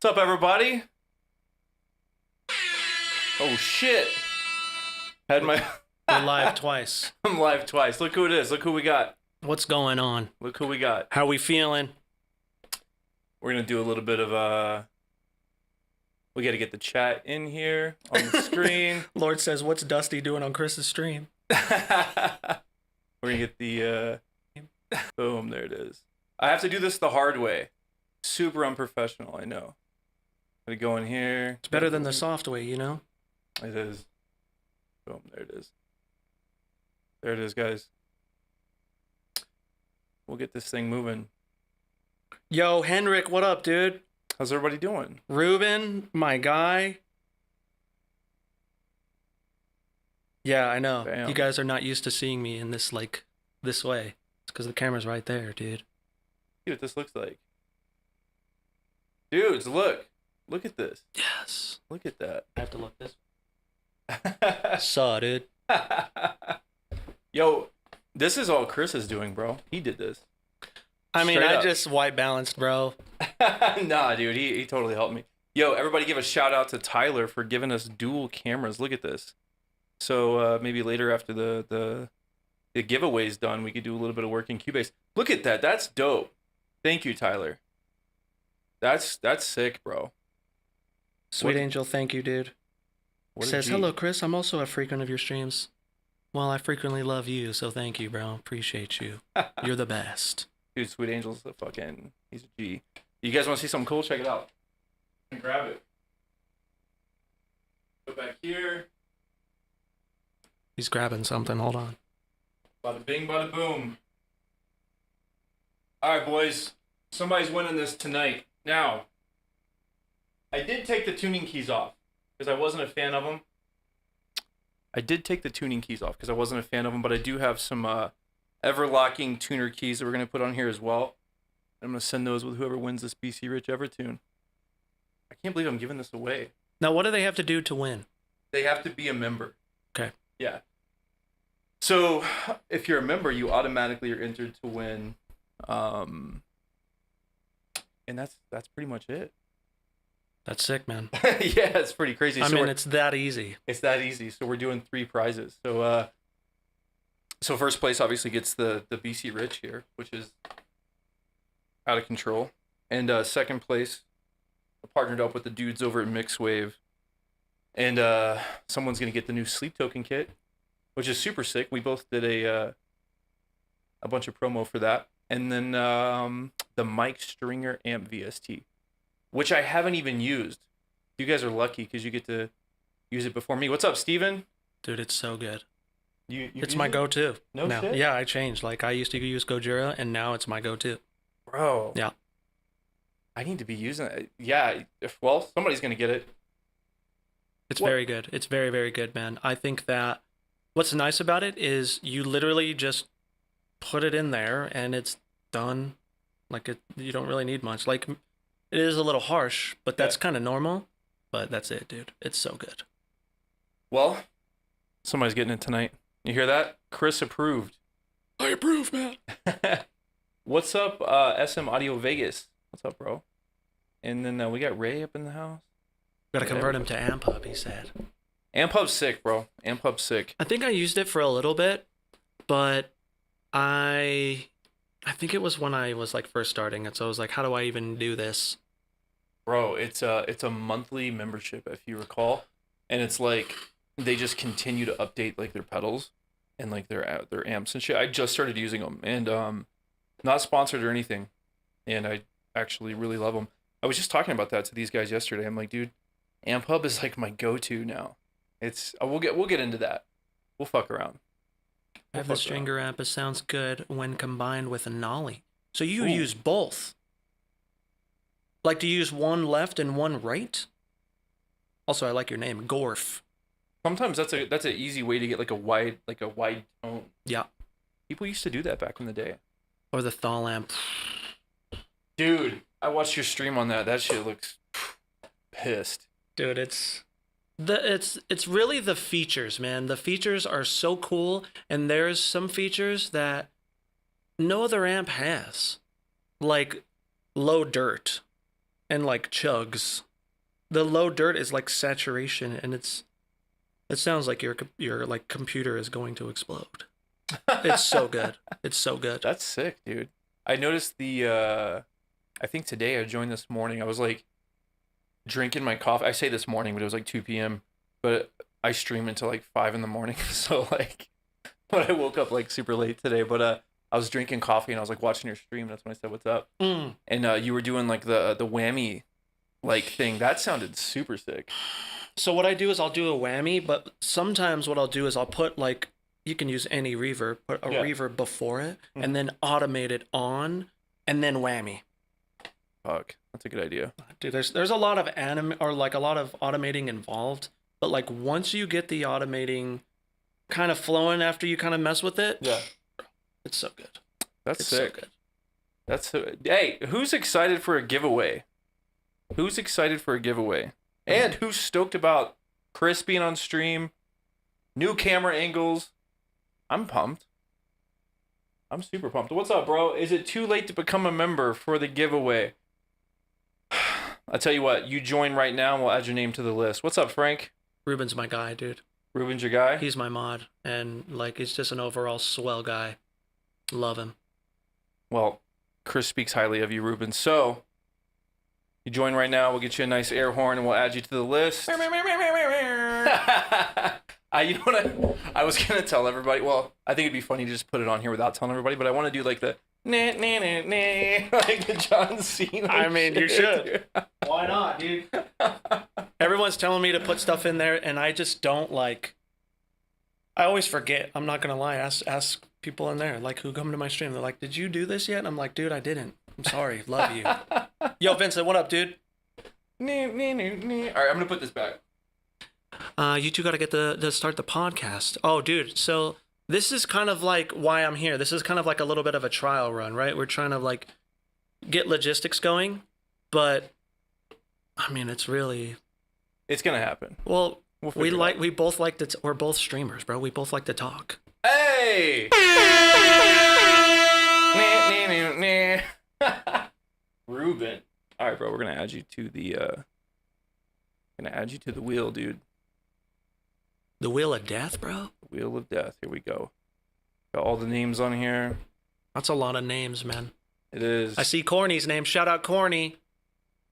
What's up, everybody? Oh shit! Had my We're live twice. I'm live twice. Look who it is. Look who we got. What's going on? Look who we got. How we feeling? We're gonna do a little bit of we got to get the chat in here on the screen. Lord says, what's Dusty doing on Chris's stream? We're gonna get the boom. There it is. I have to do this the hard way. Super unprofessional, I know. Gonna go in here. It's better than the soft way, you know? It is. Boom. There it is. There it is, guys. We'll get this thing moving. Yo, Henrik, what up, dude? How's everybody doing? Ruben, my guy. Yeah, I know. Bam. You guys are not used to seeing me in this, like, this way. It's because the camera's right there, dude. See what this looks like. Dudes, look. Look at this. Yes. Look at that. I have to look this way. Saw, dude. Yo, this is all Chris is doing, bro. He did this. I mean, Straight I up. just white balanced, bro. Nah, dude, he totally helped me. Yo, everybody give a shout out to Tyler for giving us dual cameras. Look at this. So maybe later after the giveaway's done, we could do a little bit of work in Cubase. Look at that. That's dope. Thank you, Tyler. That's sick, bro. Sweet What- Angel, thank you, dude. What a Says, G. hello, Chris. I'm also a frequent of your streams. Well, I frequently love you, so thank you, bro. Appreciate you. You're the best. Dude, Sweet Angel's he's a G. You guys want to see something cool? Check it out. Grab it. Go back here. He's grabbing something. Hold on. Bada bing, bada boom. All right, boys. Somebody's winning this tonight. Now, I did take the tuning keys off because I wasn't a fan of them. But I do have some ever-locking tuner keys that we're going to put on here as well. I'm going to send those with whoever wins this BC Rich Ever tune. I can't believe I'm giving this away. Now, what do they have to do to win? They have to be a member. Okay. Yeah. So, if you're a member, you automatically are entered to win. And that's pretty much it. That's sick, man. Yeah, it's pretty crazy. I mean, it's that easy. It's that easy. So we're doing 3 prizes. So so first place obviously gets the BC Rich here, which is out of control. And second place, I partnered up with the dudes over at Mixwave. And someone's gonna get the new Sleep Token kit, which is super sick. We both did a bunch of promo for that. And then the Mike Stringer Amp VST, which I haven't even used. You guys are lucky because you get to use it before me. What's up, Steven? Dude, it's so good. You It's use my it? go-to. No now. shit? Yeah, I changed. Like, I used to use Gojira, and now it's my go-to. Bro. Yeah. I need to be using it. Yeah, well, somebody's going to get it. It's What- very good. It's very, very good, man. I think that what's nice about it is you literally just put it in there, and it's done. Like, you don't really need much. Like, it is a little harsh, but that's kind of normal. But that's it, dude. It's so good. Well, somebody's getting it tonight. You hear that? Chris approved. I approve, man. What's up, SM Audio Vegas? What's up, bro? And then we got Ray up in the house. Gotta convert him to Amp Hub, he said. Amp Hub's sick, bro. Amp Hub's sick. I think I used it for a little bit, but I think it was when I was like first starting it. So I was like, how do I even do this? Bro, it's a monthly membership, if you recall. And it's like they just continue to update like their pedals and like their amps and shit. I just started using them and not sponsored or anything. And I actually really love them. I was just talking about that to these guys yesterday. I'm like, dude, Amp Hub is like my go-to now. It's we'll get into that. We'll fuck around. I have We'll the fuck around. Stringer amp. It sounds good when combined with a Nolly. So you Ooh. use both. Like, do you use one left and one right? Also, I like your name, Gorf. Sometimes that's an easy way to get like a wide tone. Yeah. People used to do that back in the day. Or the Thal amp. Dude, I watched your stream on that. That shit looks pissed. Dude, it's really the features, man. The features are so cool, and there's some features that no other amp has. Like low dirt. and like chugs. The low dirt is like saturation, and it sounds like your like computer is going to explode. It's so good. It's so good. That's sick, dude. I noticed I think today I joined this morning. I was like drinking my coffee. I say this morning, but it was like 2 p.m. But I stream until like 5 in the morning. So like, but I woke up like super late today. But I was drinking coffee and I was like watching your stream. That's when I said, "What's up?" Mm. And you were doing like the whammy like thing. That sounded super sick. So what I do is I'll do a whammy, but sometimes what I'll do is I'll put like, you can use any reverb, put a reverb before it, and then automate it on, and then whammy. Fuck, that's a good idea. Dude, there's a lot of a lot of automating involved, but like once you get the automating kind of flowing after you kind of mess with it, it's so good. It's sick. So good. Hey, who's excited for a giveaway? Who's excited for a giveaway? And who's stoked about Chris being on stream? New camera angles. I'm pumped. I'm super pumped. What's up, bro? Is it too late to become a member for the giveaway? I'll tell you what, you join right now and we'll add your name to the list. What's up, Frank? Ruben's my guy, dude. Ruben's your guy? He's my mod, and like he's just an overall swell guy. Love him. Well, Chris speaks highly of you, Ruben. So, you join right now, we'll get you a nice air horn and we'll add you to the list. You know what I was going to tell everybody? Well, I think it'd be funny to just put it on here without telling everybody, but I want to do like the nah, nah, nah, nah, like the John Cena. I mean, you should. Why not, dude? Everyone's telling me to put stuff in there, and I just don't like. I always forget. I'm not gonna lie. Ask people in there, like who come to my stream. They're like, "Did you do this yet?" And I'm like, "Dude, I didn't. I'm sorry. Love you." Yo, Vincent, what up, dude? All right, I'm gonna put this back. You two got to get to start the podcast. Oh, dude. So this is kind of like why I'm here. This is kind of like a little bit of a trial run, right? We're trying to like get logistics going, but I mean, it's gonna happen. Well, we both like to. We're both streamers, bro. We both like to talk. Hey. Ruben. All right, bro. We're gonna add you to the. Wheel, dude. The wheel of death, bro. The wheel of death. Here we go. Got all the names on here. That's a lot of names, man. It is. I see Corny's name. Shout out Corny.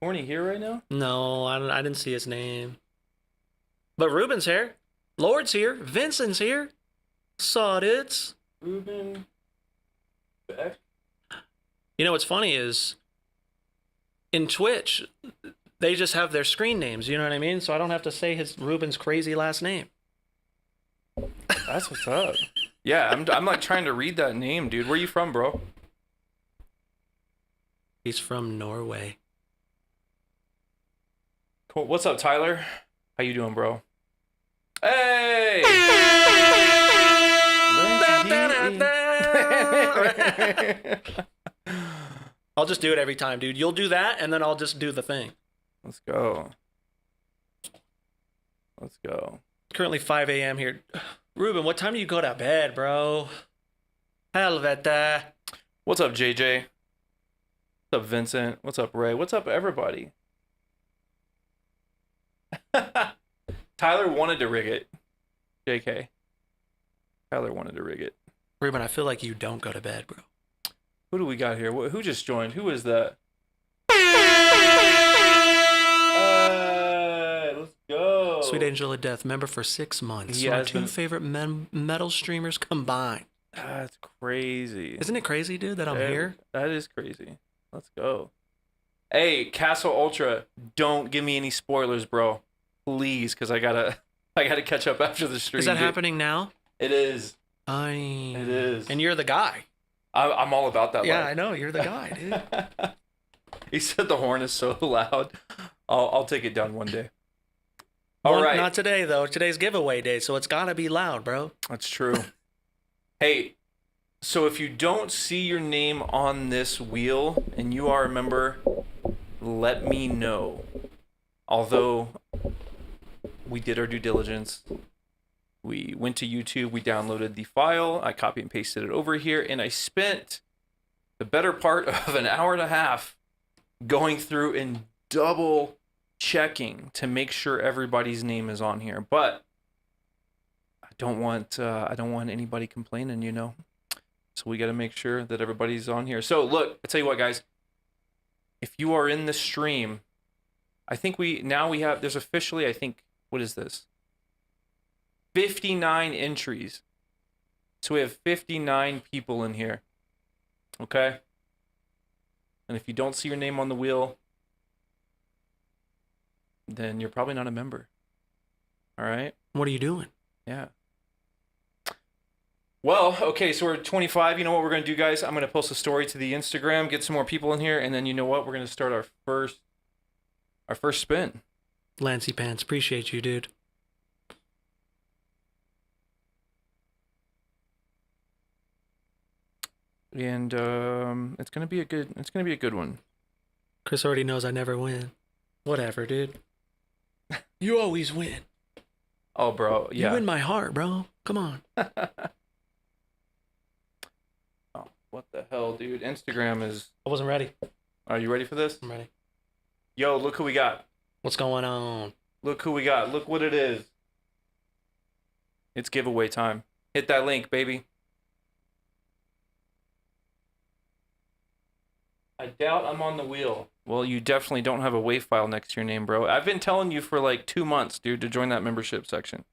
Corny here right now? No, I didn't see his name. But Ruben's here. Lord's here. Vincent's here. Saw it. Ruben. You know what's funny is in Twitch, they just have their screen names. You know what I mean? So I don't have to say Ruben's crazy last name. That's what's up. Yeah, I'm like trying to read that name, dude. Where you from, bro? He's from Norway. Cool. What's up, Tyler? How you doing, bro? Hey! I'll just do it every time, dude. You'll do that, and then I'll just do the thing. Let's go. Let's go. It's currently 5 a.m. here. Ruben, what time do you go to bed, bro? Helvete. What's up, JJ? What's up, Vincent? What's up, Ray? What's up, everybody? Tyler wanted to rig it. JK. Tyler wanted to rig it. Ruben, I feel like you don't go to bed, bro. Who do we got here? Who just joined? Who is that? Let's go. Sweet Angel of Death, member for 6 months. Our two favorite metal streamers combined. That's crazy. Isn't it crazy, dude, that I'm here? That is crazy. Let's go. Hey, Castle Ultra, don't give me any spoilers, bro. Please, because I gotta catch up after the stream. Is that happening now? It is. It is. And you're the guy. I'm all about that. Yeah, life. I know. You're the guy, dude. He said the horn is so loud. I'll take it down one day. All right. Not today, though. Today's giveaway day, so it's got to be loud, bro. That's true. Hey, so if you don't see your name on this wheel and you are a member, let me know. Although we did our due diligence. We went to YouTube, we downloaded the file, I copy and pasted it over here, and I spent the better part of an hour and a half going through and double checking to make sure everybody's name is on here. But I don't want anybody complaining, you know. So we got to make sure that everybody's on here. So look, I tell you what, guys. If you are in the stream, I think there's officially, I think, what is this? 59 entries. So we have 59 people in here. Okay? And if you don't see your name on the wheel, then you're probably not a member. All right? What are you doing? Yeah. Well, okay, so we're at 25. You know what we're going to do, guys? I'm going to post a story to the Instagram, get some more people in here, and then you know what? We're going to start our first spin. Lancy Pants, appreciate you, dude. And it's going to be a good one. Chris already knows I never win. Whatever, dude. You always win. Oh, bro, yeah. You win my heart, bro. Come on. Oh, what the hell, dude? Instagram is... I wasn't ready. Are you ready for this? I'm ready. Yo, look who we got. What's going on? Look who we got. Look what it is. It's giveaway time. Hit that link, baby. I doubt I'm on the wheel. Well, you definitely don't have a WAV file next to your name, bro. I've been telling you for like 2 months, dude, to join that membership section.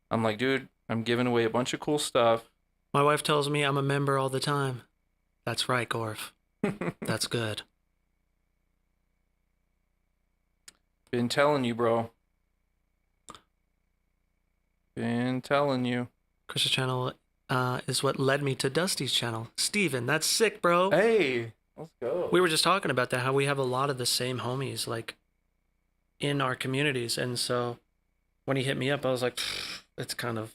I'm like, dude, I'm giving away a bunch of cool stuff. My wife tells me I'm a member all the time. That's right, Gorf. That's good. Been telling you, bro. Been telling you. Chris's channel is what led me to Dusty's channel. Steven, that's sick, bro. Hey, let's go. We were just talking about that, how we have a lot of the same homies, like, in our communities. And so when he hit me up, I was like, it's kind of,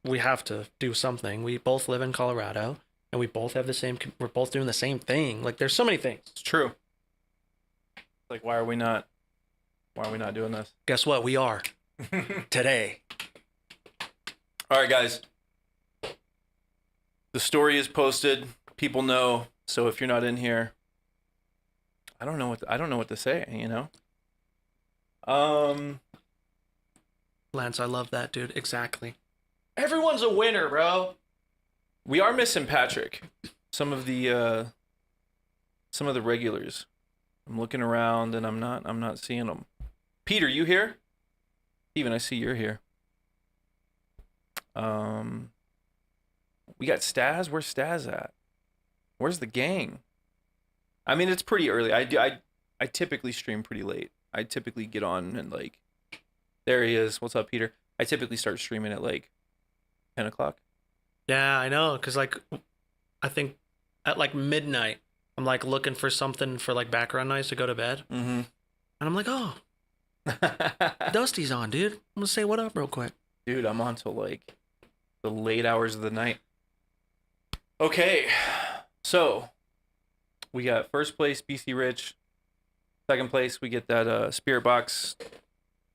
we have to do something. We both live in Colorado, and we both have we're both doing the same thing. Like, there's so many things. It's true. Like, why are we not doing this? Guess what? We are. Today. All right, guys. The story is posted. People know. So if you're not in here, I don't know what to say, you know? Lance, I love that, dude. Exactly. Everyone's a winner, bro. We are missing Patrick. Some of the regulars. I'm looking around and I'm not seeing them. Peter, you here? Steven, I see you're here. We got Staz. Where's Staz at? Where's the gang? I mean, it's pretty early. I typically stream pretty late. I typically get on and like, there he is. What's up, Peter? I typically start streaming at like 10 o'clock. Yeah, I know. Cause like, I think at like midnight, I'm like looking for something for like background noise to go to bed. Mm-hmm. And I'm like, oh, Dusty's on, dude. I'm gonna say what up real quick. Dude, I'm on till like the late hours of the night. Okay, so we got first place BC Rich. Second place we get that Spirit Box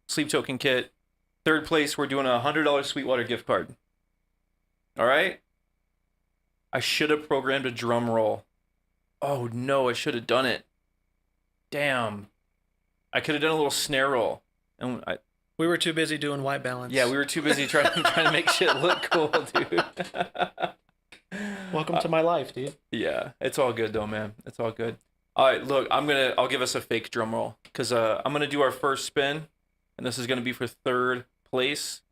sleep token kit. Third place we're doing a $100 Sweetwater gift card. All right. I should have programmed a drum roll. Oh no, I should have done it. Damn. I could have done a little snare roll. And we were too busy doing white balance. Yeah, we were too busy trying to make shit look cool, dude. Welcome to my life, dude. Yeah, it's all good though, man. It's all good. All right, look, I'll give us a fake drum roll because I'm gonna do our first spin, and this is gonna be for third place.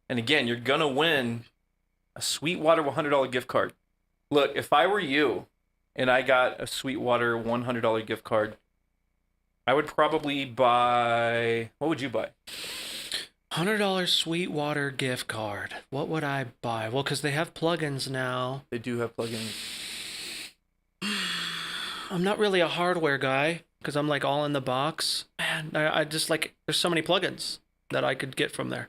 And again, you're gonna win a Sweetwater $100 gift card. Look, if I were you, and I got a Sweetwater $100 gift card, I would probably buy. What would you buy? $100 Sweetwater gift card. What would I buy? Well, because they have plugins now. They do have plugins. I'm not really a hardware guy because I'm like all in the box. Man, I just like, there's so many plugins that I could get from there.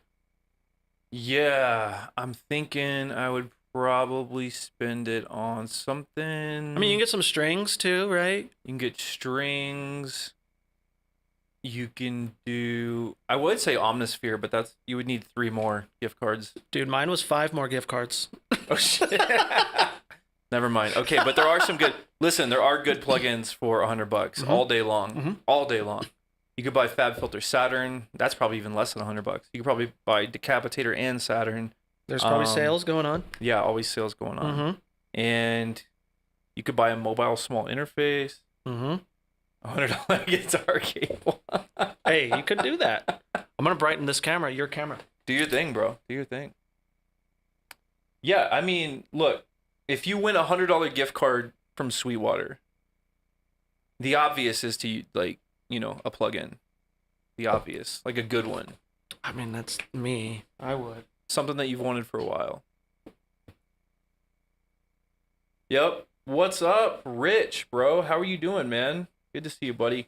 Yeah, I'm thinking I would probably spend it on something. I mean, you can get some strings too, right? You can get strings. You can do. I would say Omnisphere, but you would need 3 more gift cards. Dude, mine was 5 more gift cards. Oh shit! Never mind. Okay, but there are some good. Listen, there are good plugins for $100 all day long. All day long. You could buy Fab Filter Saturn. That's probably even less than $100. You could probably buy Decapitator and Saturn. There's probably sales going on. Yeah, always sales going on. And you could buy a mobile small interface. $100 guitar cable. Hey, you could do that. I'm gonna brighten this camera. Your camera. Do your thing, bro. Do your thing. Yeah, I mean, look, if you win a $100 gift card from Sweetwater, the obvious is to like, you know, a plug-in. The obvious, like a good one. I mean, that's me. I would. Something that you've wanted for a while. Yep. What's up, Rich, bro? How are you doing, man? Good to see you, buddy.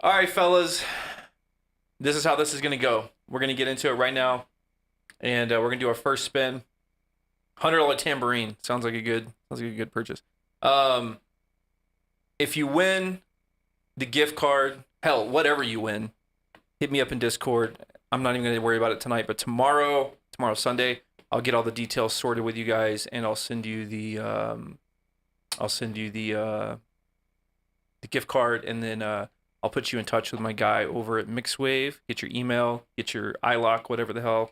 All right, fellas. This is how this is going to go. We're going to get into it right now. And we're going to do our first spin. $100 tambourine. Sounds like a good purchase. If you win the gift card, hell, whatever you win, hit me up in Discord. I'm not even going to worry about it tonight, but tomorrow, Sunday, I'll get all the details sorted with you guys, and I'll send you the gift card, and then I'll put you in touch with my guy over at Mixwave. Get your email, get your iLock, whatever the hell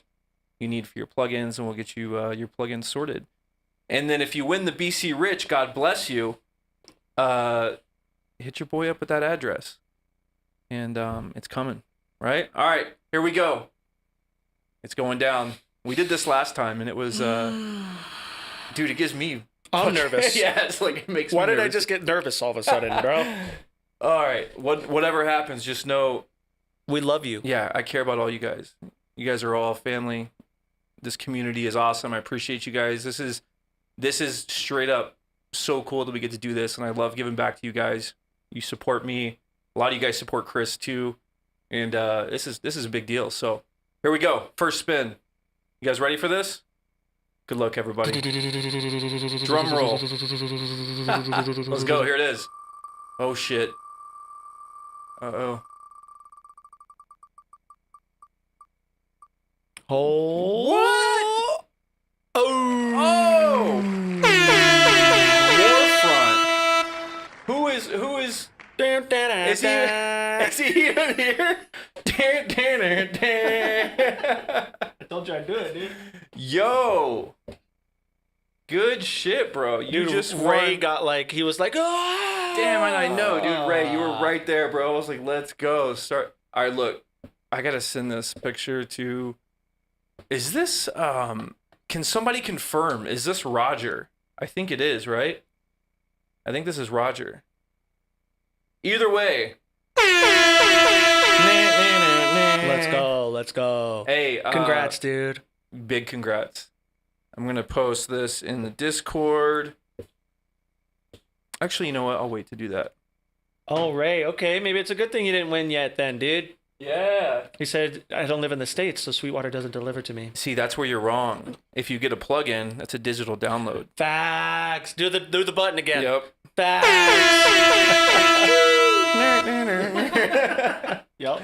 you need for your plugins, and we'll get you your plugins sorted. And then if you win the BC Rich, God bless you, hit your boy up with that address, and it's coming, right? All right, here we go. It's going down. We did this last time, and it was, dude, it gives me. I'm nervous. Yeah, it's like it makes. Why me did I nervous. just get nervous all of a sudden, bro? All right, whatever happens, just know We love you. Yeah, I care about all you guys. You guys are all family. This community is awesome. I appreciate you guys. This is straight up so cool that we get to do this, and I love giving back to you guys. You support me. A lot of you guys support Chris too, and this is a big deal. So here we go. First spin. You guys ready for this? Good luck, everybody. Drum roll. Let's go. Here it is. Oh shit. Uh-oh. Oh. What? Oh. Warfront. Who is Dun, dun, dun, Is he- dun. is he even here? I told you I'd do it, dude. Yo. Good shit, bro. You Dude, just Ray won. got like, he was like, oh. Damn, I know, dude. Ray, you were right there, bro. I was like, let's go. Start. All right, look. I gotta send this picture to. Is this Can somebody confirm? Is this Roger? I think it is, right? I think this is Roger. Either way. Let's go. Let's go. Hey, Congrats, dude. Big congrats. I'm gonna post this in the Discord. Actually, you know what? I'll wait to do that. Oh, Ray. Okay, maybe it's a good thing you didn't win yet then, dude. Yeah. He said, I don't live in the States, so Sweetwater doesn't deliver to me. See, that's where you're wrong. If you get a plug-in, that's a digital download. Facts. Do the button again. Yep. Facts. Yep.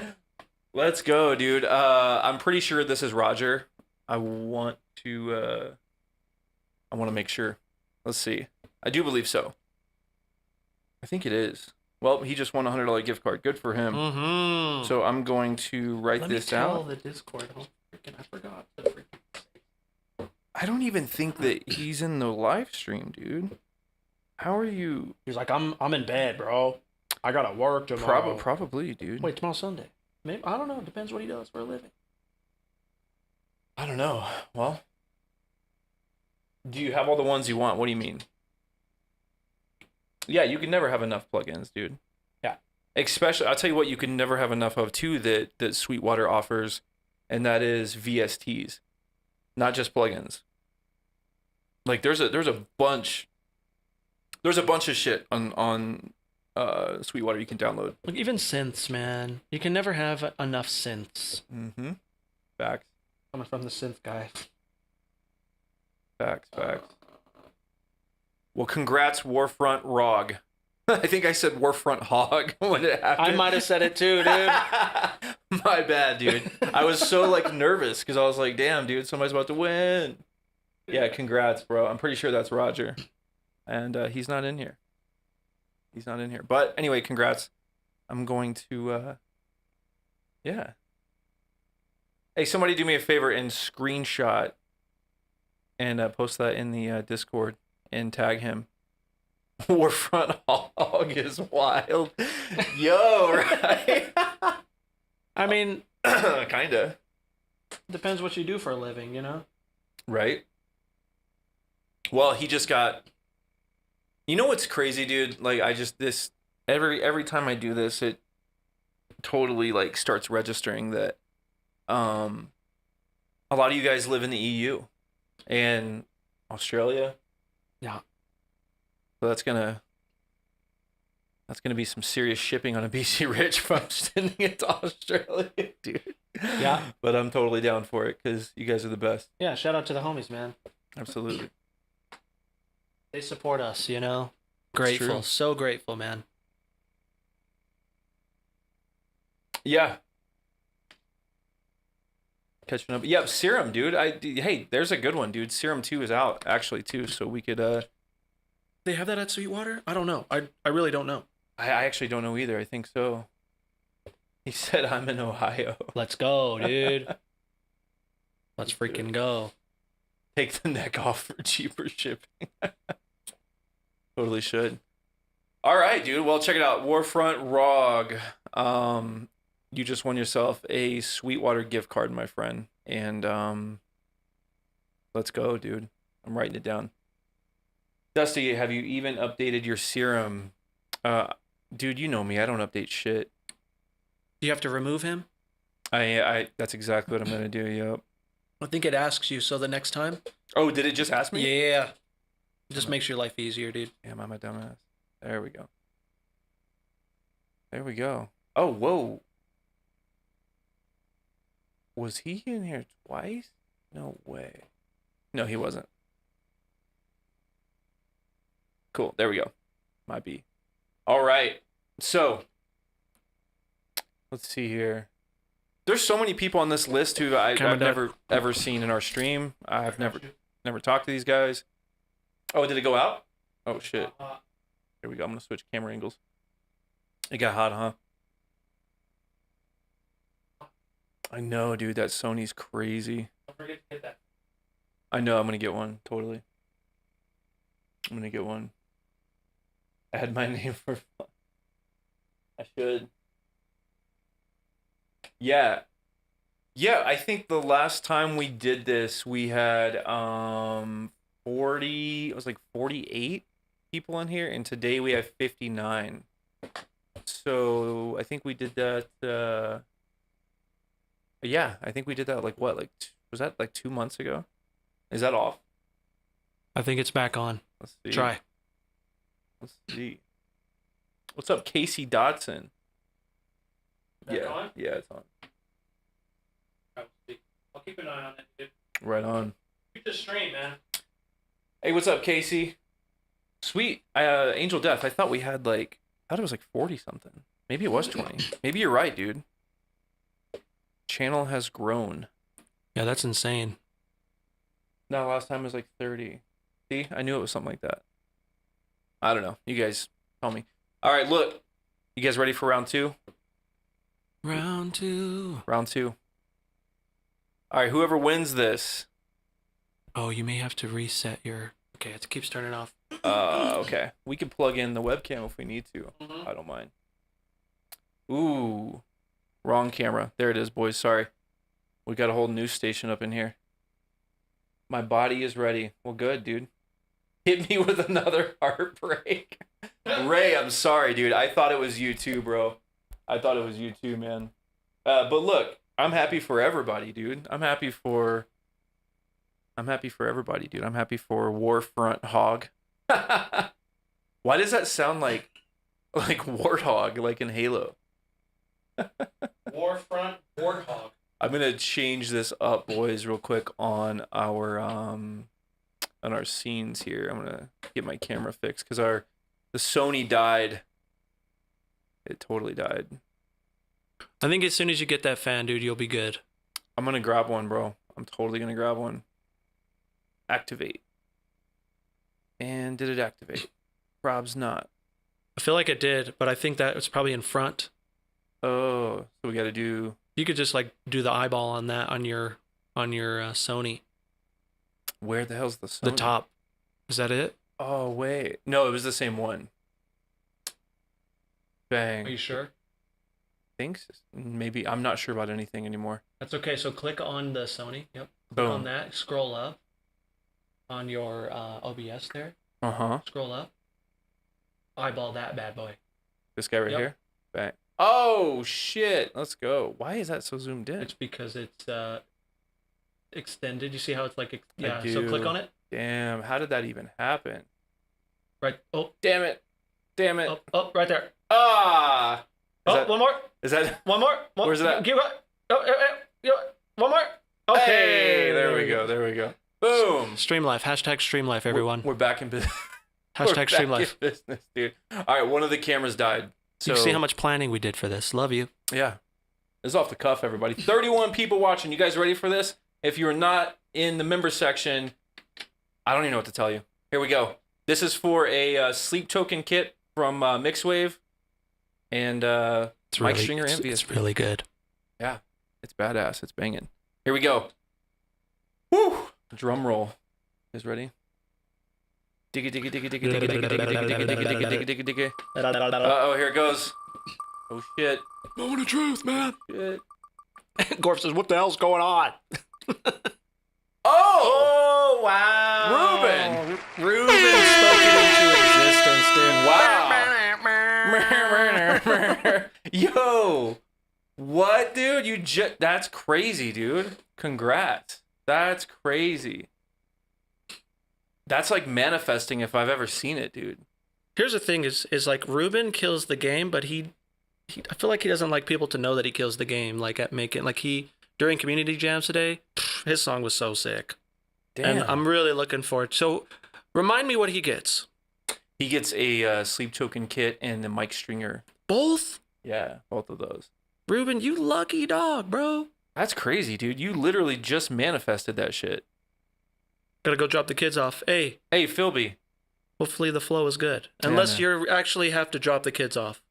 Let's go, dude. I'm pretty sure this is Roger. I want to make sure. Let's see. I do believe so. I think it is. Well, he just won a $100 gift card. Good for him. Mm-hmm. So I'm going to write this out. the Discord. Oh, freaking, I forgot. To freaking... I don't even think that he's in the live stream, dude. How are you? He's like, I'm in bed, bro. I gotta work tomorrow. Probably, dude. Wait, tomorrow's Sunday. Maybe, I don't know. It depends what he does for a living. I don't know. Well, do you have all the ones you want? What do you mean? Yeah, you can never have enough plugins, dude. Yeah. Especially, I'll tell you what you can never have enough of too that Sweetwater offers, and that is VSTs, not just plugins. Like there's a bunch of shit on Sweetwater you can download. Like even synths, man. You can never have enough synths. Mm-hmm. Facts. Coming from the synth guy. Facts. Well, congrats, Warfront Rog. I think I said Warfront Hog when it happened. I might have said it too, dude. My bad, dude. I was so like nervous because I was like, damn, dude, somebody's about to win. Yeah, congrats, bro. I'm pretty sure that's Roger, and he's not in here. He's not in here. But anyway, congrats. I'm going to yeah. Hey, somebody do me a favor and screenshot and post that in the Discord and tag him. Warfront Hog is wild. Yo, right? I mean, Kinda. depends what you do for a living, you know? Right? Well, he just got. You know what's crazy, dude? Like I just this every time I do this, it totally like starts registering that um a lot of you guys live in the EU and Australia. Yeah. So that's gonna be some serious shipping on a BC Rich if I'm sending it to Australia, dude. Yeah. But I'm totally down for it because you guys are the best. Yeah, shout out to the homies, man. Absolutely. They support us, you know? true. Grateful. So grateful, man. Yeah. Catching up. Yep, Serum, dude. Hey, there's a good one, dude. Serum 2 is out actually too, so we could They have that at Sweetwater? I don't know. I really don't know. I actually don't know either. I think so. He said I'm in Ohio. Let's go, dude. Let's freaking go. Take the neck off for cheaper shipping. Totally should. All right, dude. Well, check it out. Warfront ROG. You just won yourself a Sweetwater gift card, my friend. And let's go, dude. I'm writing it down. Dusty, have you even updated your serum? Dude, you know me. I don't update shit. Do you have to remove him? I that's exactly what I'm gonna do. Yep. I think it asks you, so the next time. Oh, did it just ask me? Yeah. It just makes your life easier, dude. Damn, I'm a dumbass. There we go. There we go. Oh, whoa. Was he in here twice? No way. No, he wasn't. Cool. There we go. Might be. All right. So, let's see here. There's so many people on this list who I've never ever seen in our stream. I've never talked to these guys. Oh, did it go out? Oh shit. Here we go. I'm gonna switch camera angles. It got hot, huh? I know, dude. That Sony's crazy. Don't forget to get that. I know. I'm gonna get one. Totally. I'm gonna get one. Add my name for fun. I should. Yeah. Yeah, I think the last time we did this, we had 40, it was like 48 people in here, and today we have 59. So I think we did that yeah, I think we did that like what? Like was that like 2 months ago? Is that off? I think it's back on. Let's see. Try. Let's see. What's up, Casey Dodson? Back on? Yeah, it's on. I'll keep an eye on it, dude. Right on. Keep the stream, man. Hey, what's up, Casey? Sweet. Angel Death. I thought we had like, I thought it was like 40 something. Maybe it was 20. Maybe you're right, dude. Channel has grown. Yeah, that's insane. No, last time it was like 30. See, I knew it was something like that. I don't know. You guys tell me. All right, look. You guys ready for round two? Round two. Round two. All right, whoever wins this. Oh, you may have to reset your. Okay, it keeps turning off. Okay. We can plug in the webcam if we need to. Mm-hmm. I don't mind. Ooh. Wrong camera. There it is, boys. Sorry. We got a whole news station up in here. My body is ready. Well, good, dude. Hit me with another heartbreak. Ray, I'm sorry, dude. I thought it was you too, bro. I thought it was you too, man. But look, I'm happy for everybody, dude. I'm happy for everybody, dude. I'm happy for Warfront Hog. Why does that sound like Warthog, like in Halo? Warfront Warthog. I'm gonna change this up, boys, real quick on our scenes here. I'm gonna get my camera fixed because the Sony died. It totally died. I think as soon as you get that fan, dude, you'll be good. I'm gonna grab one, bro. I'm totally gonna grab one. activate. And did it activate? Prob's not. I feel like it did, but I think that it's probably in front. Oh, so we got to do. You could just like do the eyeball on that on your Sony. Where the hell's the Sony? The top. Is that it? Oh wait, no, it was the same one. Bang. Are you sure? Thinks maybe I'm not sure about anything anymore. That's okay. So click on the Sony. Yep. Click Boom. on that. Scroll up on your OBS there. Uh-huh. Scroll up. Eyeball that bad boy. This guy right Yep. here. Bang. Oh shit! Let's go. Why is that so zoomed in? It's because it's extended. You see how it's like yeah. do. So click on it. Damn, how did that even happen? Right. Oh. Damn it. Damn it. Oh, right there. Ah! One more. Is that? One more. Where's that? Give up. One more. Okay. Hey, there we go. There we go. Boom. Stream life. Hashtag stream life, everyone. We're back in business. Hashtag stream life. Business, dude. All right, one of the cameras died. So you can see how much planning we did for this. Love you. yeah, this is off the cuff, everybody. 31 people watching. You guys ready for this? If you're not in the member section, I don't even know what to tell you. Here we go. This is for a sleep token kit from Mixwave and Mike Stringer Envious. It's really good. Yeah, it's badass. It's banging. Here we go. Woo! Drum roll. You guys ready? Diggy diggy diggy diggy diggy diggy diggy diggy diggy diggy diggy diggy. Uh-oh, here it goes. Oh shit. Moment of truth, man. Shit. Gorf says, "What the hell's going on?" Oh! Wow. Ruben spoken into existence, dude. Wow. Yo. What, dude? That's crazy, dude. Congrats. That's crazy. That's like manifesting if I've ever seen it, dude. Here's the thing: is like Ruben kills the game, but he I feel like he doesn't like people to know that he kills the game. Like at making during community jams today, his song was so sick. Damn. And I'm really looking forward. So, remind me what he gets. He gets a sleep token kit and the Mike Stringer. Both? Yeah, both of those. Ruben, you lucky dog, bro. That's crazy, dude. You literally just manifested that shit. Gotta go drop the kids off. Hey, Philby. hopefully the flow is good. Yeah, Unless man. you actually have to drop the kids off.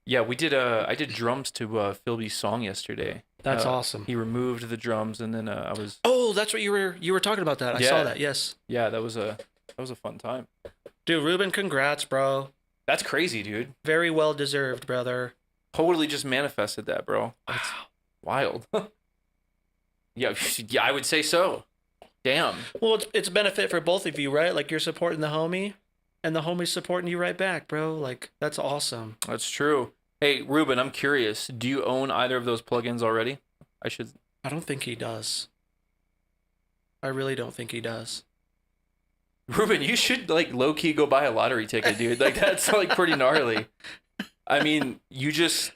Yeah, we did. I did drums to Philby's song yesterday. That's awesome. He removed the drums, and then I was. Oh, that's what you were talking about. That I saw that. Yes. Yeah, that was a fun time. Dude, Ruben, congrats, bro. That's crazy, dude. Very well deserved, brother. Totally just manifested that, bro. That's wild. yeah, I would say so. Damn. Well, it's a benefit for both of you, right? Like you're supporting the homie, and the homie's supporting you right back, bro. Like that's awesome. That's true. Hey, Ruben, I'm curious. Do you own either of those plugins already? I don't think he does. I really don't think he does. Ruben, you should like low key go buy a lottery ticket, dude. Like that's like pretty gnarly. I mean, you just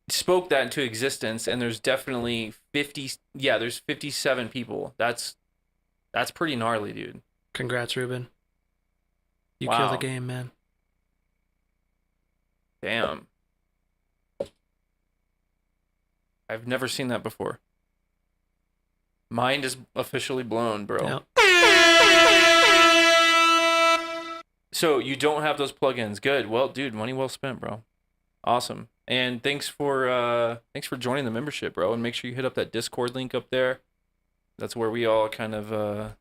spoke that into existence, and there's definitely 50. Yeah, there's 57 people. That's pretty gnarly, dude. Congrats, Ruben. You Wow. kill the game, man. Damn. I've never seen that before. Mind is officially blown, bro. Yep. So you don't have those plugins. Good. Well, dude, money well spent, bro. Awesome. And thanks for joining the membership, bro. And make sure you hit up that Discord link up there. That's where we all kind of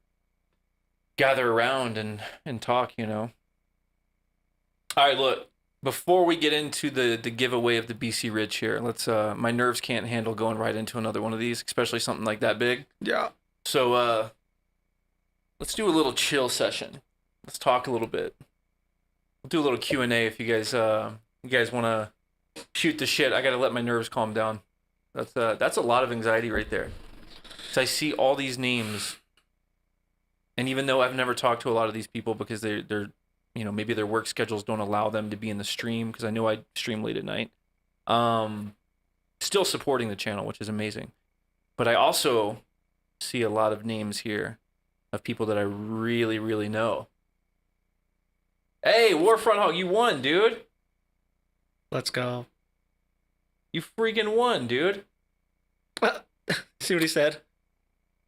gather around and talk, you know. All right, look. Before we get into the giveaway of the BC Rich here, let's my nerves can't handle going right into another one of these, especially something like that big. Yeah. So let's do a little chill session. Let's talk a little bit. We'll do a little Q&A if you guys want to shoot the shit. I got to let my nerves calm down. That's a lot of anxiety right there. So I see all these names, and even though I've never talked to a lot of these people because they're you know, maybe their work schedules don't allow them to be in the stream because I know I stream late at night. Still supporting the channel, which is amazing. But I also see a lot of names here of people that I really, really know. Hey, Warfront Hog, you won, dude. Let's go. You freaking won, dude. See what he said?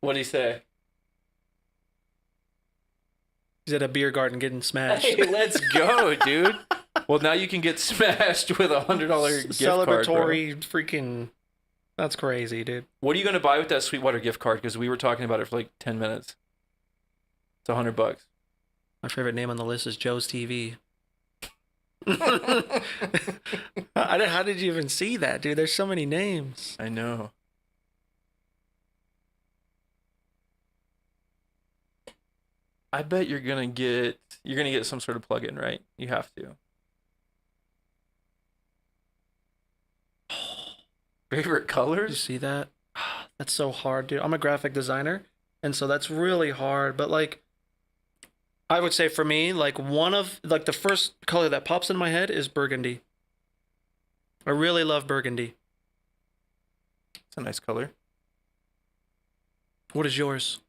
What'd he say? He's at a beer garden getting smashed. Hey, let's go, dude. Well, now you can get smashed with $100 gift card, bro. Celebratory freaking. That's crazy, dude. What are you gonna buy with that Sweetwater gift card? Because we were talking about it for like 10 minutes. It's $100. My favorite name on the list is Joe's TV. How did you even see that, dude? There's so many names. I know. I bet you're gonna get some sort of plug-in, right? You have to. Favorite You colors? see that? That's so hard, dude. I'm a graphic designer, and so that's really hard. But like, I would say for me, like the first color that pops in my head is burgundy. I really love burgundy. It's a nice color. What is yours?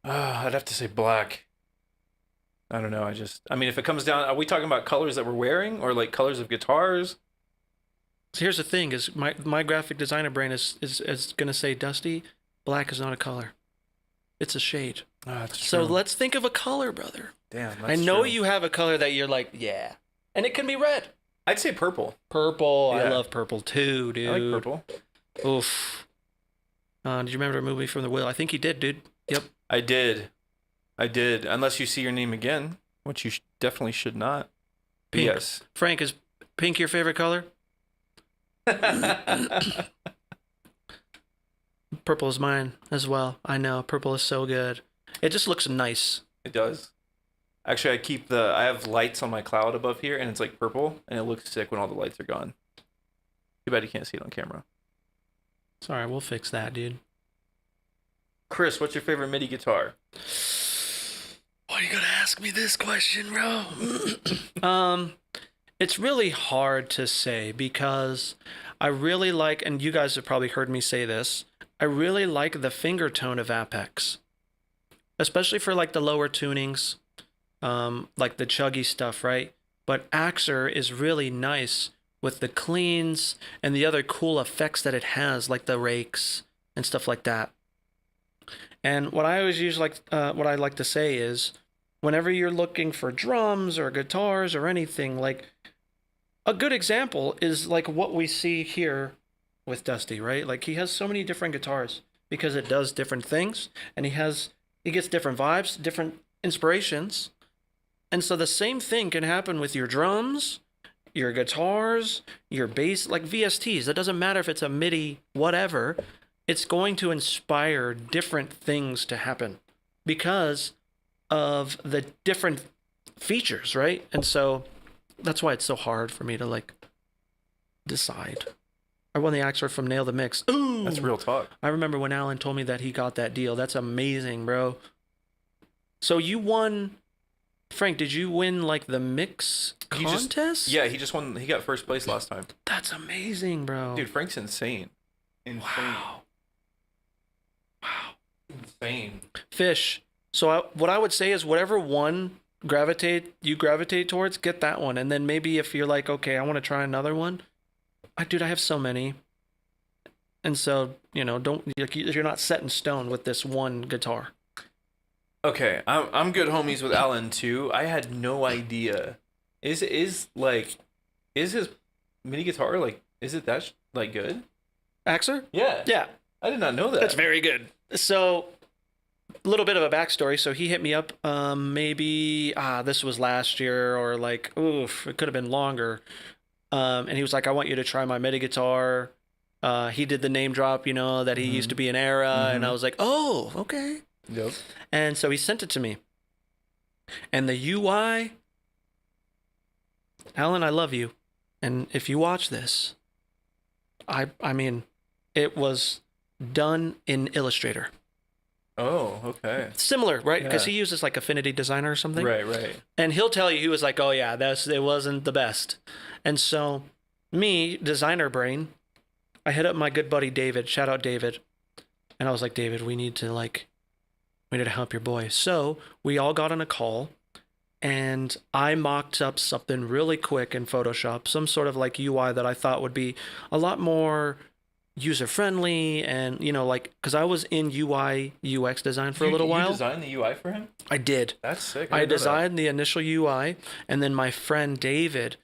I'd have to say black. I don't know. I mean, if it comes down, are we talking about colors that we're wearing or like colors of guitars? So here's the thing: is my graphic designer brain is gonna say, Dusty, black is not a color. It's a shade. Oh, that's true. So let's think of a color, brother. Damn, I know true. you have a color that you're like, yeah. And it can be red. I'd say purple. Purple. Yeah. I love purple too, dude. I like purple. Oof. Did you remember a movie from the Wheel? I think you did, dude. Yep. I did. Unless you see your name again, which you definitely should not. Pink. Yes. Frank, is pink your favorite color? Purple is mine as well. I know. Purple is so good. It just looks nice. It does. Actually, I have lights on my cloud above here, and it's like purple, and it looks sick when all the lights are gone. Too bad you can't see it on camera. Sorry, we'll fix that, dude. Chris, what's your favorite MIDI guitar? Why are you gonna ask me this question, bro? It's really hard to say because I really like, and you guys have probably heard me say this, I really like the finger tone of Apex. Especially for like the lower tunings, like the chuggy stuff, right? But Axer is really nice with the cleans and the other cool effects that it has, like the rakes and stuff like that. And what I always what I like to say is, whenever you're looking for drums or guitars or anything, like a good example is like what we see here with Dusty, right? Like he has so many different guitars because it does different things, and he gets different vibes, different inspirations. And so the same thing can happen with your drums, your guitars, your bass, like VSTs. It doesn't matter if it's a MIDI, whatever. It's going to inspire different things to happen because of the different features, right? And so that's why it's so hard for me to like decide. I won the Axer from Nail the Mix. Ooh, That's real talk. I remember when Alan told me that he got that deal. That's amazing, bro. So you won, Frank, did you win like the mix contest? Yeah, he just won. He got first place last time. That's amazing, bro. Dude, Frank's insane. Wow. Insane. Fish. So what I would say is whatever one you gravitate towards, get that one. And then maybe if you're like, okay, I want to try another one. Dude, I have so many. And so, you're not set in stone with this one guitar. Okay, I'm good homies with Alan too. I had no idea. Is his mini guitar like? Is it that like good? Axer? Yeah. Yeah. I did not know that. That's very good. So, a little bit of a backstory. So he hit me up. Maybe this was last year, or like, oof, it could have been longer. And he was like, I want you to try my MIDI guitar. He did the name drop, that he used to be an Era, and I was like, oh, okay. Yep. And so he sent it to me. And the UI, Alan, I love you. And if you watch this, I mean, it was done in Illustrator. Oh, okay. Similar, right? Because Yeah. he uses like Affinity Designer or something. Right. And he'll tell you, he was like, oh yeah, it wasn't the best. And so me, designer brain, I hit up my good buddy David, shout out David. And I was like, David, we need to help your boy. So we all got on a call, and I mocked up something really quick in Photoshop, some sort of like UI that I thought would be a lot more user friendly, and like because I was in UI UX design for a little while. You designed the UI for him? I did. That's sick. I didn't know that. designed the initial UI, and then my friend David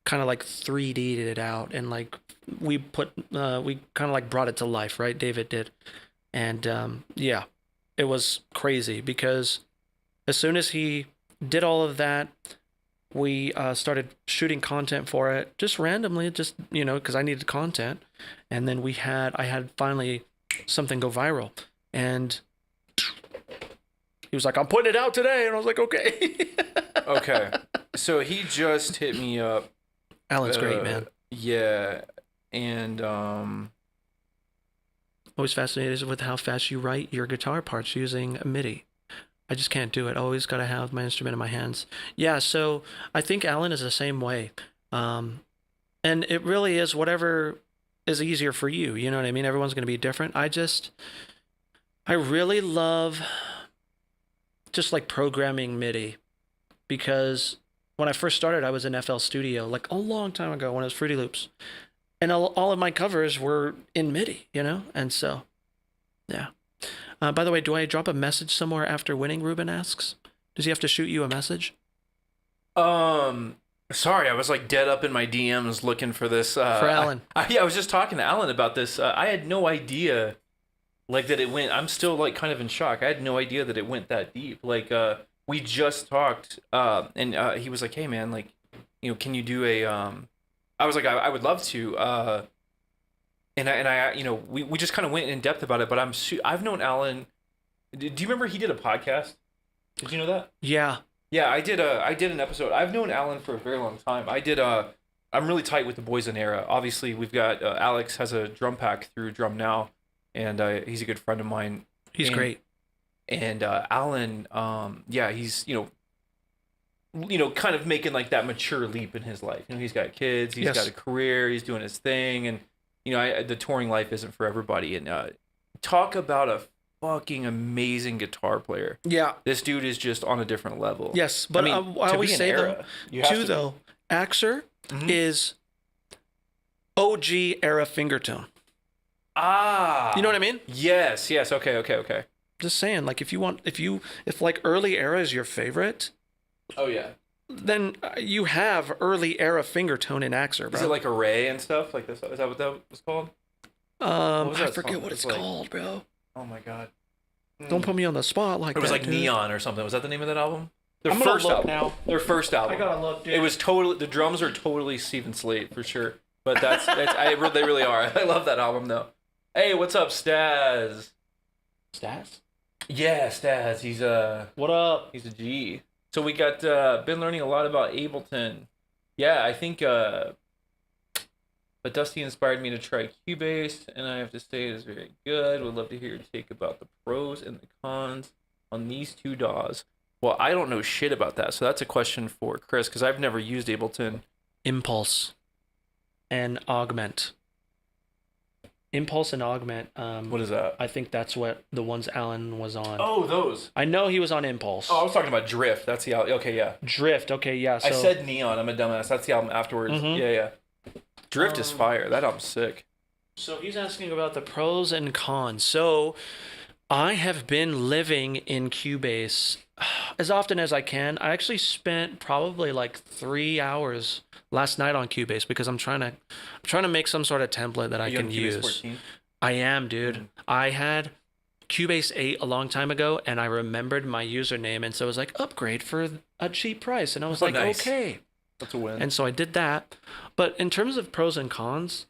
kind of like 3D'd it out, and like we kind of like brought it to life, right? David did, and yeah, it was crazy because as soon as he did all of that, we started shooting content for it just randomly, just because I needed content, and then I had finally something go viral, and he was like, "I'm putting it out today," and I was like, "Okay." Okay, so he just hit me up. Alan's great, man. Yeah, and Always fascinated with how fast you write your guitar parts using MIDI. I just can't do it. Always got to have my instrument in my hands. Yeah, so I think Alan is the same way. And it really is whatever is easier for you. You know what I mean? Everyone's going to be different. I really love just like programming MIDI because when I first started, I was in FL Studio like a long time ago when it was Fruity Loops. And all of my covers were in MIDI, And so, yeah. By the way, do I drop a message somewhere after winning? Ruben asks. Does he have to shoot you a message? Sorry, I was like dead up in my DMs looking for this. For Alan. I was just talking to Alan about this. I had no idea, like that it went. I'm still like kind of in shock. I had no idea that it went that deep. Like, we just talked, and he was like, "Hey, man, like, can you do a?" I was like, I would love to. And I we just kind of went in depth about it, but I've known Alan. Do you remember he did a podcast? Did you know that? Yeah. Yeah, I did an episode. I've known Alan for a very long time. I'm really tight with the boys in Era. Obviously, we've got Alex has a drum pack through Drum Now, and he's a good friend of mine. He's great. And Alan, yeah, he's kind of making like that mature leap in his life. He's got kids, he's got a career, he's doing his thing, and the touring life isn't for everybody. And talk about a fucking amazing guitar player. Yeah, this dude is just on a different level. Yes, but I always say though, Axer is OG era fingertone. Ah, you know what I mean? Yes. Okay. Just saying, like if like early era is your favorite. Oh yeah. Then you have early era fingertone in Axer, bro. Is it like Array and stuff like this? Is that what that was called? I forget what it's called, bro. Oh my god. Don't put me on the spot like that. It was like dude. Neon or something. Was that the name of that album? Their first album. Now. Their first album. I gotta look, dude. It was totally. The drums are totally Steven Slate for sure. But they really are. I love that album though. Hey, what's up, Staz? Staz? Yeah, Staz. He's What up? He's a G. So we got been learning a lot about Ableton. Yeah, I think but Dusty inspired me to try Cubase, and I have to say it is very good. Would love to hear your take about the pros and the cons on these two DAWs. Well, I don't know shit about that, so that's a question for Chris, because I've never used Ableton. Impulse and Augment. Impulse and Augment. What is that? I think that's what the ones Alan was on. Oh, those. I know he was on Impulse. Oh, I was talking about Drift. That's the album. Okay, yeah. Drift. Okay, yeah. So... I said Neon. I'm a dumbass. That's the album afterwards. Mm-hmm. Yeah. Drift is fire. That album's sick. So he's asking about the pros and cons. So I have been living in Cubase as often as I can. I actually spent probably like 3 hours last night on Cubase because I'm trying to make some sort of template that I can use. Cubase 14? I am, dude. Mm-hmm. I had Cubase 8 a long time ago, and I remembered my username, and so it was like upgrade for a cheap price, and I was nice. Okay. That's a win. And so I did that. But in terms of pros and cons,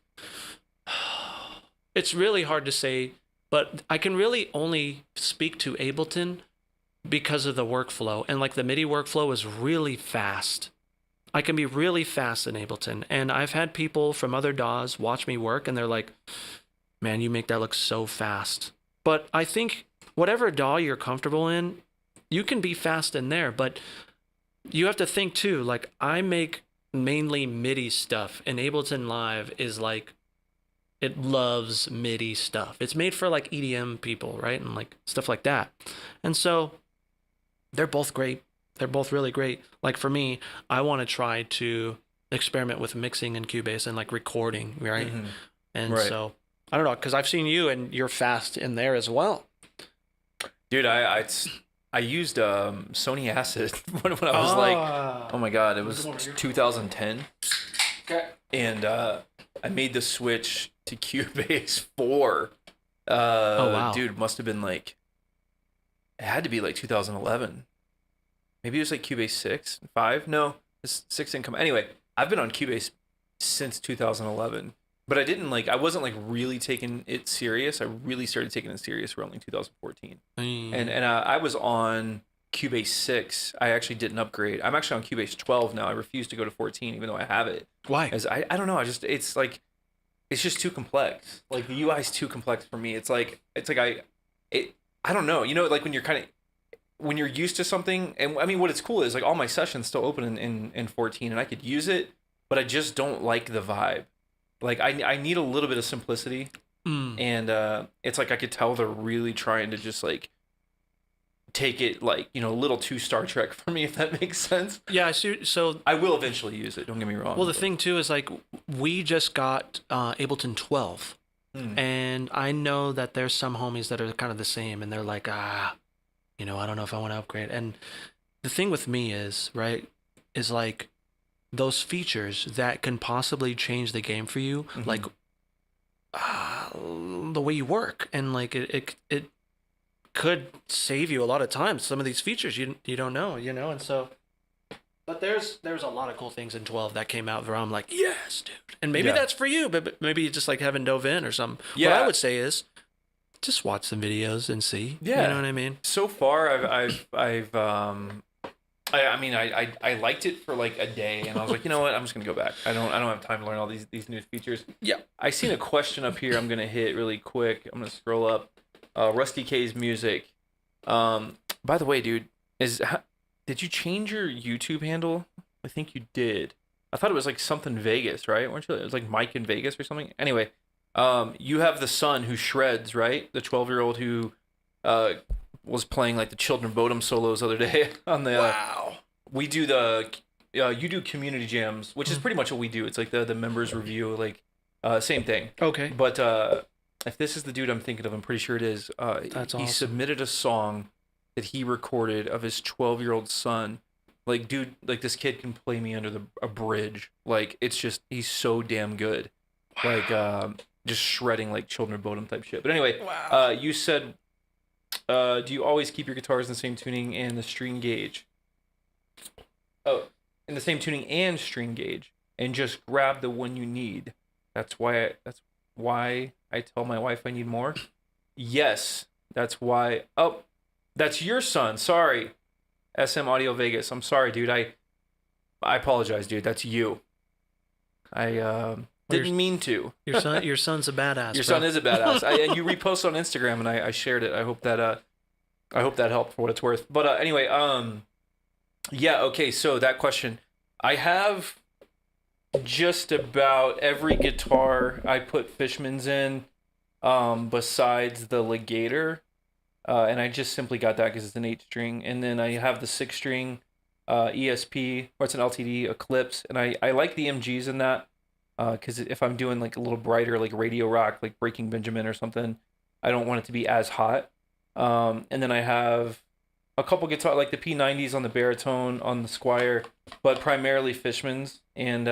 it's really hard to say, but I can really only speak to Ableton because of the workflow. And like the MIDI workflow is really fast. I can be really fast in Ableton. And I've had people from other DAWs watch me work and they're like, man, you make that look so fast. But I think whatever DAW you're comfortable in, you can be fast in there. But you have to think too, like I make mainly MIDI stuff, and Ableton Live is like, it loves MIDI stuff. It's made for like EDM people, right? And like stuff like that. And so they're both great. They're both really great. Like for me, I want to try to experiment with mixing in Cubase and like recording, right? Mm-hmm. And so I don't know, because I've seen you and you're fast in there as well. Dude, I used Sony Acid when I was like, oh my god, it was 2010, Okay. and I made the switch to Cubase 4. Oh wow. Dude, must have been like, it had to be like 2011. Maybe it was like Cubase 6, 5. No, it's 6 didn't come. Anyway, I've been on Cubase since 2011, but I wasn't like really taking it serious. I really started taking it serious around like 2014. And I was on Cubase 6. I actually didn't upgrade. I'm actually on Cubase 12 now. I refuse to go to 14 even though I have it. Why? As I don't know, it's just too complex. Like the UI is too complex for me. I don't know. You know, like when you're used to something, and I mean, what it's cool is like all my sessions still open in 14, and I could use it, but I just don't like the vibe. Like I need a little bit of simplicity, and it's like I could tell they're really trying to just like take it like a little too Star Trek for me, if that makes sense. Yeah, I see. So I will eventually use it. Don't get me wrong. well, the thing too is like we just got Ableton 12, and I know that there's some homies that are kind of the same, and they're like, I don't know if I want to upgrade. And the thing with me is like those features that can possibly change the game for you, like the way you work, and like it could save you a lot of time. Some of these features you don't know, and so. But there's a lot of cool things in 12 that came out where I'm like, yes, dude. And maybe that's for you, but maybe you just like haven't dove in or something. Yeah. What I would say is just watch some videos and see. Yeah. You know what I mean? So far, I liked it for like a day, and I was like, you know what, I'm just gonna go back. I don't have time to learn all these new features. Yeah. I seen a question up here. I'm gonna hit really quick. I'm gonna scroll up. Rusty K's music. By the way, dude, did you change your YouTube handle? I think you did. I thought it was like something Vegas, right? Weren't you? It was like Mike in Vegas or something. Anyway, you have the son who shreds, right? The 12-year-old who was playing like the Children Bodom solos the other day on the. Wow. We do you do community jams, which is pretty much what we do. It's like the members review, like same thing. Okay. But if this is the dude I'm thinking of, I'm pretty sure it is. That's awesome. He submitted a song that he recorded of his 12-year-old son. Like, dude, like this kid can play me under a bridge. Like, it's just, he's so damn good. Wow. Like, just shredding like Children of Bodom type shit. But anyway, wow. You said, do you always keep your guitars in the same tuning and the string gauge? Oh, in the same tuning and string gauge, and just grab the one you need. That's why I tell my wife I need more. Yes, that's why. Oh, that's your son. Sorry, SM Audio Vegas. I'm sorry, dude. I apologize, dude. That's you. I didn't mean to. Your son's a badass. Your son is a badass. And you reposted on Instagram, and I shared it. I hope that helped for what it's worth. But anyway, yeah. Okay. So that question, I have just about every guitar I put Fishman's in, besides the Legator. And I just simply got that because it's an 8-string. And then I have the 6-string ESP, or it's an LTD Eclipse. And I like the MGs in that because if I'm doing like a little brighter, like radio rock, like Breaking Benjamin or something, I don't want it to be as hot. And then I have a couple guitar, like the P90s on the baritone, on the Squire, but primarily Fishman's. And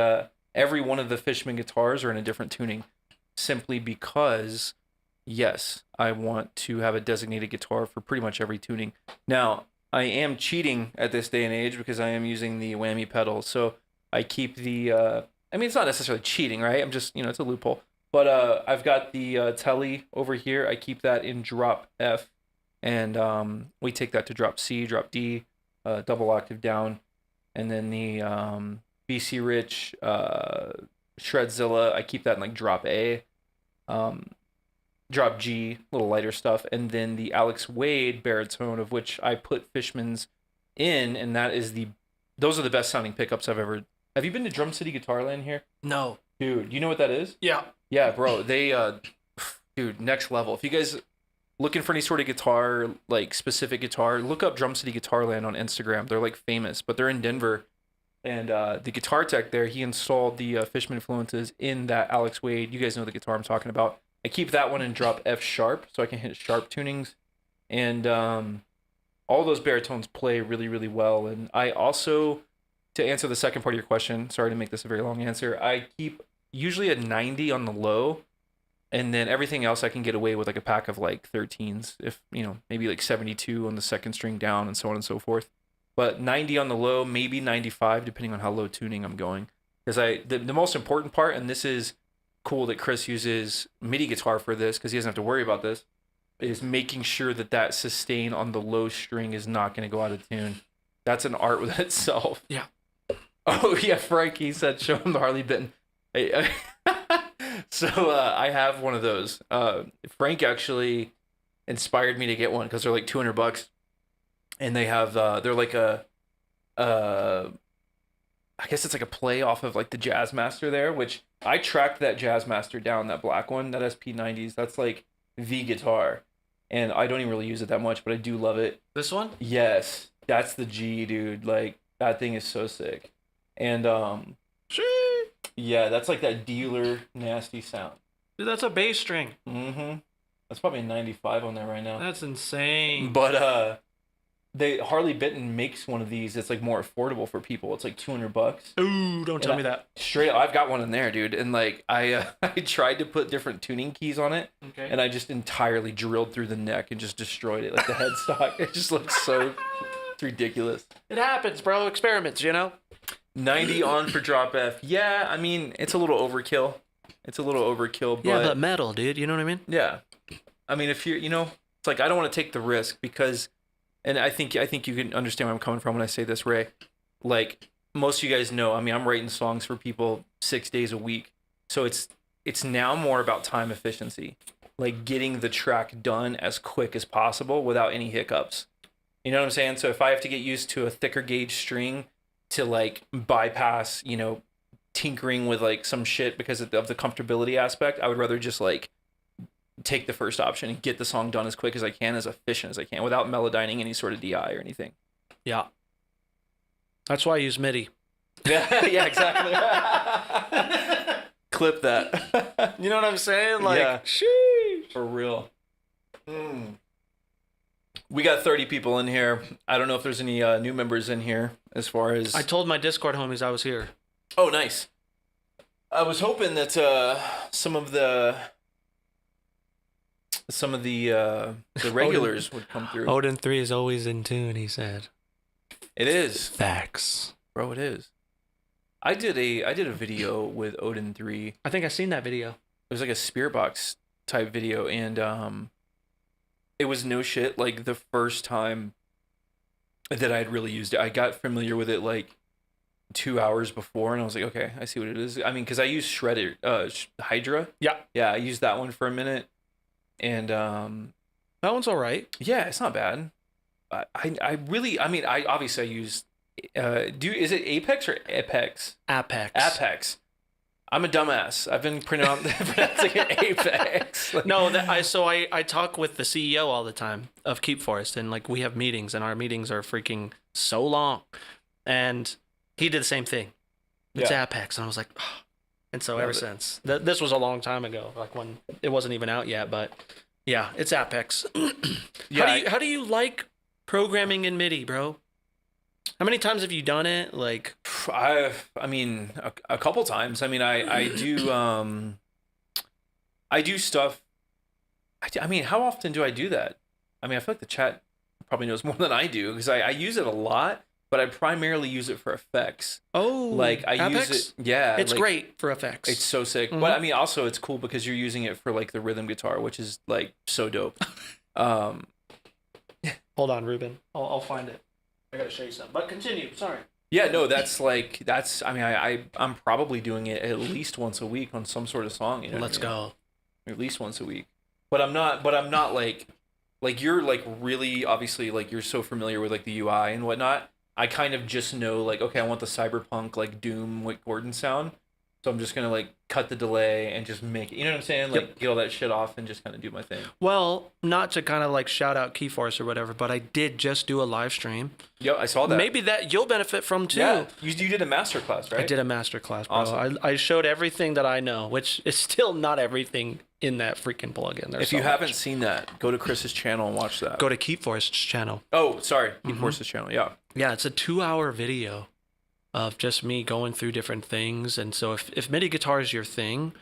every one of the Fishman guitars are in a different tuning, simply because... yes, I want to have a designated guitar for pretty much every tuning. Now, I am cheating at this day and age because I am using the whammy pedal. So I keep the, I mean, it's not necessarily cheating, right? I'm just, it's a loophole. But I've got the Tele over here. I keep that in drop F. And we take that to drop C, drop D, double octave down. And then the BC Rich, Shreadzilla, I keep that in like drop A. Drop G, a little lighter stuff, and then the Alex Wade baritone, of which I put Fishman's in, and those are the best sounding pickups I've ever. Have you been to Drum City Guitarland here? No. Dude, you know what that is? Yeah. Yeah, bro. They, dude, next level. If you guys looking for any sort of guitar, like specific guitar, look up Drum City Guitarland on Instagram. They're like famous, but they're in Denver. And the guitar tech there, he installed the Fishman influences in that Alex Wade. You guys know the guitar I'm talking about. I keep that one in drop F sharp so I can hit sharp tunings, and all those baritones play really, really well. And I also, to answer the second part of your question, sorry to make this a very long answer, I keep usually a 90 on the low, and then everything else I can get away with like a pack of like 13s, if maybe like 72 on the second string down and so on and so forth. But 90 on the low, maybe 95 depending on how low tuning I'm going. Because the most important part, and this is cool that Chris uses MIDI guitar for this because he doesn't have to worry about this, is making sure that sustain on the low string is not going to go out of tune. That's an art within itself. Yeah. Oh yeah, Frankie said show him the Harley Benton. Hey, so I have one of those. Frank actually inspired me to get one because they're like $200, and they have they're like I guess it's like a play off of like the Jazzmaster there, which I tracked that Jazzmaster down, that black one, that SP90s. That's like the guitar, and I don't even really use it that much, but I do love it. This one? Yes, that's the G, dude. Like that thing is so sick, and yeah, that's like that dealer nasty sound. Dude, that's a bass string. Mm-hmm. That's probably a 95 on there right now. That's insane. But Harley Benton makes one of these that's like more affordable for people. It's like $200. Ooh, don't tell me that. Straight, I've got one in there, dude. And like I tried to put different tuning keys on it, okay, and I just entirely drilled through the neck and just destroyed it. Like the headstock, it just looks so it's ridiculous. It happens, bro. Experiments, 90 on for drop F. Yeah, I mean it's a little overkill. But yeah, but metal, dude. You know what I mean? Yeah, I mean if you're, it's like I don't want to take the risk because. And I think you can understand where I'm coming from when I say this, Ray. Like most of you guys know, I mean, I'm writing songs for people 6 days a week. So it's now more about time efficiency, like getting the track done as quick as possible without any hiccups. You know what I'm saying? So if I have to get used to a thicker gauge string to like bypass, tinkering with like some shit because of the comfortability aspect, I would rather just like take the first option and get the song done as quick as I can, as efficient as I can, without melodyning any sort of DI or anything. Yeah. That's why I use MIDI. Yeah, exactly. Clip that. You know what I'm saying? Like, yeah. Sheesh. For real. We got 30 people in here. I don't know if there's any new members in here as far as... I told my Discord homies I was here. Oh, nice. I was hoping that some of the regulars would come through. Odin 3 is always in tune, he said. It is. Facts. Bro, it is. I did a video with Odin 3. I think I've seen that video. It was like a spirit box type video, and it was no shit like the first time that I had really used it. I got familiar with it like 2 hours before, and I was like, okay, I see what it is. I mean, because I used Shredder, Hydra. Yeah. Yeah, I used that one for a minute. And that one's all right. Yeah, it's not bad. I obviously I use is it Apex or Apex? Apex. I'm a dumbass. I've been pronouncing it Apex. No, I talk with the CEO all the time of Keep Forest, and like we have meetings, and our meetings are freaking so long, and he did the same thing. It's Apex, and I was like, oh. And so ever since, this was a long time ago, like when it wasn't even out yet, but yeah, it's Apex. How do you like programming in MIDI, bro? How many times have you done it? Like, I mean, a couple times. I mean, I do stuff. I mean, how often do I do that? I mean, I feel like the chat probably knows more than I do because I use it a lot. But I primarily use it for effects. Oh, like I Apex? use it. Yeah, it's like, great for effects. It's so sick. Mm-hmm. But I mean, also it's cool because you're using it for like the rhythm guitar, which is like so dope. Hold on, Ruben. I'll find it. I gotta show you something. But continue. Sorry. Yeah, no, that's. I mean, I'm probably doing it at least once a week on some sort of song. Let's go. At least once a week. But I'm not like you're like really obviously like you're so familiar with like the UI and whatnot. I kind of just know, like, okay, I want the cyberpunk, like, Doom, Wick Gordon sound. So I'm just going to, like, cut the delay and just make it. You know what I'm saying? Like, get all that shit off and just kind of do my thing. Well, not to kind of, like, shout out Keyforce or whatever, but I did just do a live stream. Yep, I saw that. Maybe that you'll benefit from, too. Yeah, you did a masterclass, right? I did a masterclass, bro. Awesome. I showed everything that I know, which is still not everything in that freaking plugin. There's If you so haven't much. seen that, go to Chris's channel and watch that. Go to Keep Forest's channel. Oh, sorry. Keep Force's channel. Yeah. Yeah, it's a 2-hour video of just me going through different things. And so if MIDI guitar is your thing,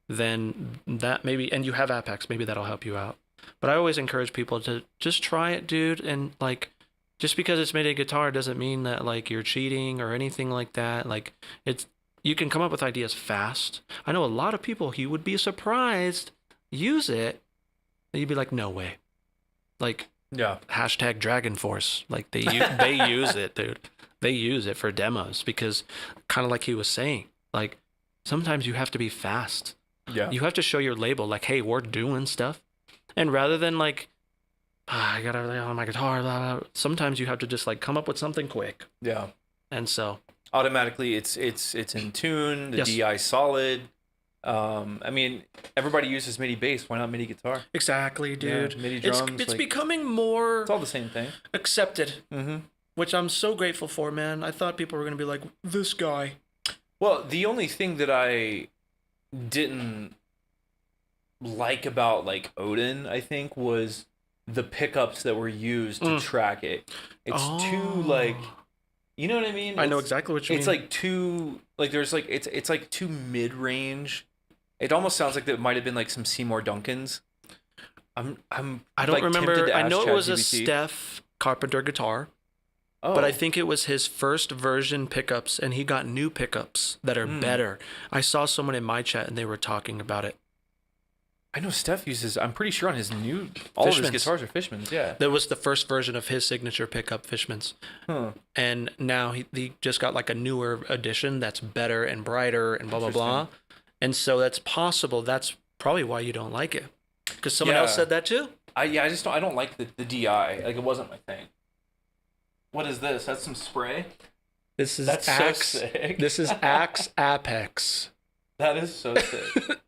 then that maybe, and you have Apex, maybe that'll help you out. But I always encourage people to just try it, dude. And like, just because it's MIDI guitar doesn't mean that like you're cheating or anything like that. Like you can come up with ideas fast. I know a lot of people, you would be surprised, use it. And you'd be like, no way. Like, Yeah. hashtag Dragon Force. Like they use it, dude. They use it for demos because kind of like he was saying, like sometimes you have to be fast. Yeah. You have to show your label like, hey, we're doing stuff. And rather than like, I got everything on my guitar, blah, blah, sometimes you have to just like come up with something quick. Yeah. And so Automatically, it's in tune. The Yes. DI solid. I mean, everybody uses MIDI bass. Why not MIDI guitar? exactly, dude. Yeah, MIDI it's drums, it's like- becoming more It's all the same thing. accepted, Mm-hmm. which I'm so grateful for, man. I thought people were gonna be like, this guy. Well, the only thing that I didn't like about like Odin, I think, was the pickups that were used to track it. It's too like, you know what I mean? I know It's- exactly what you mean. It's like too like there's like it's like too mid range. It almost sounds like there might have been like some Seymour Duncans. I don't like, tempted remember. to I ask know it was a ChatGPT. Steph Carpenter guitar, Oh, but I think it was his first version pickups, and he got new pickups that are better. I saw someone in my chat, and they were talking about it. I know Steph uses. I'm pretty sure on his new all of his Fishman's. guitars are Fishman's. Yeah. That was the first version of his signature pickup, Fishman's. Huh. And now he just got like a newer edition that's better and brighter and blah, blah, blah. And so that's possible. That's probably why you don't like it. Because someone else Yeah. said that too. I just don't. I don't like the DI. Like it wasn't my thing. What is this? That's some spray. This is That's Axe. so sick. This is Axe Apex. That is so sick.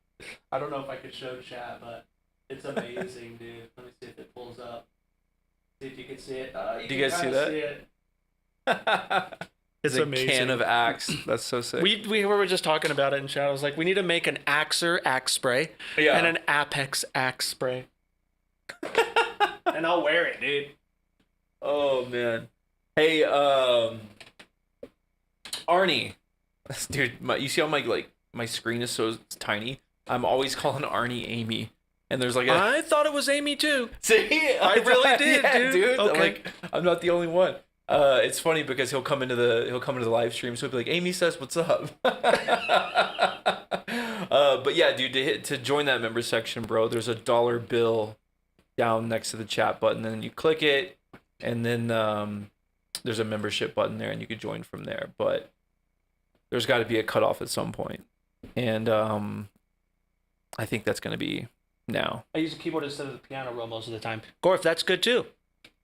I don't know if I could show chat, but it's amazing, dude. Let me see if it pulls up. See if you can see it. Do you guys see that? it. It's It's a amazing. can of Axe. That's so sick. We were just talking about it in chat. I was like, we need to make an Axer Axe spray Yeah. and an Apex Axe spray. And I'll wear it, dude. Oh man. Hey, Arnie. Dude, you see how my screen is so tiny? I'm always calling Arnie Amy. And there's like a I thought it was Amy too. See, I really did, yeah, dude. I'm Okay. like, I'm not the only one. It's funny because he'll come into the live stream, so he'll be like, Amy says, "What's up?" But yeah, dude, to join that member section, bro, there's a dollar bill down next to the chat button, and then you click it, and then there's a membership button there, and you can join from there. But there's got to be a cutoff at some point, and I think that's gonna be now. I use a keyboard instead of the piano roll most of the time. Gorf, that's good too.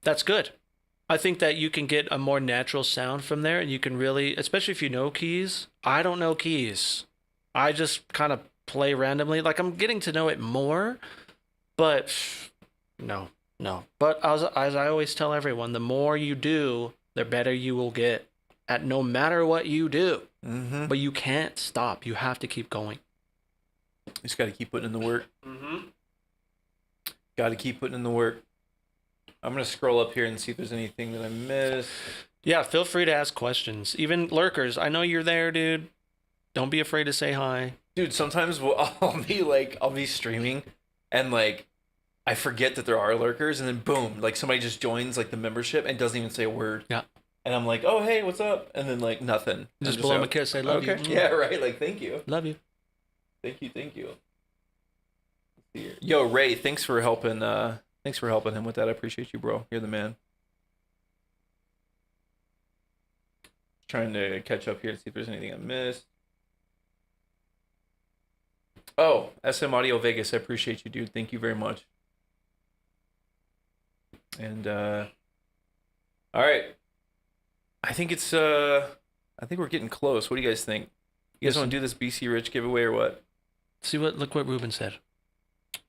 That's good. I think that you can get a more natural sound from there, and you can really, especially if you know keys. I don't know keys. I just kind of play randomly. Like I'm getting to know it more, but no. But as I always tell everyone, the more you do, the better you will get at no matter what you do. Mm-hmm. But you can't stop. You have to keep going. You just got to keep putting in the work. Mm-hmm. Got to keep putting in the work. I'm going to scroll up here and see if there's anything that I missed. Yeah, feel free to ask questions. Even lurkers, I know you're there, dude. Don't be afraid to say hi. Dude, sometimes I'll be streaming and like I forget that there are lurkers and then boom, like somebody just joins like the membership and doesn't even say a word. Yeah. And I'm like, "Oh, hey, what's up?" And then like nothing. Just I'm blow them a like, kiss. Say love okay. you. Yeah, right. Like, thank you. Love you. Thank you. Let's see here. Yo, Ray, thanks for helping him with that. I appreciate you, bro. You're the man. Trying to catch up here to see if there's anything I missed. Oh, SM Audio Vegas, I appreciate you, dude. Thank you very much. And all right. I think we're getting close. What do you guys think? You guys want to do this BC Rich giveaway or what? Look what Ruben said.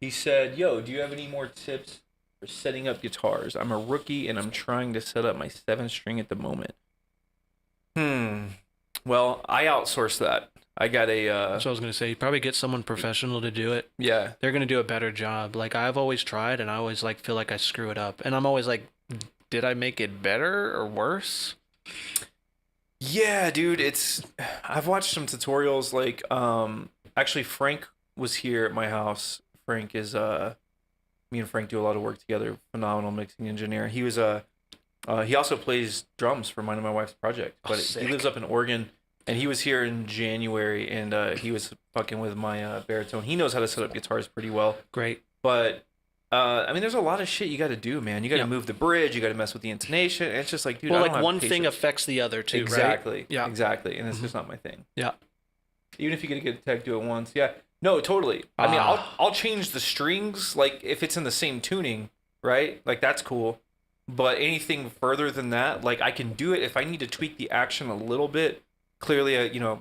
He said, "Yo, do you have any more tips for setting up guitars? I'm a rookie and I'm trying to set up my 7-string at the moment." Well, I outsource that. I got a That's what I was gonna say. You probably get someone professional to do it. yeah. They're gonna do a better job. Like I've always tried, and I always like feel like I screw it up, and I'm always like, did I make it better or worse? Yeah, dude, it's I've watched some tutorials like actually Frank was here at my house. Frank is me and Frank do a lot of work together. Phenomenal mixing engineer. He was he also plays drums for mine and my wife's project, Oh, but he lives sick. up in Oregon, and he was here in January, and he was fucking with my baritone. He knows how to set up guitars pretty well, Great. but I mean, there's a lot of shit you got to do, man. You got to Yeah. move the bridge. You got to mess with the intonation. It's just like, dude, Well, I like don't have one thing patience. affects the other too, Exactly. right? Yeah. Exactly. And it's Mhm. just not my thing. Yeah. Even if you get a good tech, do it once. Yeah. No, totally. I mean, Ah. I'll change the strings like if it's in the same tuning, right? Like that's cool. But anything further than that, like I can do it if I need to tweak the action a little bit. Clearly, I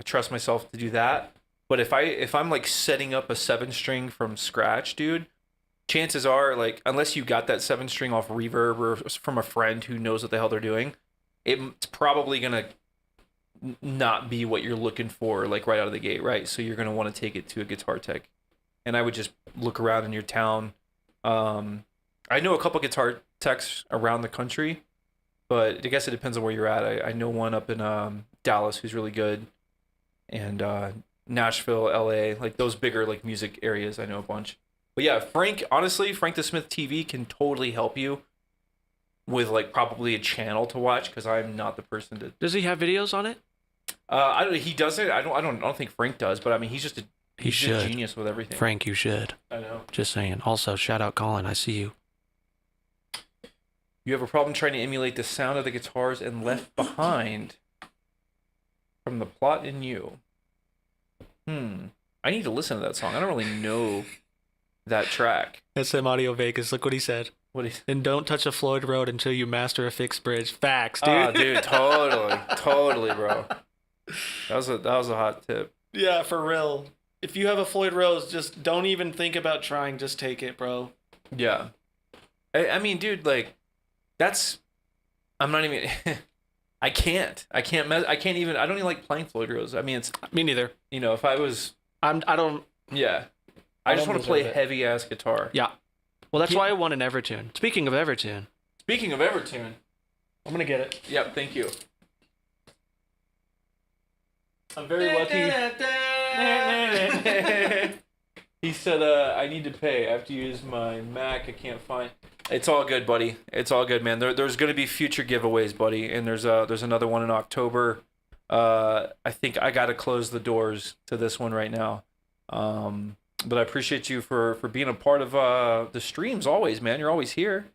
trust myself to do that. But if I'm like setting up a 7 string from scratch, dude, chances are like unless you got that 7 string off reverb or from a friend who knows what the hell they're doing, it's probably gonna not be what you're looking for like right out of the gate, right? So you're gonna want to take it to a guitar tech, and I would just look around in your town. I know a couple guitar techs around the country, but I guess it depends on where you're at. I know one up in Dallas who's really good, and Nashville, LA, like those bigger like music areas. I know a bunch. But yeah, Frank, honestly, Frank the Smith TV can totally help you with like probably a channel to watch because I'm not the person to. Does he have videos on it? I don't. He does it. I don't think Frank does. But I mean, He he's just a should. genius with everything. Frank, you should. I know. Just saying. Also, shout out Colin. I see you. You have a problem trying to emulate the sound of the guitars and Left Behind from The Plot in You. I need to listen to that song. I don't really know that track. SM Audio Vegas. Look what he said. What is? And don't touch a Floyd Road until you master a fixed bridge. Facts, dude. Oh, dude, totally, bro. That was a hot tip. Yeah, for real. If you have a Floyd Rose, just don't even think about trying. Just take it, bro. Yeah. I mean, dude, like, that's. I'm not even. I can't. I can't even. I don't even like playing Floyd Rose. I mean, it's. Me neither. If I was. I don't. Yeah. I just want to play heavy ass guitar. Yeah. Well, that's why I want an Evertune. Speaking of Evertune. Speaking of Evertune. I'm gonna get it. Yep, thank you. I'm very lucky. He said, I need to pay. I have to use my Mac. I can't find. It's all good, buddy. It's all good, man. There's going to be future giveaways, buddy. And there's another one in October. I think I got to close the doors to this one right now. But I appreciate you for being a part of the streams always, man. You're always here.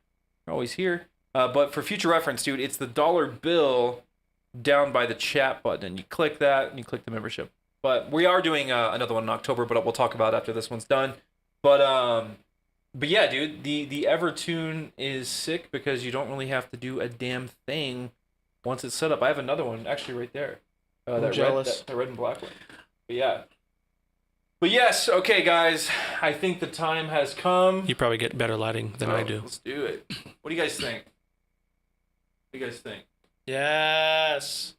You're always here. But for future reference, dude, it's the dollar bill down by the chat button. You click that and you click the membership. But we are doing another one in October, but we'll talk about it after this one's done. But yeah, dude, the Evertune is sick because you don't really have to do a damn thing once it's set up. I have another one actually right there. I'm jealous. That red and black one. But yeah. But yes, okay, guys. I think the time has come. You probably get better lighting than I do. Let's do it. What do you guys think? What do you guys think? Yes.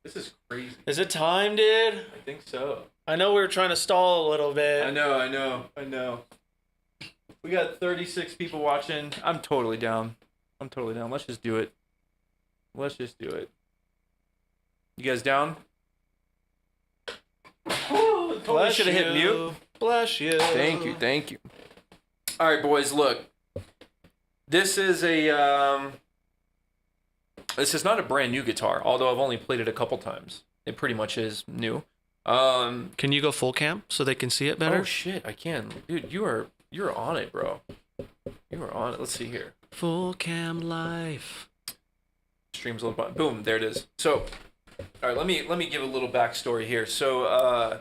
This is crazy. Is it time, dude? I think so. I know we were trying to stall a little bit. I know. We got 36 people watching. I'm totally down. Let's just do it. You guys down? Totally should have hit mute. Bless you. Thank you. All right, boys, look. This is not a brand new guitar, although I've only played it a couple times. It pretty much is new. Can you go full cam so they can see it better? Oh shit, I can. Dude, you're on it, bro. You are on it. Let's see here. Full cam life. Streams a little bit. Boom, there it is. So, all right, let me give a little backstory here. So,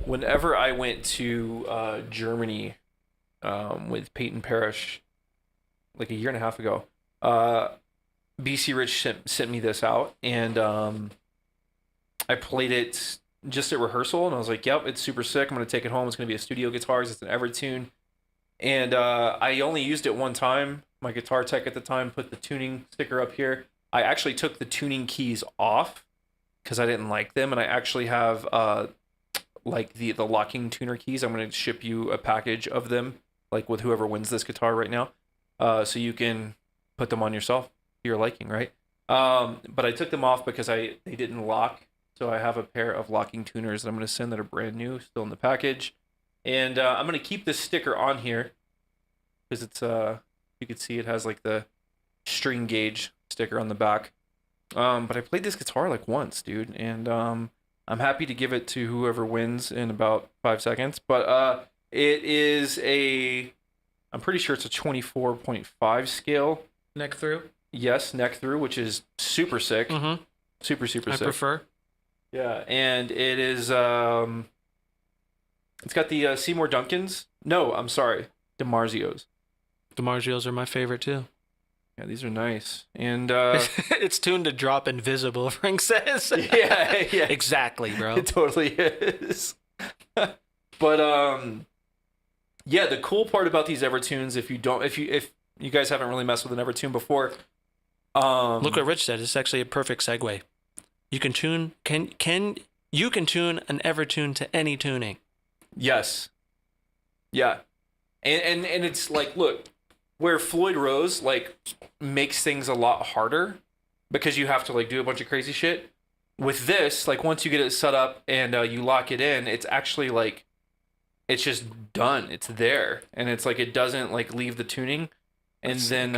whenever I went to Germany with Peyton Parrish, like a year and a half ago, BC Rich sent me this out, and I played it just at rehearsal, and I was like, "Yep, it's super sick. I'm gonna take it home. It's gonna be a studio guitars. It's an Evertune." And I only used it one time. My guitar tech at the time put the tuning sticker up here. I actually took the tuning keys off because I didn't like them, and I actually have like the locking tuner keys. I'm gonna ship you a package of them, like with whoever wins this guitar right now, so you can put them on yourself to your liking, right? But I took them off because they didn't lock, so I have a pair of locking tuners that I'm gonna send that are brand new, still in the package, and I'm gonna keep this sticker on here because it's you can see it has like the string gauge sticker on the back. But I played this guitar like once, dude, and I'm happy to give it to whoever wins in about 5 seconds. But it is I'm pretty sure it's a 24.5 scale. Neck through. Yes, neck through, which is super sick. Mm-hmm. Super I sick. prefer. Yeah, and it is it's got the Seymour Duncans. No, I'm sorry, DiMarzios. DiMarzios are my favorite too. Yeah, these are nice. And It's tuned to drop invisible, Frank says. yeah. Exactly, bro. It totally is. But yeah, the cool part about these Evertunes, if you guys haven't really messed with an Evertune before, Look what Rich said. It's actually a perfect segue. You can tune you can tune an Evertune to any tuning. yes. Yeah. And it's like, look, where Floyd Rose like makes things a lot harder because you have to like do a bunch of crazy shit. With this, like once you get it set up and you lock it in, it's actually like it's just done. It's there, and it's like it doesn't like leave the tuning. And That's then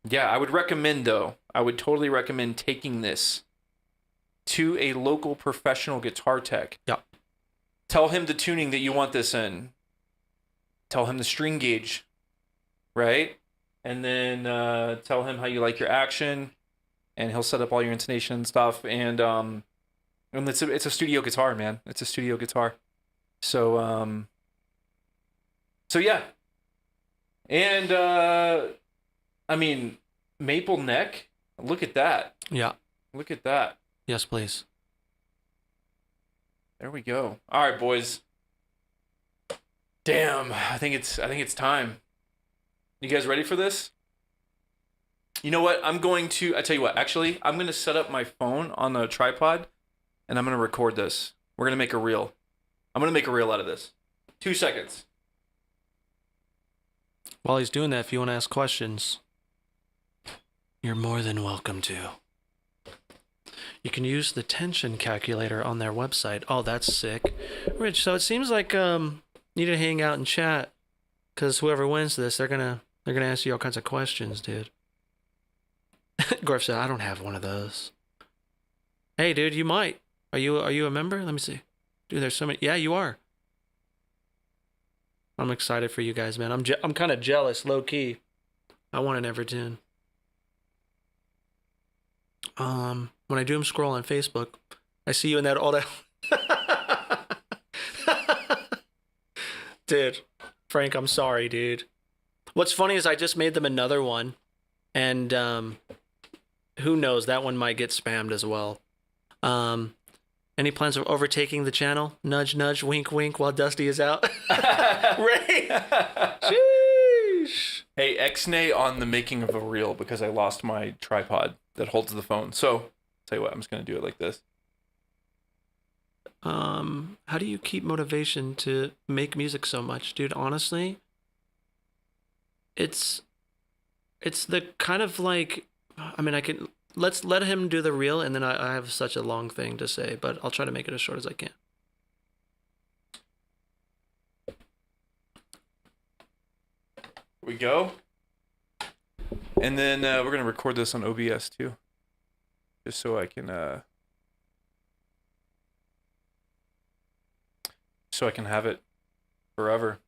yeah, I would recommend though. I would totally recommend taking this to a local professional guitar tech. Yeah. Tell him the tuning that you want this in. Tell him the string gauge, right? And then tell him how you like your action, and he'll set up all your intonation and stuff. And it's a studio guitar, man. It's a studio guitar. So so yeah. And I mean, maple neck. Look at that. Yeah. Look at that. Yes, please. There we go. All right, boys. Damn, I think it's time. You guys ready for this? You know what? I tell you what, actually, I'm going to set up my phone on a tripod and I'm going to record this. We're going to make a reel. I'm going to make a reel out of this. 2 seconds. While he's doing that, if you want to ask questions, you're more than welcome to. You can use the tension calculator on their website. Oh, that's sick. Rich, so it seems like you need to hang out and chat, because whoever wins this, they're gonna ask you all kinds of questions, dude. Gorf said, I don't have one of those. Hey, dude, you might. Are you a member? Let me see. Dude, there's so many. Yeah, you are. I'm excited for you guys, man. I'm kind of jealous, low key. I want an Evertune. When I doom scroll on Facebook, I see you in that all that. Dude, Frank, I'm sorry, dude. What's funny is I just made them another one, and who knows, that one might get spammed as well. Any plans of overtaking the channel? Nudge, nudge, wink, wink, while Dusty is out. Right? Sheesh. Hey, Xnay on the making of a reel because I lost my tripod that holds the phone. So, tell you what, I'm just going to do it like this. How do you keep motivation to make music so much, dude? Honestly, it's the kind of like, I mean, let's let him do the reel, and then I have such a long thing to say, but I'll try to make it as short as I can. Here we go. And then we're going to record this on OBS too. Just so I can have it forever.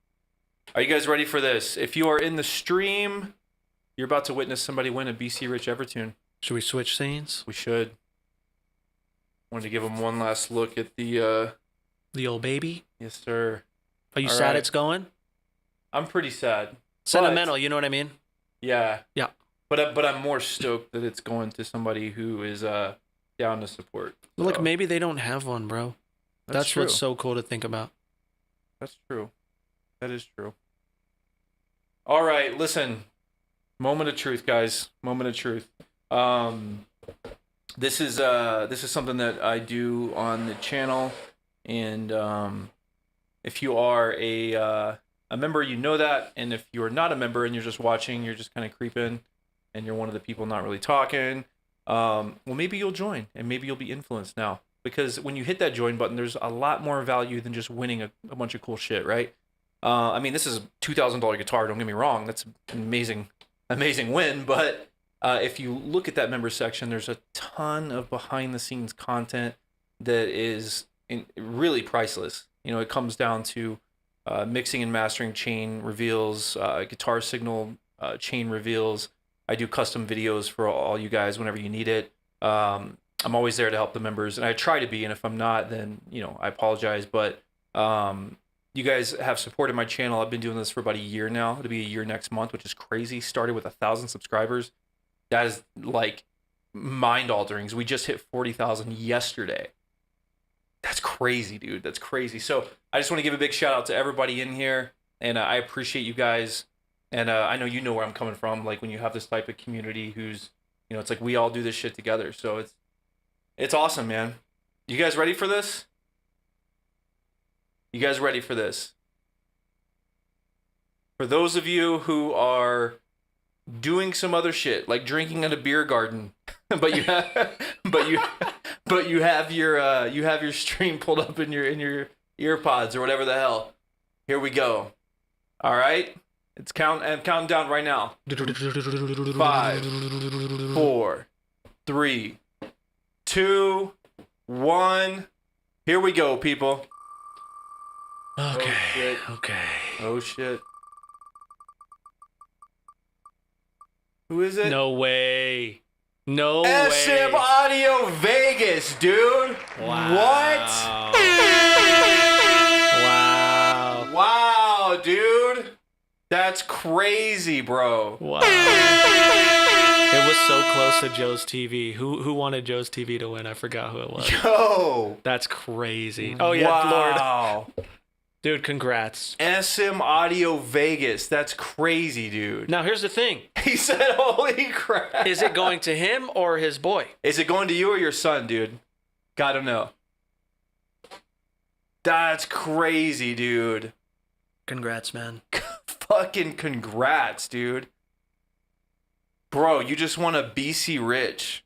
Are you guys ready for this? If you are in the stream, you're about to witness somebody win a BC Rich Evertune. Should we switch scenes? We should. Wanted to give them one last look at the old baby? Yes, sir. Are you All sad right. it's going? I'm pretty sad. Sentimental, you know what I mean? Yeah. Yeah. But I'm more stoked that it's going to somebody who is down to support. Look, So, maybe they don't have one, bro. That's true. what's so cool to think about. That's true. That is true. All right, listen. Moment of truth, guys. Moment of truth. This is something that I do on the channel, and if you are a member, you know that, and if you're not a member and you're just watching, you're just kind of creeping, and you're one of the people not really talking. Well, maybe you'll join, and maybe you'll be influenced now, because when you hit that join button, there's a lot more value than just winning a bunch of cool shit, right? I mean, this is a $2,000 guitar. Don't get me wrong; that's an amazing win, but if you look at that member section, there's a ton of behind the scenes content that is really priceless. You know, it comes down to mixing and mastering chain reveals, guitar signal chain reveals. I do custom videos for all you guys whenever you need it. I'm always there to help the members, and I try to be. And if I'm not, then I apologize. But you guys have supported my channel. I've been doing this for about a year now. It'll be a year next month, which is crazy. Started with 1,000 subscribers. That is like mind altering. We just hit 40,000 yesterday. That's crazy, dude. That's crazy. So I just want to give a big shout out to everybody in here, and I appreciate you guys. And I know you know where I'm coming from. Like when you have this type of community who's, it's like we all do this shit together. So it's awesome, man. You guys ready for this? You guys ready for this? For those of you who are doing some other shit, like drinking in a beer garden, but you have your stream pulled up in your ear pods or whatever the hell. Here we go. All right, it's counting down right now. 5, 4, 3, 2, 1. Here we go, people. Okay. Oh shit. Okay. Oh shit. Who is it? No way. No SM way. Audio Vegas, dude. Wow. What? Wow. Wow, dude. That's crazy, bro. Wow. It was so close to Joe's TV. Who wanted Joe's TV to win? I forgot who it was. Yo. That's crazy. Oh yeah, wow. Lord. Dude, congrats. SM Audio Vegas. That's crazy, dude. Now here's the thing. He said, holy crap. Is it going to him or his boy? Is it going to you or your son, dude? Gotta know. That's crazy, dude. Congrats, man. Fucking congrats, dude. Bro, you just won a BC Rich.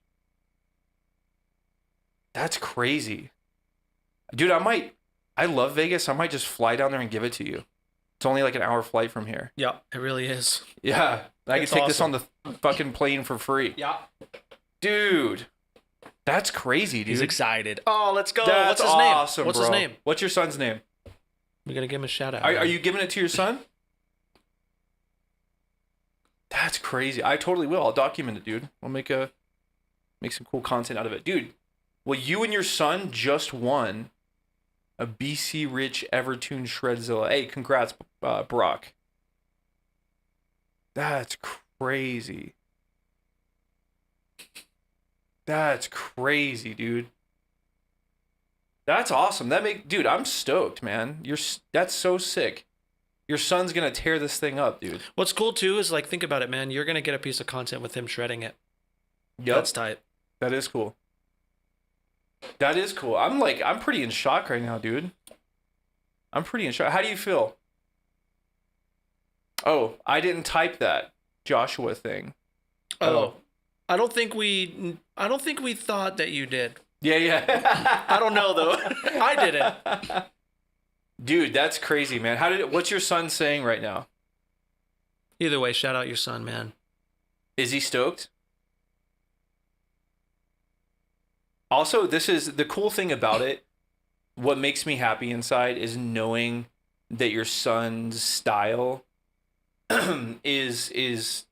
That's crazy. Dude, I love Vegas. I might just fly down there and give it to you. It's only like an hour flight from here. Yeah, it really is. Yeah. I could take this on awesome. the fucking plane for free. Yeah. Dude. That's crazy, dude. He's excited. Oh, let's go. That's What's his name? awesome, What's bro. his name? What's your son's name? We're going to give him a shout out. Are you giving it to your son? That's crazy. I totally will. I'll document it, dude. We'll make some cool content out of it. Dude, well, you and your son just won a BC Rich Evertune Shredzilla. Hey, congrats, Brock. That's crazy. That's crazy, dude. That's awesome. Dude, I'm stoked, man. That's so sick. Your son's gonna tear this thing up, dude. What's cool too is like, think about it, man. You're going to get a piece of content with him shredding it. Yep. That's tight. That is cool. That is cool. I'm pretty in shock right now, dude. I'm pretty in shock. How do you feel? Oh, I didn't type that Joshua thing. Oh. I don't think we thought that you did. Yeah. I don't know though. I didn't. Dude, that's crazy, man. What's your son saying right now? Either way, shout out your son, man. Is he stoked? Also, this is the cool thing about it. What makes me happy inside is knowing that your son's style is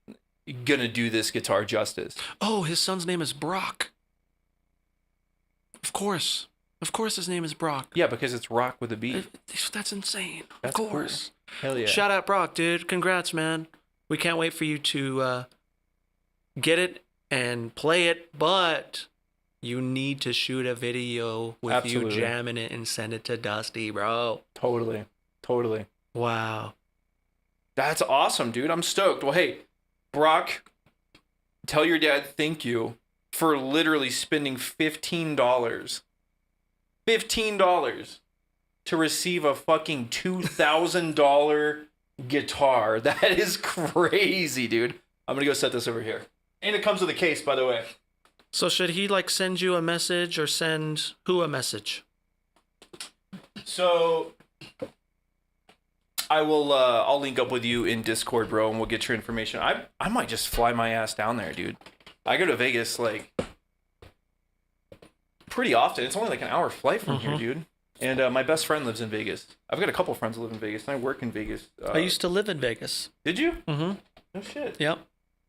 gonna do this guitar justice. Oh, his son's name is Brock. Of course his name is Brock. Yeah, because it's rock with a B. That's insane. That's of course. Cool. Hell yeah. Shout out Brock, dude. Congrats, man. We can't wait for you to get it and play it, but you need to shoot a video with Absolutely. you jamming it and send it to Dusty, bro. Totally. Wow. That's awesome, dude. I'm stoked. Well, hey, Brock, tell your dad thank you for literally spending $15 to receive a fucking $2,000 guitar. That is crazy, dude. I'm gonna go set this over here. And it comes with a case, by the way. So should he like send you a message or send who a message? So I will I'll link up with you in Discord, bro, and we'll get your information. I might just fly my ass down there, dude. I go to Vegas like pretty often. It's only like an hour flight from here, dude. And my best friend lives in Vegas. I've got a couple friends that live in Vegas, and I work in Vegas. I used to live in Vegas. Did you? Mm-hmm. No shit. Yep.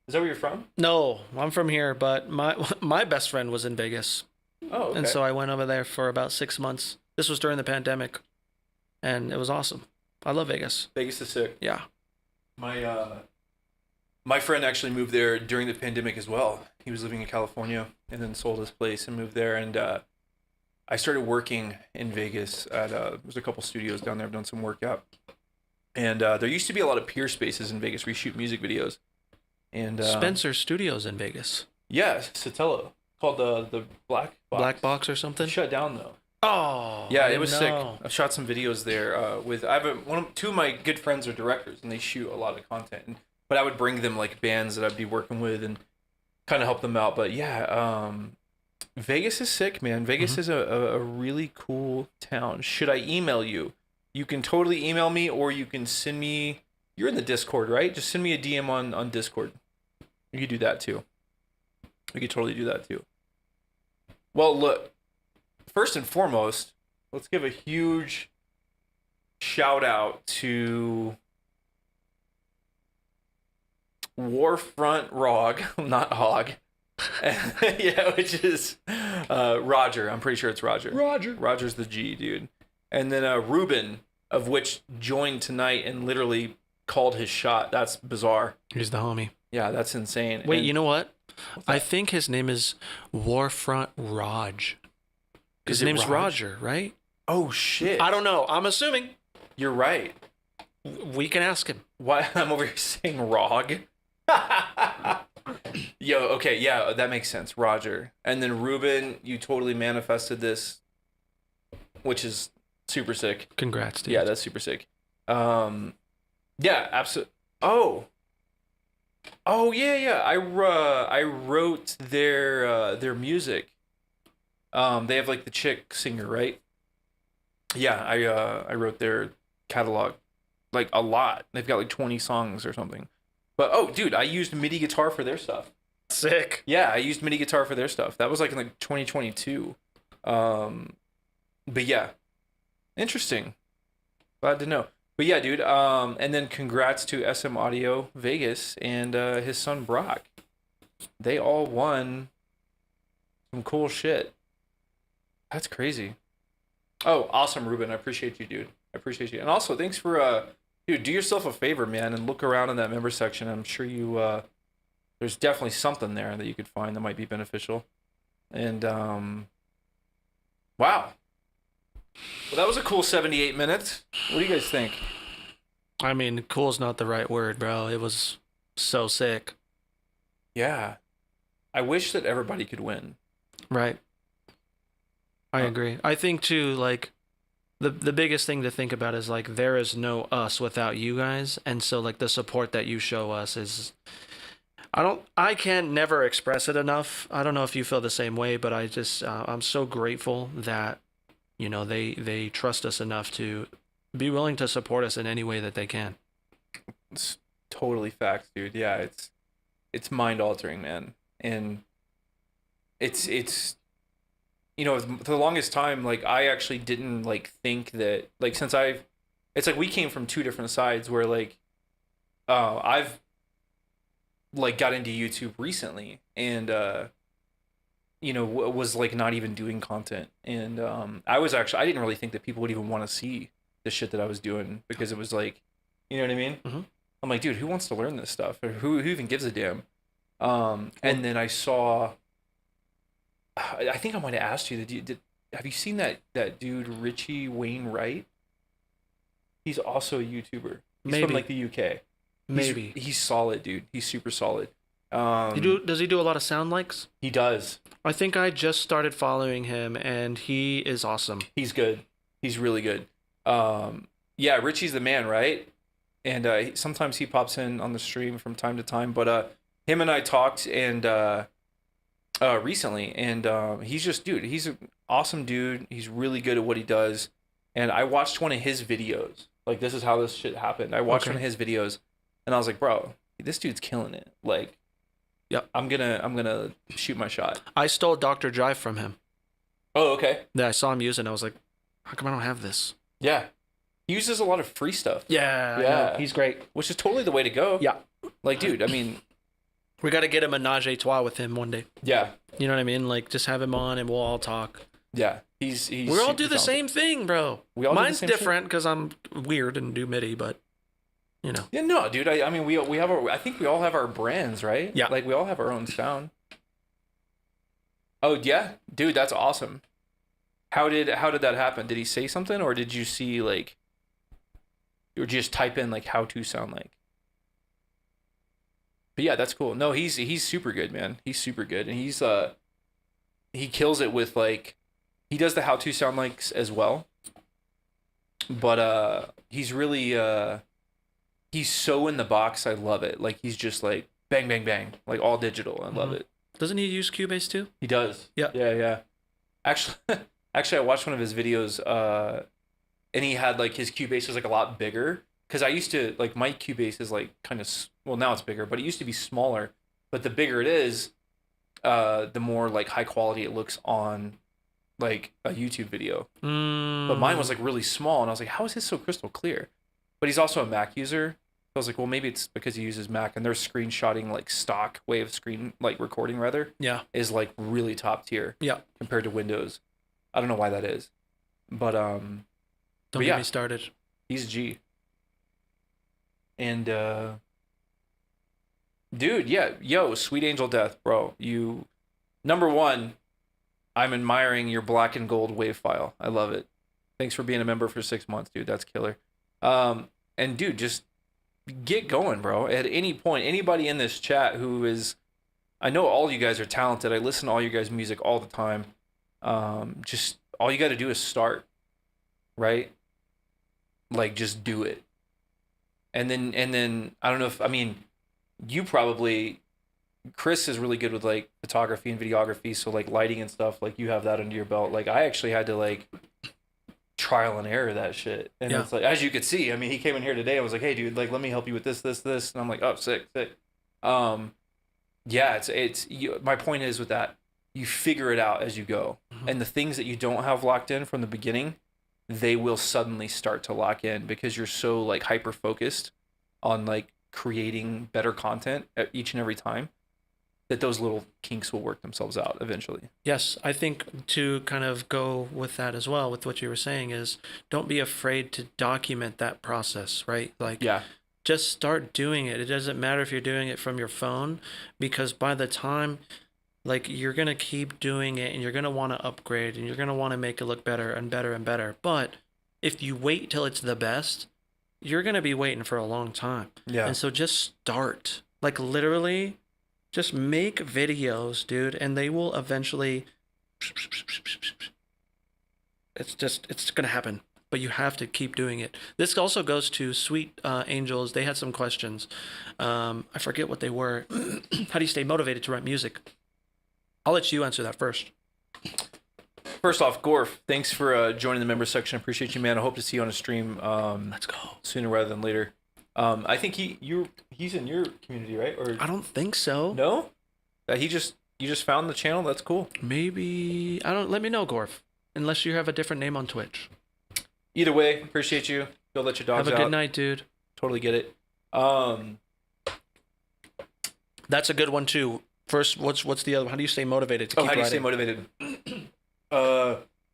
Is that where you're from? No, I'm from here, but my best friend was in Vegas. Oh, okay. And so I went over there for about 6 months. This was during the pandemic, and it was awesome. I love Vegas. Vegas is sick. Yeah. My friend actually moved there during the pandemic as well. He was living in California and then sold his place and moved there. And I started working in Vegas at there's a couple studios down there. I've done some work out. And there used to be a lot of peer spaces in Vegas where you shoot music videos. And Spencer Studios in Vegas. Yeah, Sotelo. Called the Black Box. Black Box or something? Shut down though. Oh. Yeah, it was sick. I've shot some videos there with two of my good friends are directors and they shoot a lot of content. But I would bring them like bands that I'd be working with and kind of help them out. But yeah, Vegas is sick, man. Vegas is a really cool town. Should I email you? You can totally email me, or you can send me. You're in the Discord, right? Just send me a DM on Discord. You could do that too. We could totally do that too. Well, look. First and foremost, let's give a huge shout out to Warfront Rog, not Hog. Yeah, which is Roger. I'm pretty sure it's Roger. Roger's the G, dude. And then Ruben, of which joined tonight and literally called his shot. That's bizarre. He's the homie. Yeah, that's insane. Wait, you know what? I think his name is Warfront Raj. His name's Roger, right? Oh, shit. I don't know. I'm assuming. You're right. We can ask him. Why? I'm over here saying Rog. Yo, okay, yeah, that makes sense. Roger. And then Ruben, you totally manifested this, which is super sick. Congrats, dude. Yeah, that's super sick. Yeah, absolutely. Oh, yeah. I wrote their music. They have like the chick singer, right? Yeah, I wrote their catalog, like a lot. They've got like 20 songs or something. But oh, dude, I used MIDI guitar for their stuff. Sick. Yeah, I used MIDI guitar for their stuff. That was like in like 2022. But yeah, interesting. Glad to know. But yeah, dude. And then congrats to SM Audio Vegas and his son Brock. They all won some cool shit. That's crazy. Oh, awesome, Ruben. I appreciate you, dude. I appreciate you. And also, thanks for dude, do yourself a favor, man, and look around in that member section. I'm sure you there's definitely something there that you could find that might be beneficial. And wow. Well, that was a cool 78 minutes. What do you guys think? I mean, cool's not the right word, bro. It was so sick. Yeah. I wish that everybody could win. Right. I agree. I think too, like, the biggest thing to think about is like there is no us without you guys, and so like the support that you show us is, I can never express it enough. I don't know if you feel the same way, but I just I'm so grateful that, you know, they trust us enough to be willing to support us in any way that they can. It's totally facts, dude. Yeah, it's mind altering, man, and it's you know, for the longest time, like, I actually didn't, like, think that, like, it's like we came from two different sides where, like, I've, like, got into YouTube recently and, you know, was, like, not even doing content. And I didn't really think that people would even want to see the shit that I was doing because it was, like, you know what I mean? Mm-hmm. I'm like, dude, who wants to learn this stuff? Or who even gives a damn? And then I saw... I think I might have asked you, have you seen that dude Richie Wainwright? He's also a YouTuber. He's Maybe. from like the UK. Maybe. He's solid, dude. He's super solid. Does he do a lot of sound likes? He does. I think I just started following him, and he is awesome. He's good. He's really good. Yeah, Richie's the man, right? And sometimes he pops in on the stream from time to time. But him and I talked and recently, and he's just dude. He's an awesome dude. He's really good at what he does. And I watched one of his videos. Like this is how this shit happened. I watched one of his videos, and I was like, bro, this dude's killing it. Like, yep, I'm gonna shoot my shot. I stole Dr. Drive from him. Oh, okay. Yeah, I saw him use it, and I was like, how come I don't have this? Yeah. He uses a lot of free stuff. Yeah, yeah. He's great. Which is totally the way to go. Yeah. Like, dude, I mean... We got to get a menage a trois with him one day. Yeah. You know what I mean? Like, just have him on and we'll all talk. Yeah. He's we all do the talented. Same thing, bro. We all Mine's do the same different because I'm weird and do MIDI, but, you know. Yeah, no, dude. I mean, we have our... I think we all have our brands, right? Yeah. Like, we all have our own sound. Oh, yeah? Dude, that's awesome. How did that happen? Did he say something, or did you see, like... Or just type in like how to sound like. But yeah, that's cool. No, he's super good, man. He's super good, and he kills it with like, he does the how to sound likes as well. But he's really he's so in the box. I love it. Like he's just like bang bang bang, like all digital. I love it. Doesn't he use Cubase too? He does. Yeah. Yeah. Actually, I watched one of his videos. And he had like his Cubase was like a lot bigger because I used to like my Cubase is like kind of well now it's bigger, but it used to be smaller. But the bigger it is, the more like high quality it looks on like a YouTube video. But mine was like really small, and I was like, how is his so crystal clear? But he's also a Mac user. So I was like, well, maybe it's because he uses Mac, and their screenshotting like stock way of screen like recording rather. Yeah. Is like really top tier. Yeah. Compared to Windows. I don't know why that is, but Don't get me started. He's G. And dude, yeah, yo, Sweet Angel Death, bro. You number one, I'm admiring your black and gold wave file. I love it. Thanks for being a member for 6 months, dude. That's killer. And dude, just get going, bro. At any point, anybody in this chat who is, I know all you guys are talented. I listen to all you guys' music all the time. Just all you got to do is start, right? Like just do it. And then I don't know if, I mean, you probably, Chris is really good with like photography and videography, so like lighting and stuff, like you have that under your belt. Like I actually had to like trial and error that shit. And it's like, as you could see, I mean, he came in here today. I was like, hey dude, like let me help you with this. And I'm like, oh, sick. Yeah, my point is with that, you figure it out as you go. Mm-hmm. And the things that you don't have locked in from the beginning, they will suddenly start to lock in because you're so like hyper focused on like creating better content at each and every time that those little kinks will work themselves out eventually. Yes, I think to kind of go with that as well, with what you were saying, is don't be afraid to document that process, right? Like, yeah, just start doing it. It doesn't matter if you're doing it from your phone, because by the time, like, you're going to keep doing it and you're going to want to upgrade and you're going to want to make it look better and better and better. But if you wait till it's the best, you're going to be waiting for a long time. Yeah. And so just start. Like, literally, just make videos, dude, and they will eventually... It's going to happen. But you have to keep doing it. This also goes to Sweet Angels. They had some questions. I forget what they were. How do you stay motivated to write music? I'll let you answer that first. First off, Gorf, thanks for joining the member section. I appreciate you, man. I hope to see you on a stream. Let's go sooner rather than later. I think he's in your community, right? Or I don't think so. No, you just found the channel. That's cool. Maybe I don't. Let me know, Gorf. Unless you have a different name on Twitch. Either way, appreciate you. Go let your dogs out. Have a good night, dude. Totally get it. That's a good one too. First, what's the other one? How do you stay motivated to keep writing? How do you stay motivated?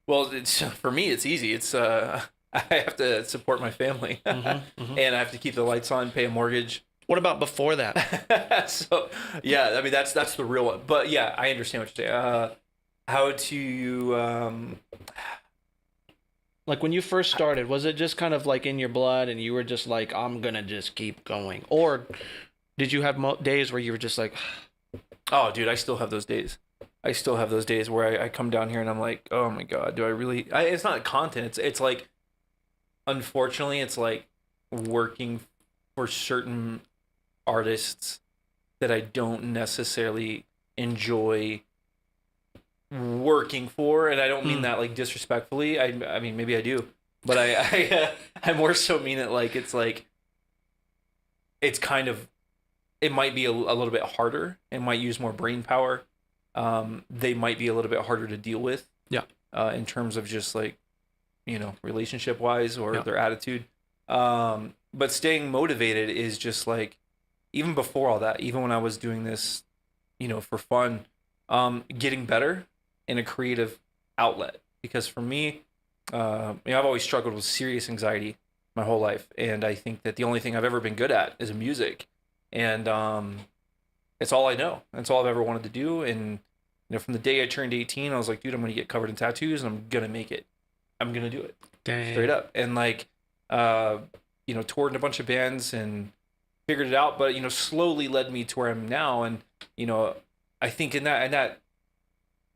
Well, for me, it's easy. It's I have to support my family, and I have to keep the lights on, pay a mortgage. What about before that? So, yeah, I mean that's the real one. But yeah, I understand what you're saying. How to like when you first started, was it just kind of like in your blood, and you were just like, I'm gonna just keep going, or Did you have days where you were just like, Oh, dude, I still have those days. I still have those days where I come down here and I'm like, oh my god, do I really? It's not content. It's like, unfortunately, it's like working for certain artists that I don't necessarily enjoy working for, and I don't mean mm, that like disrespectfully. I mean maybe I do, but I more so mean it like it's kind of, it might be a little bit harder. It might use more brain power. They might be a little bit harder to deal with. yeah, In terms of just like, relationship wise or yeah, their attitude. But staying motivated is just like, even before all that, even when I was doing this, for fun, getting better in a creative outlet. Because for me, I've always struggled with serious anxiety my whole life, and I think that the only thing I've ever been good at is music, and it's all I know. It's all I've ever wanted to do. And from the day I turned 18, I was like, dude, I'm gonna get covered in tattoos, and I'm gonna make it. I'm gonna do it straight dang, up. And like, uh, toured in a bunch of bands and figured it out. But slowly led me to where I'm now. And you know, I think in that and that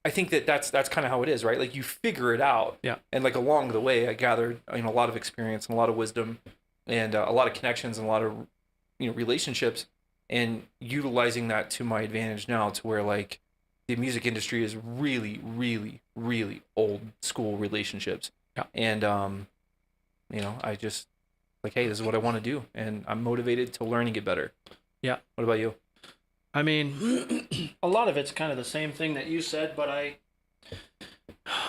I think that that's kind of how it is, right? Like you figure it out, yeah, and like along the way, I gathered a lot of experience and a lot of wisdom, and a lot of connections and a lot of relationships, and utilizing that to my advantage now, to where like the music industry is really, really, really old school relationships, yeah, and I just like, hey, this is what I want to do, and I'm motivated to learn and get better. yeah. What about you? I mean, a lot of it's kind of the same thing that you said, but I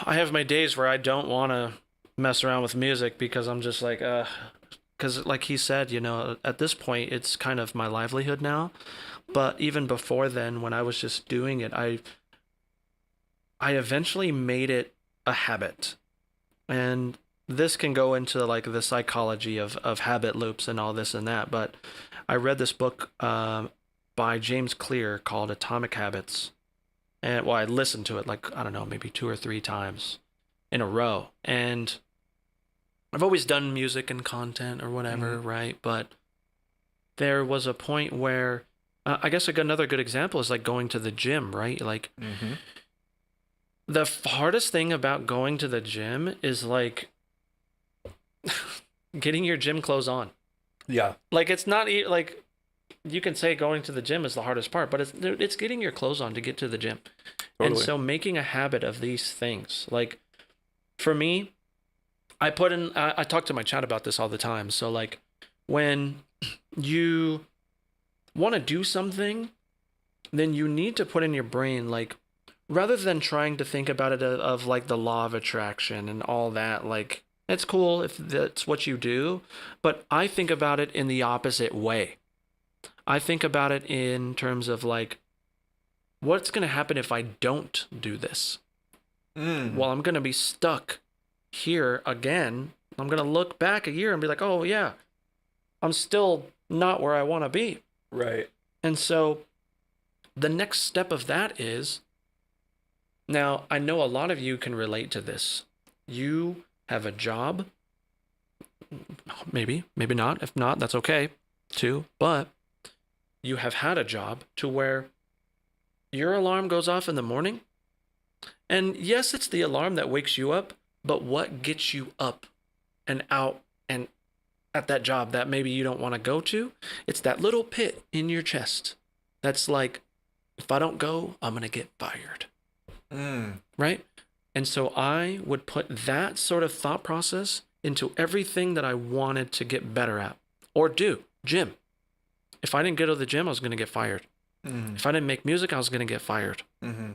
have my days where I don't want to mess around with music because I'm just like, because like he said, at this point it's kind of my livelihood now. But even before then, when I was just doing it, I eventually made it a habit. And this can go into like the psychology of habit loops and all this and that. But I read this book by James Clear called Atomic Habits. And well, I listened to it like, I don't know, maybe 2 or 3 times in a row. And I've always done music and content or whatever, right? But there was a point where I guess like another good example is like going to the gym, right? Like Mm-hmm. the hardest thing about going to the gym is like getting your gym clothes on. Yeah. Like it's not like you can say going to the gym is the hardest part, but it's getting your clothes on to get to the gym. And Totally. so making a habit of these things, like for me, I talk to my chat about this all the time. So like when you want to do something, then you need to put in your brain like rather than trying to think about it of like the law of attraction and all that, like it's cool if that's what you do, but I think about it in the opposite way. I think about it in terms of like what's going to happen if I don't do this? Mm. Well, I'm going to be stuck here again. I'm going to look back a year and be like, "Oh yeah, I'm still not where I want to be." Right. And so the next step of that is now I know a lot of you can relate to this. You have a job, maybe not. If not, that's okay too. But you have had a job to where your alarm goes off in the morning. And yes, it's the alarm that wakes you up, but what gets you up and out and at that job that maybe you don't want to go to? It's that little pit in your chest that's like, if I don't go, I'm going to get fired. Mm. Right? And so I would put that sort of thought process into everything that I wanted to get better at or do. Gym. If I didn't go to the gym, I was going to get fired. Mm. If I didn't make music, I was going to get fired. Mm-hmm.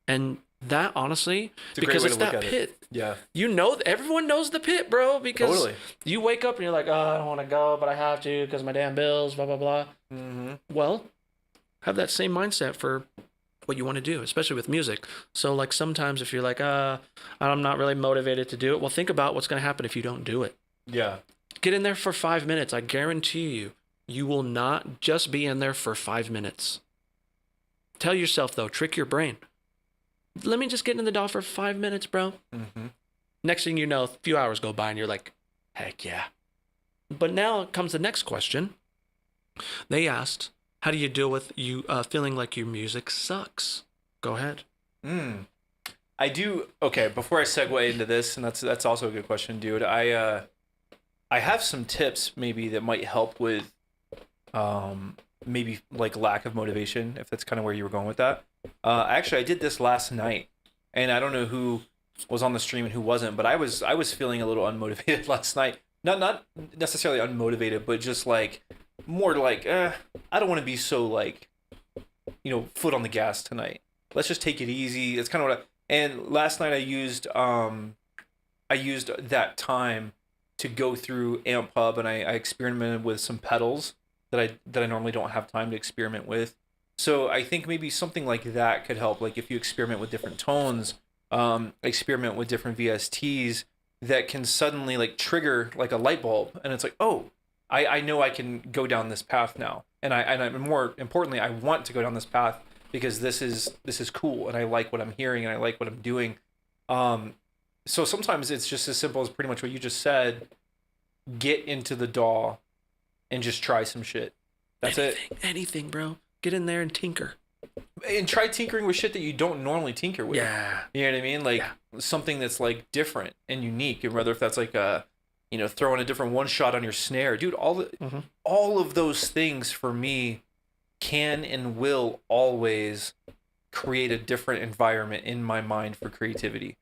And that honestly, It's a because great way it's to look that at pit. it. Yeah. Everyone knows the pit, bro, because Totally. you wake up and you're like, oh, I don't want to go, but I have to because my damn bills, blah, blah, blah. Mm-hmm. Well, have that same mindset for what you want to do, especially with music. So like sometimes if you're like, I'm not really motivated to do it, well, think about what's going to happen if you don't do it. Yeah. Get in there for 5 minutes. I guarantee you, you will not just be in there for 5 minutes. Tell yourself though, trick your brain. Let me just get in the door for 5 minutes, bro. Mm-hmm. Next thing you know, a few hours go by and you're like, heck yeah. But now comes the next question. They asked, How do you deal with you feeling like your music sucks? Go ahead. Mm. I do. Okay, before I segue into this, and that's also a good question, dude. I have some tips maybe that might help with maybe like lack of motivation, if that's kind of where you were going with that. Actually, I did this last night, and I don't know who was on the stream and who wasn't, but I was feeling a little unmotivated last night. Not necessarily unmotivated, but just like more like I don't want to be so like foot on the gas tonight. Let's just take it easy. It's kind of what and last night I used that time to go through Amp Hub, and I experimented with some pedals that I normally don't have time to experiment with. So I think maybe something like that could help. Like if you experiment with different tones, experiment with different VSTs, that can suddenly like trigger like a light bulb, and it's like, oh, I know I can go down this path now, and more importantly, I want to go down this path because this is cool, and I like what I'm hearing, and I like what I'm doing. So sometimes it's just as simple as pretty much what you just said. Get into the DAW and just try some shit. That's anything, it. anything, bro. Get in there and tinker. And try tinkering with shit that you don't normally tinker with. Yeah. You know what I mean? Like something that's like different and unique, and whether if that's like throwing a different one shot on your snare, dude. All of those things for me can and will always create a different environment in my mind for creativity.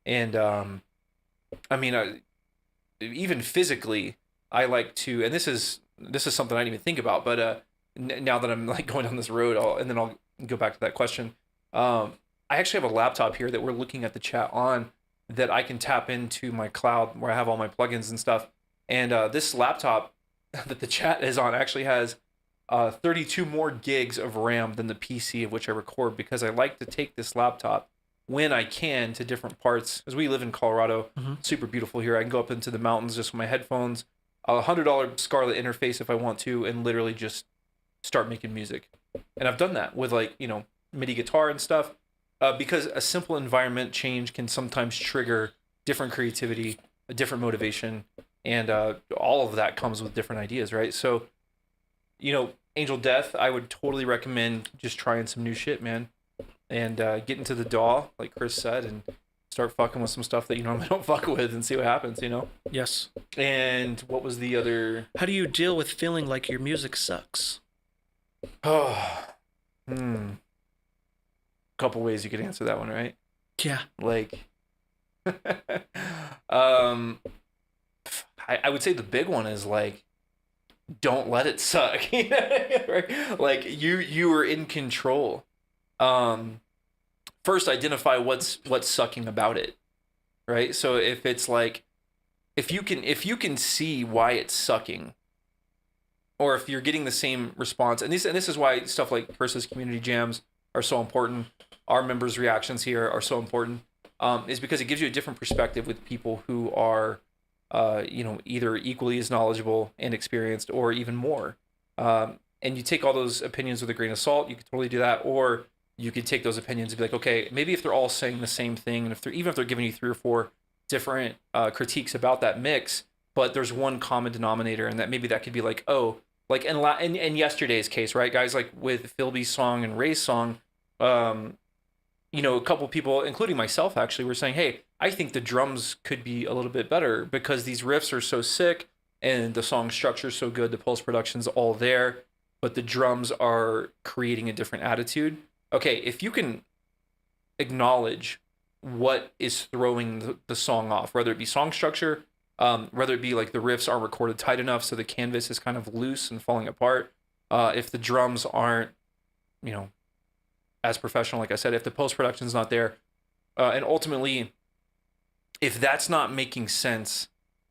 And I mean, even physically, I like to, and this is something I didn't even think about, but now that I'm like going down this road, I'll go back to that question. I actually have a laptop here that we're looking at the chat on that I can tap into my cloud where I have all my plugins and stuff. And this laptop that the chat is on actually has 32 more gigs of RAM than the PC of which I record, because I like to take this laptop when I can to different parts. As we live in Colorado, super beautiful here. I can go up into the mountains just with my headphones, a $100 Scarlett interface if I want to, and literally just start making music. And I've done that with like MIDI guitar and stuff, because a simple environment change can sometimes trigger different creativity, a different motivation, and all of that comes with different ideas, right? So, Angel Death, I would totally recommend just trying some new shit, man, and get into the DAW, like Chris said, and start fucking with some stuff that you normally don't fuck with and see what happens, Yes. And what was the other? How do you deal with feeling like your music sucks? Oh, couple ways you could answer that one, right? Yeah. Like, I would say the big one is like, don't let it suck. Right? Like you are in control. First identify what's sucking about it, right? So if it's like, if you can see why it's sucking, or if you're getting the same response, and this is why stuff like Chris's community jams are so important. Our members' reactions here are so important, is because it gives you a different perspective with people who are, either equally as knowledgeable and experienced, or even more. And you take all those opinions with a grain of salt. You could totally do that, or you could take those opinions and be like, okay, maybe if they're all saying the same thing, and even if they're giving you 3 or 4 different critiques about that mix, but there's one common denominator, and that maybe that could be like, oh, like in yesterday's case, right, guys, like with Philby's song and Ray's song, a couple people, including myself, actually, were saying, hey, I think the drums could be a little bit better because these riffs are so sick and the song structure is so good, the post production's all there, but the drums are creating a different attitude. Okay, if you can acknowledge what is throwing the song off, whether it be song structure, whether it be like the riffs aren't recorded tight enough so the canvas is kind of loose and falling apart, if the drums aren't, as professional, like I said, if the post-production is not there, and ultimately, if that's not making sense,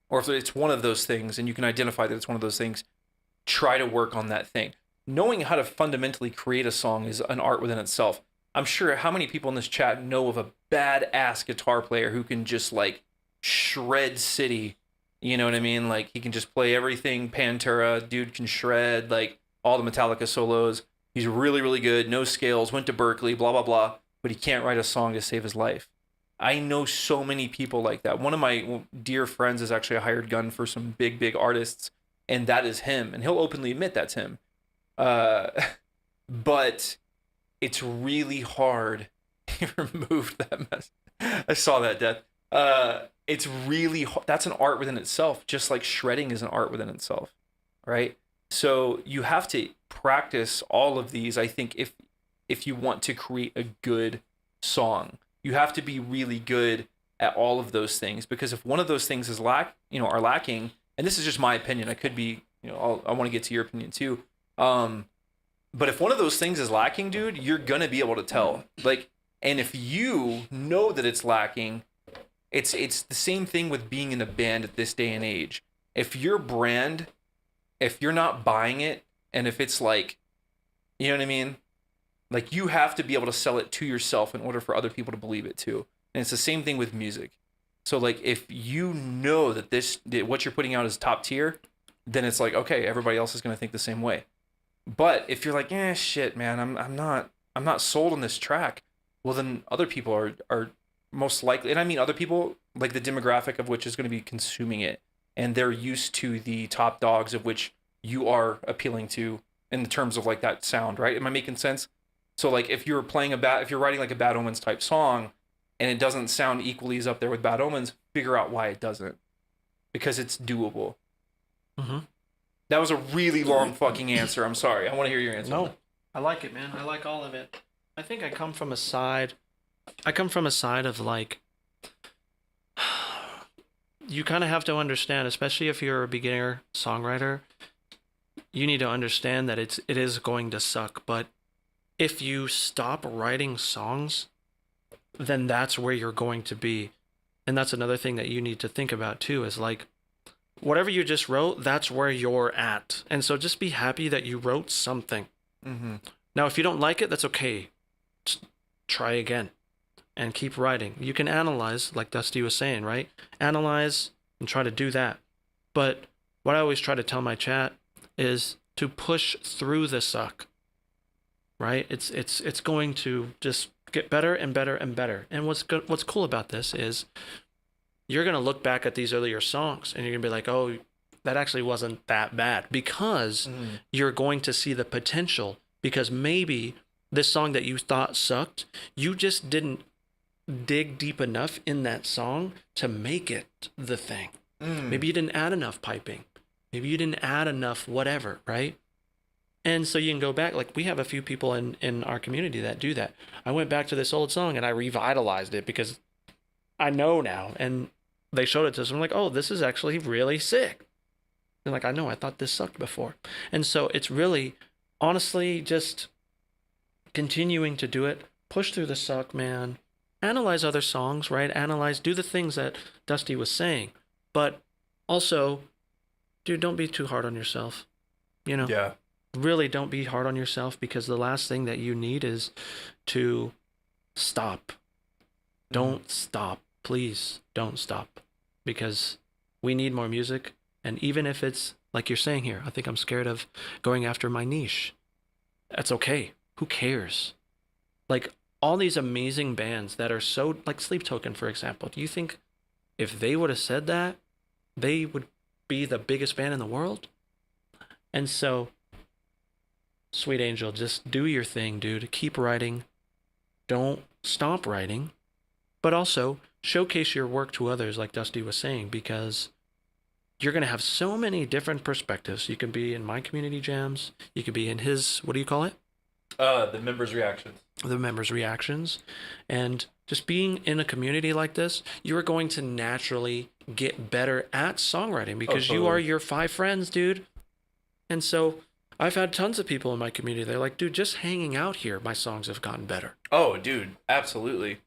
or if it's one of those things and you can identify that it's one of those things, try to work on that thing. Knowing how to fundamentally create a song is an art within itself. I'm sure how many people in this chat know of a badass guitar player who can just like shred city, you know what I mean? Like he can just play everything Pantera, dude can shred like all the Metallica solos. He's really, really good, no scales, went to Berkeley, blah, blah, blah, but he can't write a song to save his life. I know so many people like that. One of my dear friends is actually a hired gun for some big, big artists, and that is him, and he'll openly admit that's him. but it's really hard. He removed that mess. I saw that, Death. It's really that's an art within itself, just like shredding is an art within itself, right? So you have to practice all of these. I think if you want to create a good song, you have to be really good at all of those things, because if one of those things is are lacking, and this is just my opinion, I could be, I want to get to your opinion too. But if one of those things is lacking, dude, you're gonna be able to tell. Like, and if you know that it's lacking, it's the same thing with being in a band at this day and age. If your brand, if you're not buying it, and if it's like, you know what I mean? Like, you have to be able to sell it to yourself in order for other people to believe it too. And it's the same thing with music. So like, if you know that what you're putting out is top tier, then it's like, okay, everybody else is gonna think the same way. But if you're like, shit, man, I'm not sold on this track, well then other people are most likely, and I mean other people, like the demographic of which is going to be consuming it, and they're used to the top dogs of which you are appealing to in terms of like that sound, right? Am I making sense? So like, if you're writing like a Bad Omens type song, and it doesn't sound equally as up there with Bad Omens, figure out why it doesn't, because it's doable. Mm-hmm. That was a really long fucking answer. I'm sorry. I want to hear your answer. No, I like it, man. I like all of it. I think I come from a side of like, you kind of have to understand, especially if you're a beginner songwriter, you need to understand that it is going to suck. But if you stop writing songs, then that's where you're going to be. And that's another thing that you need to think about too, is like, whatever you just wrote, that's where you're at. And so just be happy that you wrote something. Mm-hmm. Now, if you don't like it, that's okay. Just try again and keep writing. You can analyze, like Dusty was saying, right? Analyze and try to do that. But what I always try to tell my chat is to push through the suck, right? It's going to just get better and better and better. And what's cool about this is you're going to look back at these earlier songs and you're going to be like, oh, that actually wasn't that bad, because you're going to see the potential, because maybe this song that you thought sucked, you just didn't dig deep enough in that song to make it the thing. Maybe you didn't add enough piping. Maybe you didn't add enough whatever, right? And so you can go back, like we have a few people in our community that do that. I went back to this old song and I revitalized it because I know now. And they showed it to us. I'm like, oh, this is actually really sick. And like, I know, I thought this sucked before. And so it's really, honestly, just continuing to do it. Push through the suck, man. Analyze other songs, right? Do the things that Dusty was saying. But also, dude, don't be too hard on yourself. Yeah. Really don't be hard on yourself, because the last thing that you need is to stop. Don't stop. Please don't stop, because we need more music. And even if it's like you're saying here, I think I'm scared of going after my niche. That's okay. Who cares? Like all these amazing bands that are so, like Sleep Token, for example. Do you think if they would have said that, they would be the biggest band in the world? And so, Sweet Angel, just do your thing, dude. Keep writing. Don't stop writing. But also, showcase your work to others, like Dusty was saying, because you're going to have so many different perspectives. You can be in my community jams. You could be in his, what do you call it? The members' reactions. The members' reactions. And just being in a community like this, you are going to naturally get better at songwriting, because you are your 5 friends, dude. And so I've had tons of people in my community. They're like, dude, just hanging out here, my songs have gotten better. Oh, dude, absolutely.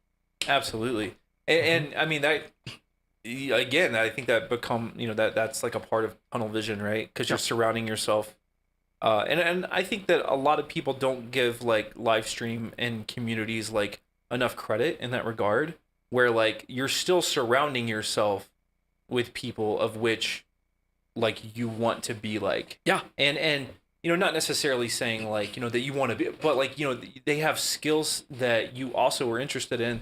Absolutely. And I mean, that, again, I think that that's like a part of tunnel vision, right? Because you're surrounding yourself. And I think that a lot of people don't give like live stream and communities like enough credit in that regard, where like you're still surrounding yourself with people of which like you want to be like. Yeah. And not necessarily saying like, that you want to be, but like, they have skills that you also are interested in.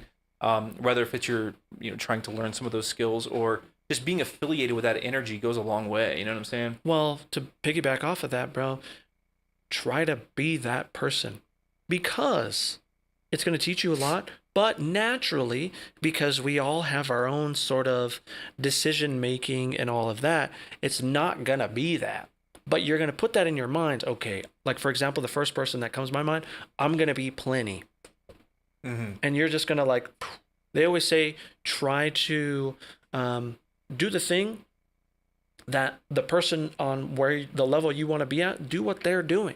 Whether if it's you're trying to learn some of those skills, or just being affiliated with that energy goes a long way. You know what I'm saying? Well, to piggyback off of that, bro, try to be that person, because it's going to teach you a lot. But naturally, because we all have our own sort of decision making and all of that, it's not going to be that. But you're going to put that in your mind. Okay, like for example, the first person that comes to my mind, I'm going to be Pliny. And you're just going to like, they always say, try to do the thing that the person on where the level you want to be at, do what they're doing.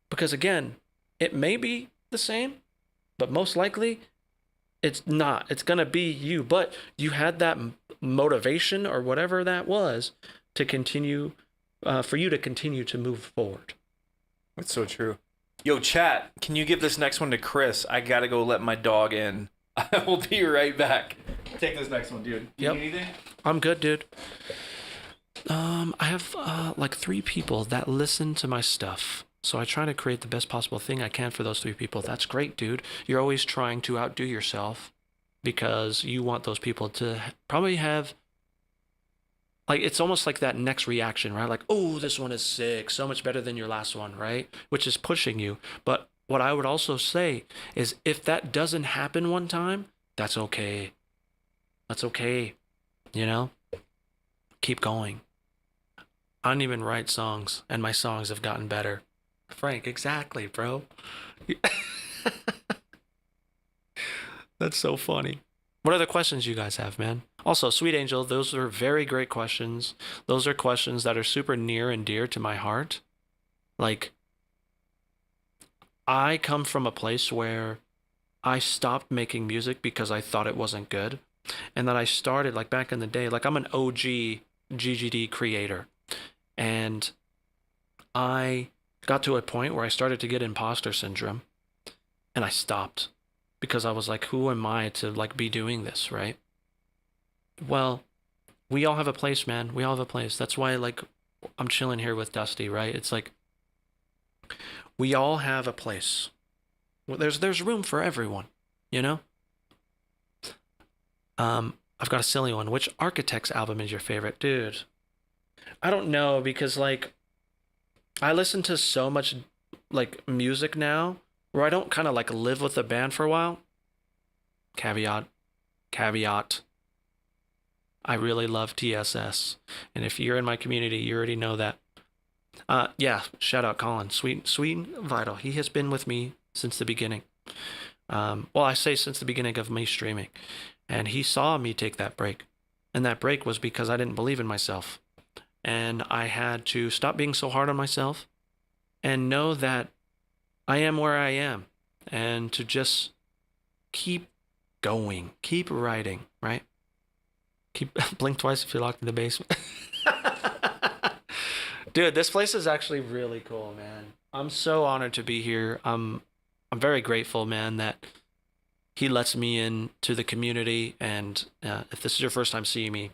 Because again, it may be the same, but most likely it's not. It's going to be you, but you had that motivation or whatever that was to continue, for you to continue to move forward. That's so true. Yo, chat, can you give this next one to Chris? I got to go let my dog in. I will be right back. Take this next one, dude. Do you need anything? I'm good, dude. I have like 3 people that listen to my stuff. So I try to create the best possible thing I can for those 3 people. That's great, dude. You're always trying to outdo yourself because you want those people to probably have, like, it's almost like that next reaction, right? Like, oh, this one is sick, so much better than your last one, right? Which is pushing you. But what I would also say is if that doesn't happen one time, that's okay. That's okay. You know? Keep going. I don't even write songs, and my songs have gotten better. Frank, exactly, bro. That's so funny. What other questions you guys have, man? Also, Sweet Angel, those are very great questions. Those are questions that are super near and dear to my heart. Like, I come from a place where I stopped making music because I thought it wasn't good. And then I started, like back in the day, like I'm an OG GGD creator. And I got to a point where I started to get imposter syndrome, and I stopped because I was like, who am I to like be doing this, right? Well, we all have a place, man. We all have a place. That's why like I'm chilling here with Dusty, right? It's like we all have a place. Well, there's room for everyone, you know? I've got a silly one. Which Architects album is your favorite? Dude, I don't know, because like I listen to so much like music now where I don't kind of like live with the band for a while. Caveat. I really love TSS. And if you're in my community, you already know that. Yeah, shout out Colin. Sweet Vital. He has been with me since the beginning. Well, I say since the beginning of me streaming. And he saw me take that break. And that break was because I didn't believe in myself. And I had to stop being so hard on myself and know that I am where I am, and to just keep going, keep writing, right? Keep blink twice if you're locked in the basement. Dude, this place is actually really cool, man. I'm so honored to be here. I'm very grateful, man, that he lets me into the community. And if this is your first time seeing me,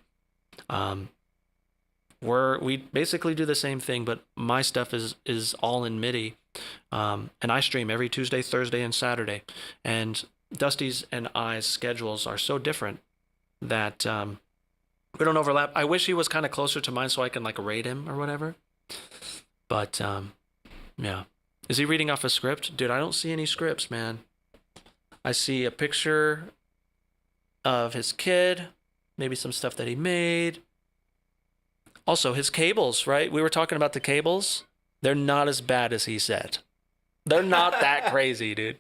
we basically do the same thing, but my stuff is all in MIDI, and I stream every Tuesday, Thursday, and Saturday. And Dusty's and I's schedules are so different that we don't overlap. I wish he was kind of closer to mine so I can like rate him or whatever. But yeah, is he reading off a script, dude? I don't see any scripts, man. I see a picture of his kid, maybe some stuff that he made. Also, his cables, right? We were talking about the cables. They're not as bad as he said. They're not that crazy, dude.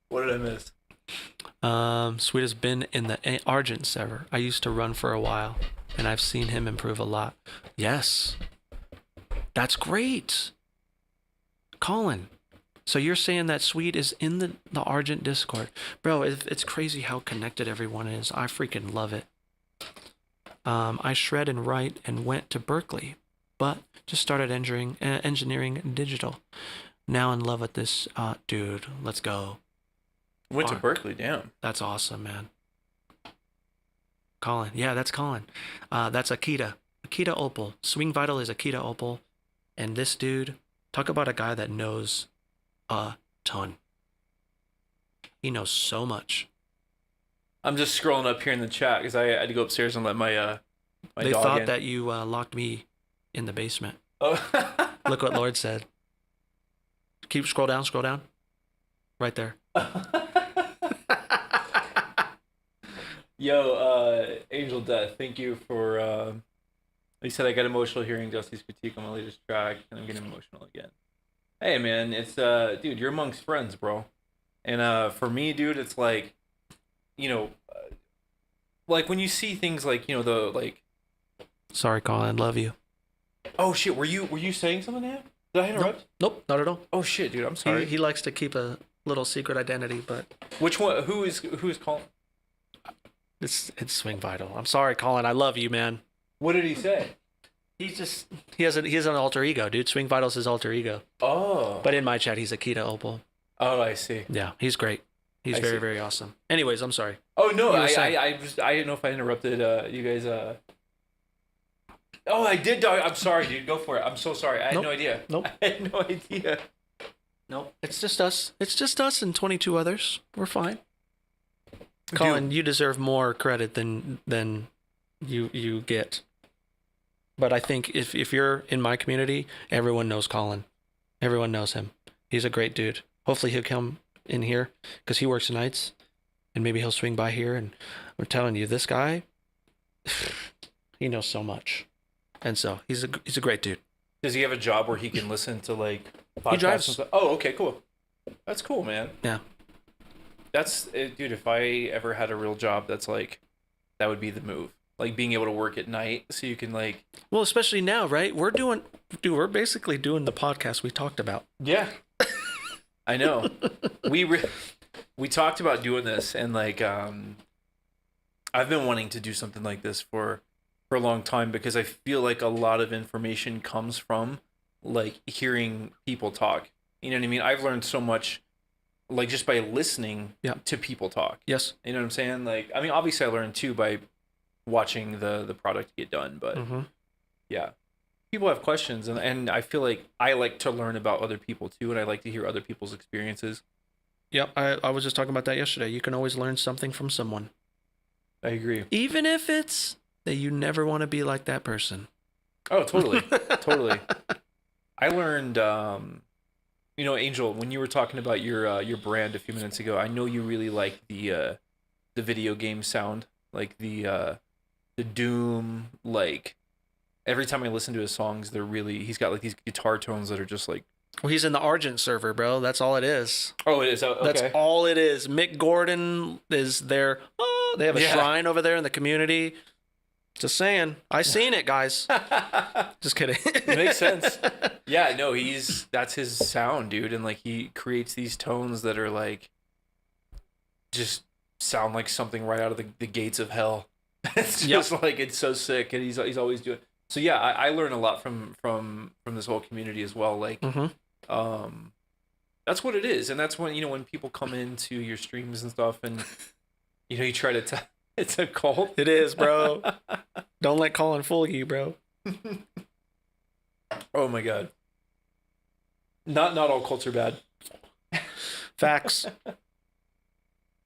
What did I miss? Sweet has been in the Argent server. I used to run for a while, and I've seen him improve a lot. Yes. That's great. Colin. So you're saying that Sweet is in the Argent Discord. Bro, it's crazy how connected everyone is. I freaking love it. I shred and write and went to Berkeley, but just started engineering digital. Now in love with this. Dude, let's go. Went to Berkeley, damn. That's awesome, man. Colin. Yeah, that's Colin. That's Akita. Akita Opal. Swing Vital is Akita Opal. And this dude, talk about a guy that knows a ton. He knows so much. I'm just scrolling up here in the chat because I had to go upstairs and let my They dog thought in. that you locked me in the basement. Oh, Look what Lord said. Keep scroll down, right there. Yo, Angel Death, thank you for. He said I got emotional hearing Dusty's critique on my latest track, and I'm getting emotional again. Hey, man, it's dude, you're amongst friends, bro. And for me, dude, it's like, you know, like when you see things like, the like. Sorry, Colin. Love you. Oh shit, were you saying something to him? Did I interrupt? Nope, not at all. Oh shit, dude, I'm sorry. He likes to keep a little secret identity, but Which one? Who is calling? it's Swing Vital. I'm sorry, Colin. I love you, man. What did he say? He has an alter ego, dude. Swing Vital's his alter ego. Oh. But in my chat, he's Akita Opal. Oh, I see. Yeah, he's great. He's very, very awesome. Anyways, I'm sorry. Oh no, I didn't know if I interrupted you guys. Oh, I did. I'm sorry, dude. Go for it. I'm so sorry. I had no idea. Nope. I had no idea. Nope. It's just us. It's just us and 22 others. We're fine. Colin, you deserve more credit than you get. But I think if you're in my community, everyone knows Colin. Everyone knows him. He's a great dude. Hopefully he'll come in here because he works nights, and maybe he'll swing by here. And I'm telling you, this guy, he knows so much, and so he's a great dude. Does he have a job where he can listen to like podcasts? He drives. And stuff? Oh, okay, cool. That's cool, man. Yeah. That's dude. If I ever had a real job, that would be the move. Like being able to work at night, so you can like. Well, especially now, right? We're basically doing the podcast we talked about. Yeah. I know. We talked about doing this, and like I've been wanting to do something like this for a long time because I feel like a lot of information comes from like hearing people talk. You know what I mean? I've learned so much like just by listening to people talk. Yes. You know what I'm saying? Like, I mean, obviously I learned too by watching the product get done, but yeah. People have questions, and I feel like I like to learn about other people too, and I like to hear other people's experiences. Yep, I was just talking about that yesterday. You can always learn something from someone. I agree. Even if it's that you never want to be like that person. Oh, totally. Totally. I learned, Angel, when you were talking about your brand a few minutes ago, I know you really like the video game sound, like the Doom, like every time I listen to his songs, he's got like these guitar tones that are just like. Well, he's in the Argent server, bro. That's all it is. Oh, it is? Okay. That's all it is. Mick Gordon is there. Oh, they have a shrine over there in the community. Just saying. I seen it, guys. Just kidding. It makes sense. Yeah, no, that's his sound, dude. And like he creates these tones that are like just sound like something right out of the gates of hell. It's just like it's so sick, and he's always doing. So yeah, I learn a lot from this whole community as well. Like, that's what it is, and that's when people come into your streams and stuff, and you try to it's a cult. It is, bro. Don't let Colin fool you, bro. Oh my god. Not all cults are bad. Facts.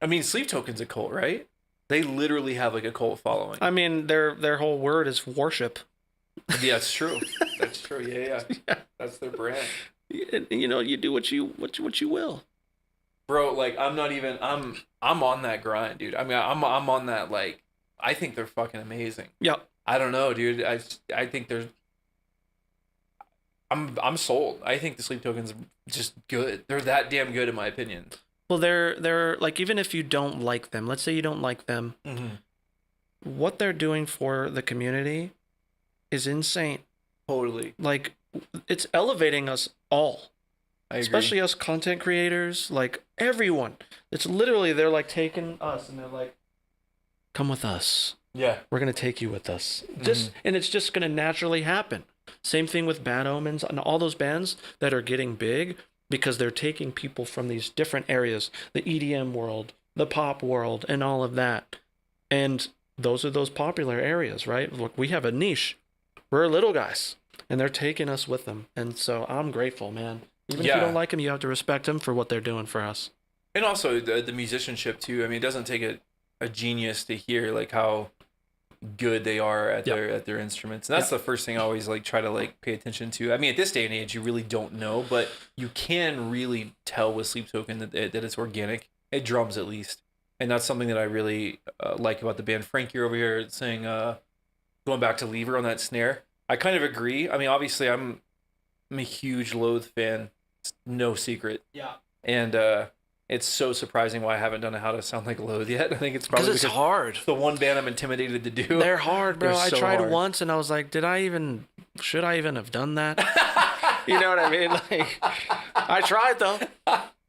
I mean, Sleep Token's a cult, right? They literally have like a cult following. I mean, their whole word is worship. Yeah, it's true. That's true. Yeah. That's their brand. You do what you will. Bro, like I'm on that grind, dude. I mean, I'm on that, like, I think they're fucking amazing. Yeah. I don't know, dude. I think I'm sold. I think the Sleep Token's just good. They're that damn good in my opinion. Well, they're like, even if you don't like them, let's say you don't like them, what they're doing for the community is insane. Totally. Like, it's elevating us all. I agree. Especially us content creators, like everyone. It's literally, they're like taking us and they're like, come with us. Yeah. We're going to take you with us. And it's just going to naturally happen. Same thing with Bad Omens and all those bands that are getting big because they're taking people from these different areas, the EDM world, the pop world, and all of that. And those are those popular areas, right? Look, we have a niche. We're little guys, and they're taking us with them. And so I'm grateful, man. Even if you don't like them, you have to respect them for what they're doing for us. And also the musicianship too. I mean, it doesn't take a genius to hear like how good they are at Yep. their instruments. And that's the first thing I always like try to like pay attention to. I mean, at this day and age, you really don't know, but you can really tell with Sleep Token that it's organic. It drums at least, and that's something that I really like about the band. Frank, you're over here saying going back to Lever on that snare. I kind of agree. I mean, obviously, I'm a huge Loathe fan. It's no secret. Yeah. And it's so surprising why I haven't done a How to Sound Like Loathe yet. I think it's probably Because it's hard. it's the one band I'm intimidated to do. They're hard, bro. They're I so tried hard. once and I was like, should I even have done that? You know what I mean? Like, I tried though.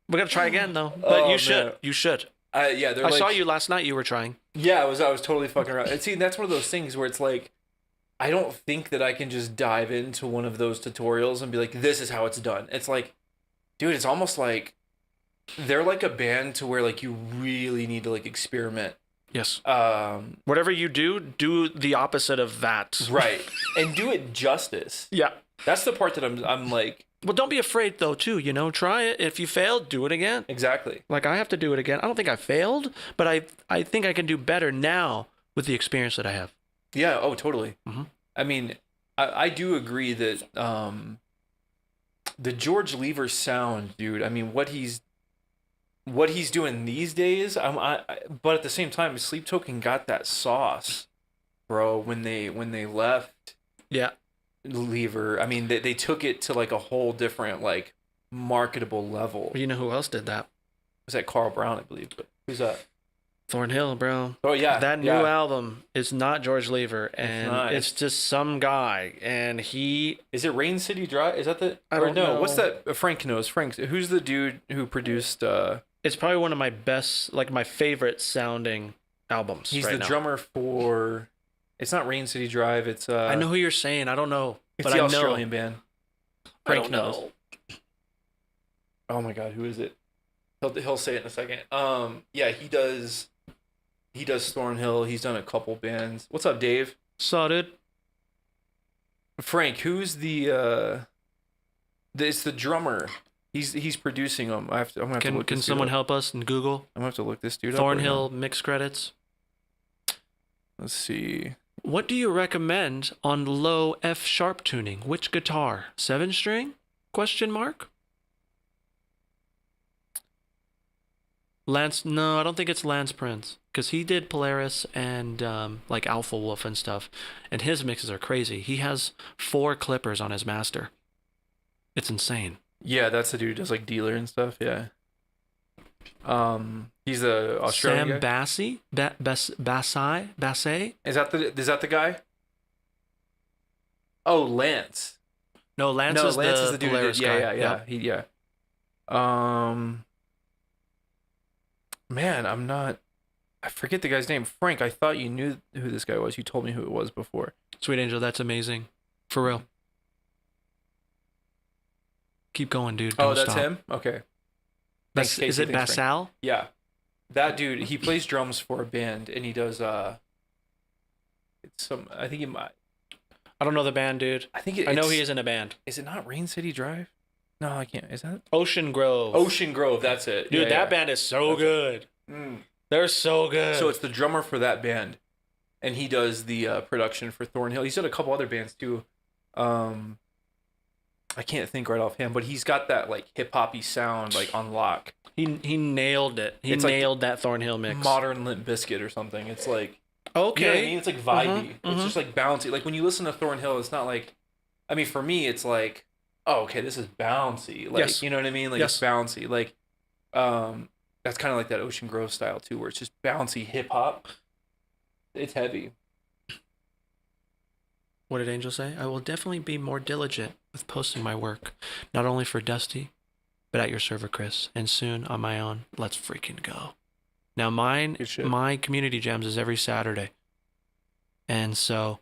We're gonna try again though. But Oh, you should. man. You should. Yeah, they're I like, saw you last night. You were trying. Yeah, I was totally fucking around. And see, that's one of those things where it's like, I don't think that I can just dive into one of those tutorials and be like, this is how it's done. It's like, dude, it's almost like they're like a band to where like you really need to like experiment. Yes. Um, Whatever you do the opposite of that. right. And do it justice. Yeah. That's the part that I'm like, Well, don't be afraid though, too. You know, try it. If you failed, do it again. exactly. Like I have to do it again. I don't think I failed, but I think I can do better now with the experience that I have. Yeah, oh, totally. Mhm. I mean, I do agree that the George Lever sound, dude, I mean, what he's doing these days, but at the same time, Sleep Token got that sauce, bro, when they left Yeah. Lever. I mean, they took it to like a whole different, like, marketable level. You know who else did that? Was that Carl Brown, I believe, but who's that? Thornhill, bro. Oh, yeah. That new yeah. album is not George Lever, and not. it's just some guy, and he. Is it Rain City Drive? Is that the... I or don't no, know. what's that? Frank knows. Frank, who's the dude who produced... It's probably one of my best, like my favorite sounding albums. He's right the now. drummer for... It's not Rain City Drive, it's... I know who you're saying. I don't know, It's but the I know. Australian band. I Frank don't knows. know. Oh my god, who is it? He'll say it in a second. Yeah, he does Thornhill. He's done a couple bands. What's up, Dave? Saw it. Frank, who's it's the drummer. He's producing them. I'm gonna have to look Can this dude someone up. help us in Google? I'm gonna have to look this dude up. Thornhill mix credits. Right now. Let's see. What do you recommend on low F sharp tuning? Which guitar? 7-string? Question mark. Lance? No, I don't think it's Lance Prince because he did Polaris and like Alpha Wolf and stuff, and his mixes are crazy. He has 4 clippers on his master. It's insane. Yeah, that's the dude who does like Dealer and stuff. Yeah. He's a Australian Sam guy. Bassay? Is that the guy? Oh, Lance. No, Lance is the dude. Polaris Yeah, guy. yeah. Man, I forget the guy's name. Frank, I thought you knew who this guy was. You told me who it was before. Sweet Angel, that's amazing. For real. Keep going, dude. Oh, Don't that's stop. him? Okay. Thanks, Is Casey. it Thanks, Frank. Basal? Yeah. That dude, he plays drums for a band and he does I think he might I don't know the band, dude. I think I know he is in a band. Is it not Rain City Drive? No, I can't. Is that Ocean Grove. Ocean Grove? That's it. Dude, Yeah, that yeah. band is so That's good. They're so good. So it's the drummer for that band, and he does the production for Thornhill. He's done a couple other bands too. I can't think right offhand, but he's got that like hip hoppy sound like on lock. he nailed it. He It's like nailed that Thornhill mix. Modern Limp Bizkit or something. It's like Okay. you know what I mean? It's like vibey. Mhm, It's just like bouncy. Like when you listen to Thornhill, it's not like. I mean, for me, it's like, oh, okay, this is bouncy. Like Yes. you know what I mean? Like Yes. it's bouncy. Like, that's kind of like that Ocean Grove style too, where it's just bouncy hip hop. It's heavy. What did Angel say? I will definitely be more diligent with posting my work, not only for Dusty, but at your server, Chris, and soon on my own. Let's freaking go. Now, Good shit. my community jams is every Saturday, and so,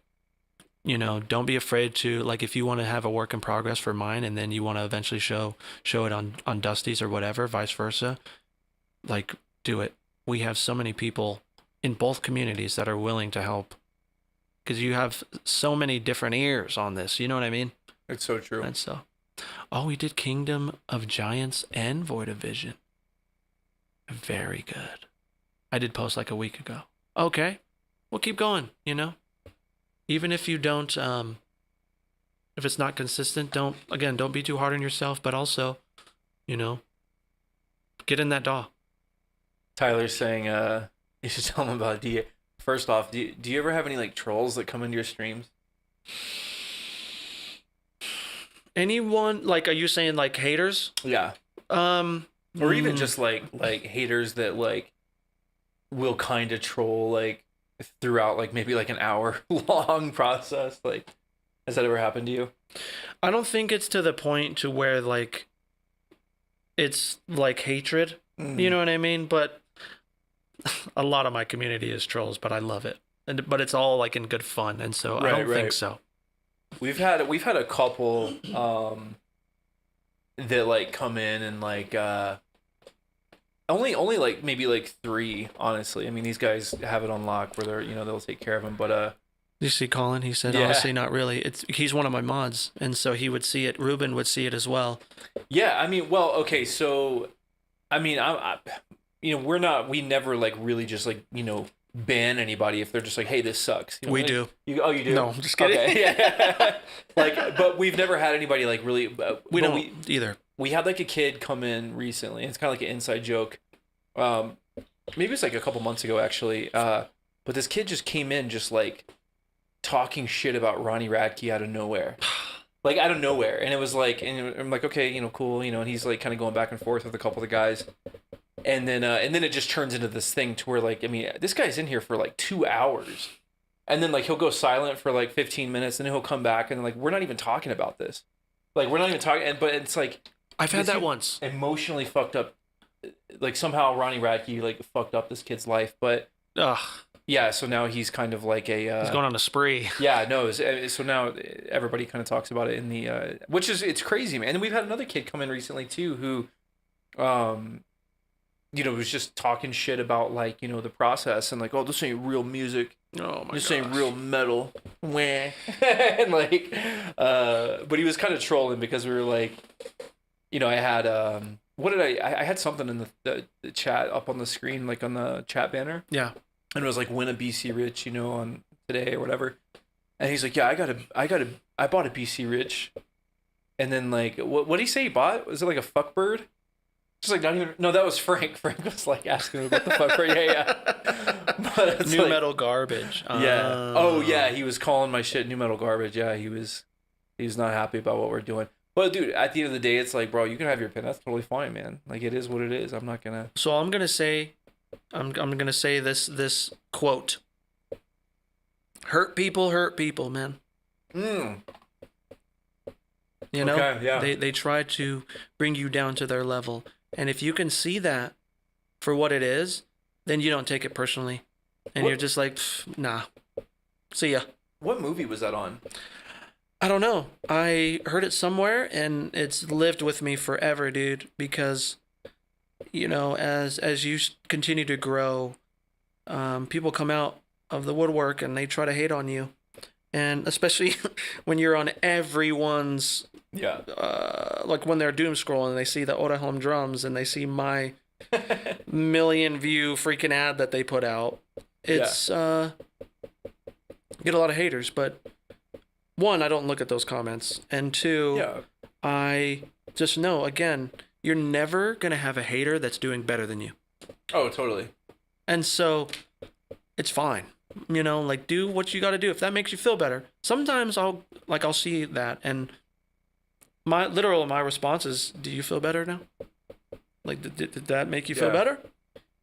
you know, don't be afraid to like if you want to have a work in progress for mine, and then you want to eventually show it on Dusty's or whatever, vice versa. Like, do it. We have so many people in both communities that are willing to help. Because you have so many different ears on this, you know what I mean? It's so true. And so, oh, we did Kingdom of Giants and Void of Vision. Very good. I did post like a week ago. Okay, we'll keep going, you know? even if you don't, if it's not consistent, don't be too hard on yourself, but also, you know, get in that DAW. Tyler's saying, you should tell him about D. First off, do you ever have any like trolls that come into your streams? Anyone, like, are you saying like haters? Yeah. Um, Or even mm, just like haters that like will kind of troll like throughout like maybe like an hour long process. Like, has that ever happened to you? I don't think it's to the point to where like it's like hatred. You Mm. know what I mean? But a lot of my community is trolls, but I love it. But it's all like in good fun, and so I Right, don't think right. so. We've had a couple that like come in and like only like maybe like three, honestly. I mean, these guys have it on lock where they're, they'll take care of them, but You see Colin, he said, yeah. honestly, not really. He's one of my mods, and so he would see it. Ruben would see it as well. Yeah, I mean, well, okay, so I mean, we never like really just like, ban anybody if they're just like, hey, this sucks. We do. Oh, you do? No, I'm just kidding. Okay, yeah. Like, but we've never had anybody like really. We but don't either. We had like a kid come in recently. It's kind of like an inside joke. Um, Maybe it's like a couple months ago actually. But this kid just came in just like talking shit about Ronnie Radke out of nowhere. Like out of nowhere, and it was like, and I'm like, okay, cool, and he's like kind of going back and forth with a couple of the guys, and then it just turns into this thing to where like, I mean, this guy's in here for like 2 hours, and then like he'll go silent for like 15 minutes, and then he'll come back, and like we're not even talking about this, like we're not even talking, but it's like I've had this that once. emotionally fucked up, like somehow Ronnie Radke like fucked up this kid's life, but Ugh, yeah, so now he's kind of like a he's going on a spree. yeah, no. So now everybody kind of talks about it in the, which is it's crazy, man. And we've had another kid come in recently too, who, was just talking shit about like the process and like, oh, this ain't real music. Oh my This gosh. ain't real metal. Wah. And like, but he was kind of trolling because we were like, I had what did I had something in the chat up on the screen, like on the chat banner. Yeah. And it was like win a BC Rich, on today or whatever. And he's like, yeah, I bought a BC Rich. And then like, what did he say he bought? Was it like a fuck bird? Just like not even. No, that was Frank. Frank was like asking him about the fuck bird. Yeah. But it's New like, metal garbage. Yeah. Oh yeah, he was calling my shit new metal garbage. Yeah, he was not happy about what we're doing. But dude, at the end of the day, it's like, bro, you can have your opinion. That's totally fine, man. Like it is what it is. I'm not gonna. So I'm gonna say this quote. Hurt people, man. Mm. You know, Okay, yeah. they try to bring you down to their level, and if you can see that for what it is, then you don't take it personally, and you're just like, nah, see ya. What movie was that on? I don't know. I heard it somewhere, and it's lived with me forever, dude. Because, as you continue to grow, people come out of the woodwork and they try to hate on you, and especially when you're on everyone's, Yeah. like when they're doom scrolling and they see the Oda Home drums and they see my million view freaking ad that they put out. It's get a lot of haters, but one, I don't look at those comments, and two, Yeah. I just know, again, you're never gonna have a hater that's doing better than you, Oh, totally. and so it's fine. Like do what you got to do if that makes you feel better. Sometimes I'll see that, and my response is, "Do you feel better now? Like, did that make you feel Yeah. better?"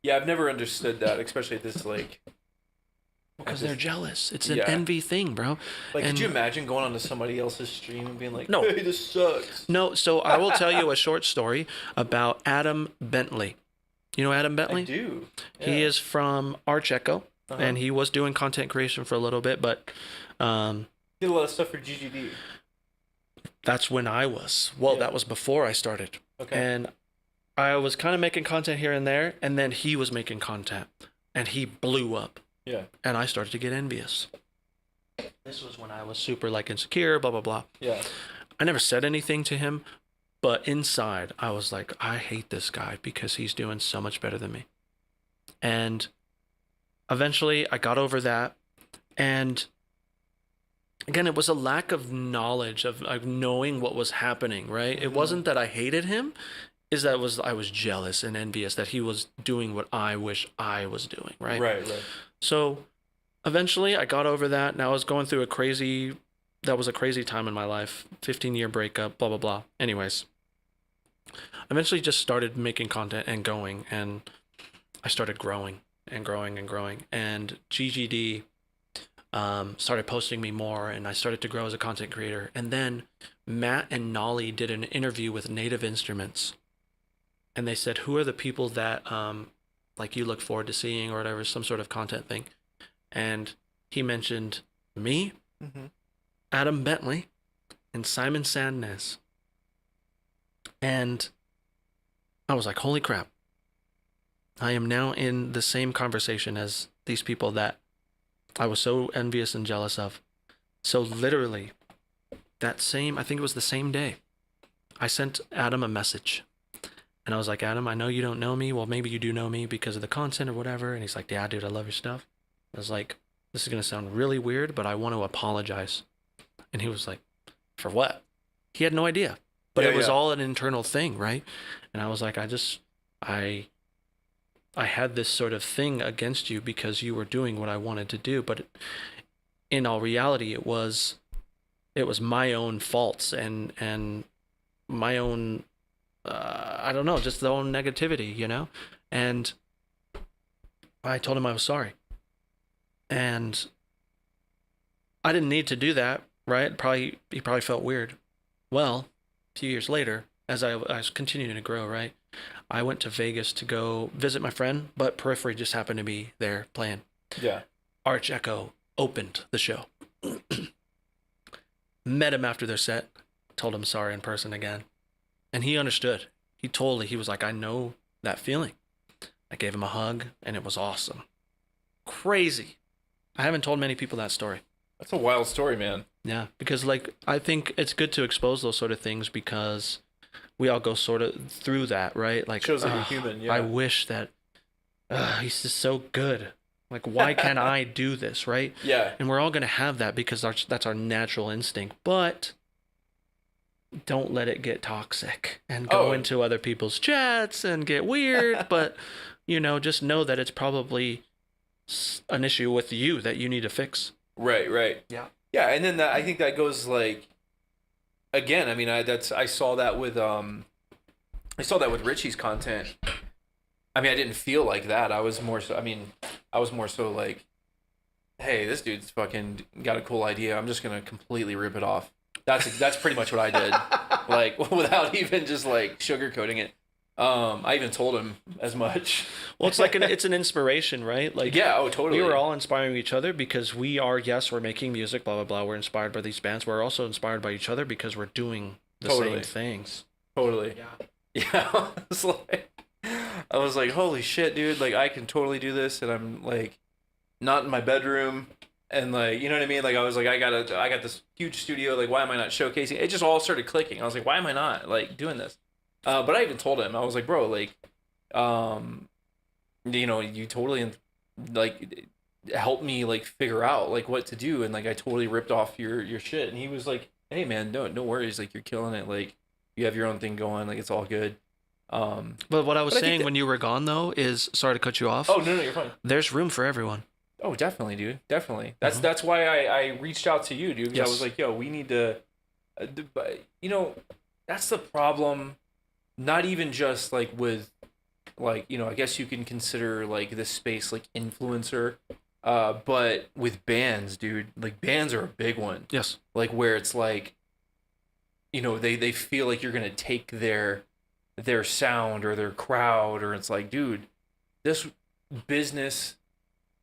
Yeah, I've never understood that, especially at this like. Because at they're this- jealous. It's an Yeah. envy thing, bro. Like, And- could you imagine going onto somebody else's stream and being like, No. "Hey, this sucks." No, so I will tell you a short story about Adam Bentley. You know Adam Bentley? I do. He Yeah. is from Arch Echo, Uh-huh. and he was doing content creation for a little bit, but Did a lot of stuff for GGD. that's when I was. Well, Yeah. that was before I started. Okay. And I was kind of making content here and there, and then he was making content, and he blew up, Yeah. and I started to get envious. This was when I was super insecure, blah, blah, blah. Yeah. I never said anything to him, but inside I was like, I hate this guy because he's doing so much better than me. And eventually I got over that, and again, it was a lack of knowledge of knowing what was happening, right? It wasn't that I hated him, is that I was jealous and envious that he was doing what I wish I was doing, right? Right. So eventually I got over that, and I was going through that was a crazy time in my life, 15-year breakup, blah, blah, blah. Anyways, eventually just started making content and going, and I started growing and growing and growing, and GGD started posting me more, and I started to grow as a content creator. And then Matt and Nolly did an interview with Native Instruments, and they said, who are the people that like you look forward to seeing or whatever, some sort of content thing. And he mentioned me, Adam Bentley, and Simon Sandnes. And I was like, holy crap. I am now in the same conversation as these people that I was so envious and jealous of. So literally, I think it was the same day, I sent Adam a message. And I was like, Adam, I know you don't know me. Well, maybe you do know me because of the content or whatever. And he's like, yeah, dude, I love your stuff. I was like, this is going to sound really weird, but I want to apologize. And he was like, for what? He had no idea. But it was all an internal thing, right? And I was like, I had this sort of thing against you because you were doing what I wanted to do. But in all reality, it was my own faults and my own, I don't know, just the own negativity, you know? And I told him I was sorry. And I didn't need to do that, right? He probably felt weird. Well, a few years later, as I was continuing to grow, right? I went to Vegas to go visit my friend, but Periphery just happened to be there playing. Yeah. Arch Echo opened the show. Met him after their set, told him sorry in person again. And he understood. He was like, I know that feeling. I gave him a hug, and it was awesome. Crazy. I haven't told many people that story. That's a wild story, man. Yeah, because like I think it's good to expose those sort of things because we all go sort of through that, right? Like shows that you're human. Yeah. I wish that he's just so good. Like, why can't I do this, right? Yeah. And we're all gonna have that because that's our natural instinct. But don't let it get toxic and go into other people's chats and get weird. But just know that it's probably an issue with you that you need to fix. Right. Yeah. Yeah, and then I think that goes like, again, I mean, I saw that with Richie's content. I mean, I didn't feel like that. I was more so like, hey, this dude's fucking got a cool idea. I'm just gonna completely rip it off. That's pretty much what I did, like without even just like sugarcoating it. I even told him as much. Well, it's like it's an inspiration, right? Like, yeah, totally. We were all inspiring each other because we're making music, blah, blah, blah. We're inspired by these bands. We're also inspired by each other because we're doing the same things. Totally. Yeah. I was like, holy shit, dude. Like, I can totally do this. And I'm like, not in my bedroom. And like, you know what I mean? Like, I was like, I got this huge studio. Like, why am I not showcasing? It just all started clicking. I was like, why am I not like doing this? But I even told him, I was like, bro, like, you totally like helped me like figure out like what to do, and like I totally ripped off your shit. And he was like, hey man, no worries, like you're killing it, like you have your own thing going, like it's all good. But what I was saying when you were gone though is, sorry to cut you off. Oh no, you're fine. There's room for everyone. Oh, definitely, dude, definitely. That's why I reached out to you, dude. Because I was like, yo, we need to, that's the problem. Not even just like with, like, I guess you can consider like this space like influencer, but with bands, dude, like bands are a big one. Yes. Like where it's like, they feel like you're gonna take their sound or their crowd, or it's like, dude, this business,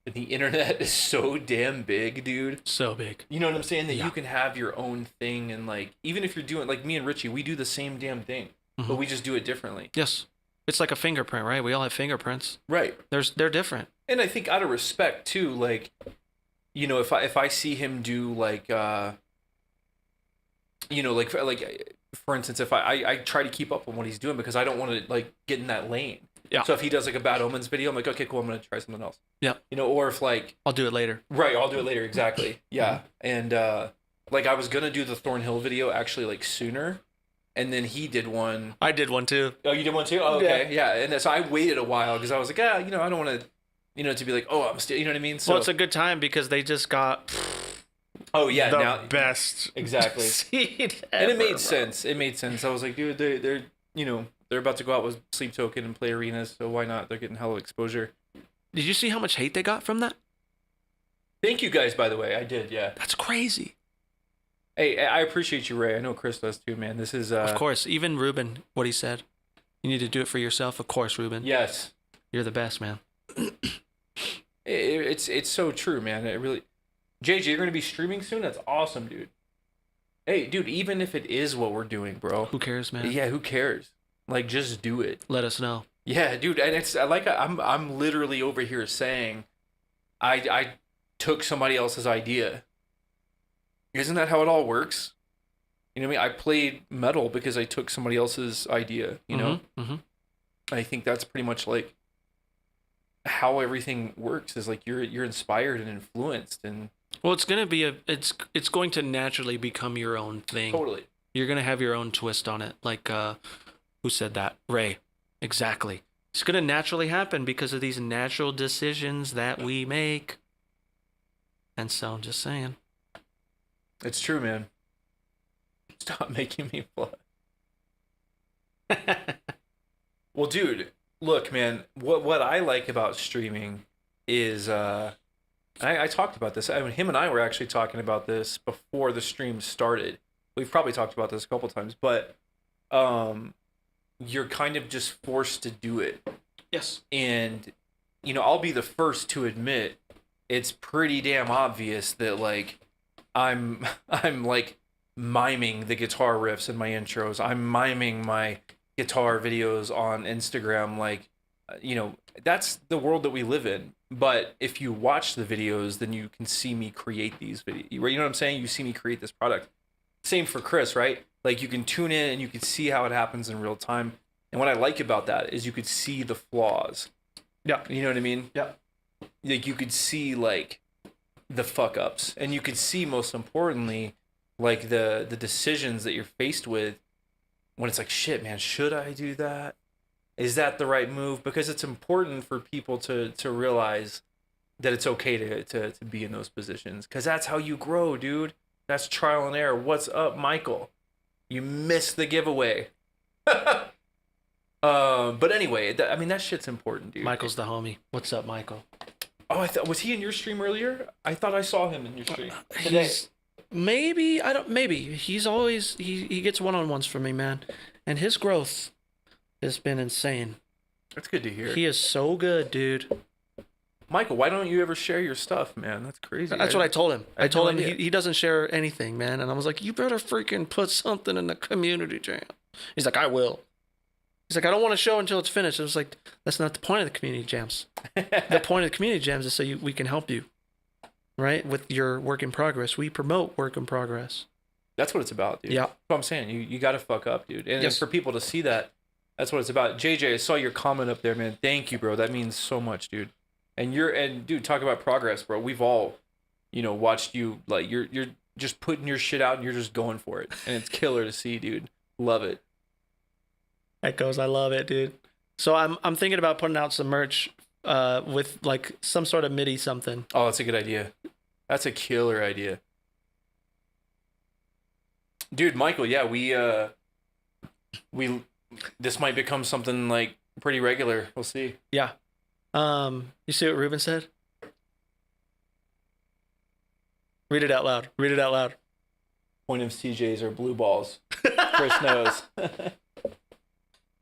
the internet is so damn big, dude. So big. You know what I'm saying? That you can have your own thing, and like even if you're doing like me and Richie, we do the same damn thing. Mm-hmm. But we just do it differently. Yes. It's like a fingerprint, right? We all have fingerprints. Right. They're different. And I think out of respect too, like, if I see him do like like for instance, if I try to keep up on what he's doing because I don't want to like get in that lane. Yeah. So if he does like a Bad Omens video, I'm like, okay, cool, I'm gonna try something else. Yeah. Or if like I'll do it later. Right, I'll do it later, exactly. Yeah. And like I was gonna do the Thornhill video actually like sooner, and then he did one. I did one too. Oh, you did one too? Oh, okay, yeah. And then, so I waited a while because I was like, I don't want to, to be like, oh, I'm still, you know what I mean? So Well, it's a good time because they just got oh yeah, the now best exactly. seed And it ever, made bro. sense. It made sense. I was like, dude, they're they're about to go out with Sleep Token and play arenas, so why not? They're getting hella exposure. Did you see how much hate they got from that? Thank you guys, by the way. I did, yeah. That's crazy. Hey, I appreciate you, Ray. I know Chris does too, man. This is Of course, even Ruben, what he said. You need to do it for yourself. Of course, Ruben. yes. You're the best, man. It's so true, man. It really. JJ, you're gonna be streaming soon. That's awesome, dude. Hey, dude. Even if it is what we're doing, bro. Who cares, man? Yeah, who cares? Like, just do it. Let us know. Yeah, dude. And it's like I'm literally over here saying, I took somebody else's idea. Isn't that how it all works? You know what I mean? I played metal because I took somebody else's idea. You know. Mm-hmm. I think that's pretty much like how everything works. Is like you're inspired and influenced and Well, it's gonna be it's going to naturally become your own thing. totally. You're gonna have your own twist on it. Like who said that? Ray. Exactly. It's gonna naturally happen because of these natural decisions that we make. And so I'm just saying. It's true, man. Stop making me blush. Well, dude, look, man. What I like about streaming is I talked about this. I mean, him and I were actually talking about this before the stream started. We've probably talked about this a couple times, but you're kind of just forced to do it. Yes. And I'll be the first to admit it's pretty damn obvious that like I'm like miming the guitar riffs in my intros. I'm miming my guitar videos on Instagram. Like, that's the world that we live in. But if you watch the videos, then you can see me create these videos. You know what I'm saying? You see me create this product. Same for Chris, right? Like you can tune in and you can see how it happens in real time. And what I like about that is you could see the flaws. Yeah. You know what I mean? Yeah. Like you could see like the fuck ups, and you could see most importantly like the decisions that you're faced with when it's like, shit, man, should I do that? Is that the right move? Because it's important for people to realize that it's okay to be in those positions, because that's how you grow, dude. That's trial and error. What's up, Michael? You missed the giveaway. But anyway, I mean, that shit's important, dude. Michael's the homie. What's up, Michael? Oh, I thought, was he in your stream earlier? I thought I saw him in your stream today. He's maybe he's always he gets one-on-ones from me, man. And his growth has been insane. That's good to hear. He is so good, dude. Michael, why don't you ever share your stuff, man? That's crazy. That's what I told him. I had told no him idea. he doesn't share anything, man. And I was like, you better freaking put something in the community jam. He's like, I will. He's like, I don't want to show until it's finished. I was like, that's not the point of the community jams. The point of the community jams is so we can help you, right? With your work in progress. We promote work in progress. That's what it's about, dude. Yeah. That's what I'm saying. You got to fuck up, dude. And Yes. for people to see that, that's what it's about. JJ, I saw your comment up there, man. Thank you, bro. That means so much, dude. And dude, talk about progress, bro. We've all, watched you. Like you're just putting your shit out and you're just going for it, and it's killer to see, dude. Love it. Echoes, I love it, dude. So I'm thinking about putting out some merch with like some sort of MIDI something. Oh, that's a good idea. That's a killer idea. Dude, Michael, yeah, we this might become something like pretty regular. We'll see. Yeah. You see what Ruben said? Read it out loud. Read it out loud. Point of CJs are blue balls. Chris knows.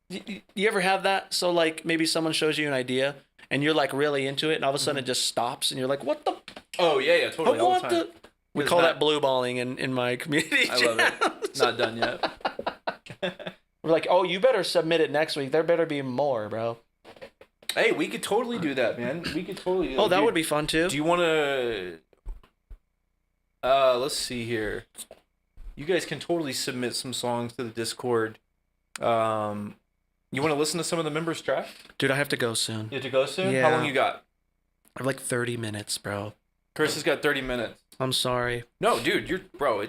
You ever have that? So like maybe someone shows you an idea and you're like really into it and all of a sudden it just stops and you're like, what the? Oh, yeah, totally. I All want the time. the. We It's call not- that blue balling in my community. I love it. jams. Not done yet. We're like, oh, you better submit it next week. There better be more, bro. Hey, we could totally do that, man. We could totally do that. Oh, that Dude, would be fun too. Do you want to... let's see here. You guys can totally submit some songs to the Discord. You want to listen to some of the members' track? Dude, I have to go soon. You have to go soon? Yeah. How long you got? I have like 30 minutes, bro. Chris has got 30 minutes. I'm sorry. No, dude, you're bro.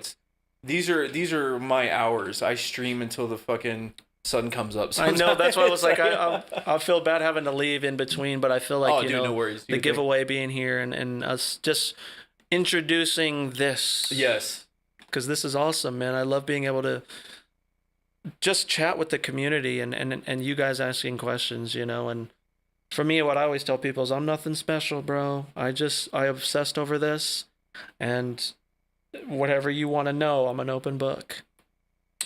These are my hours. I stream until the fucking sun comes up. I know, that's why I was like, Sometimes. I feel bad having to leave in between, but I feel like, Oh, dude, no worries. the You think? giveaway being here and us just introducing this. Yes. Because this is awesome, man. I love being able to just chat with the community and you guys asking questions, and for me, what I always tell people is I'm nothing special, bro. I obsessed over this, and whatever you want to know, I'm an open book.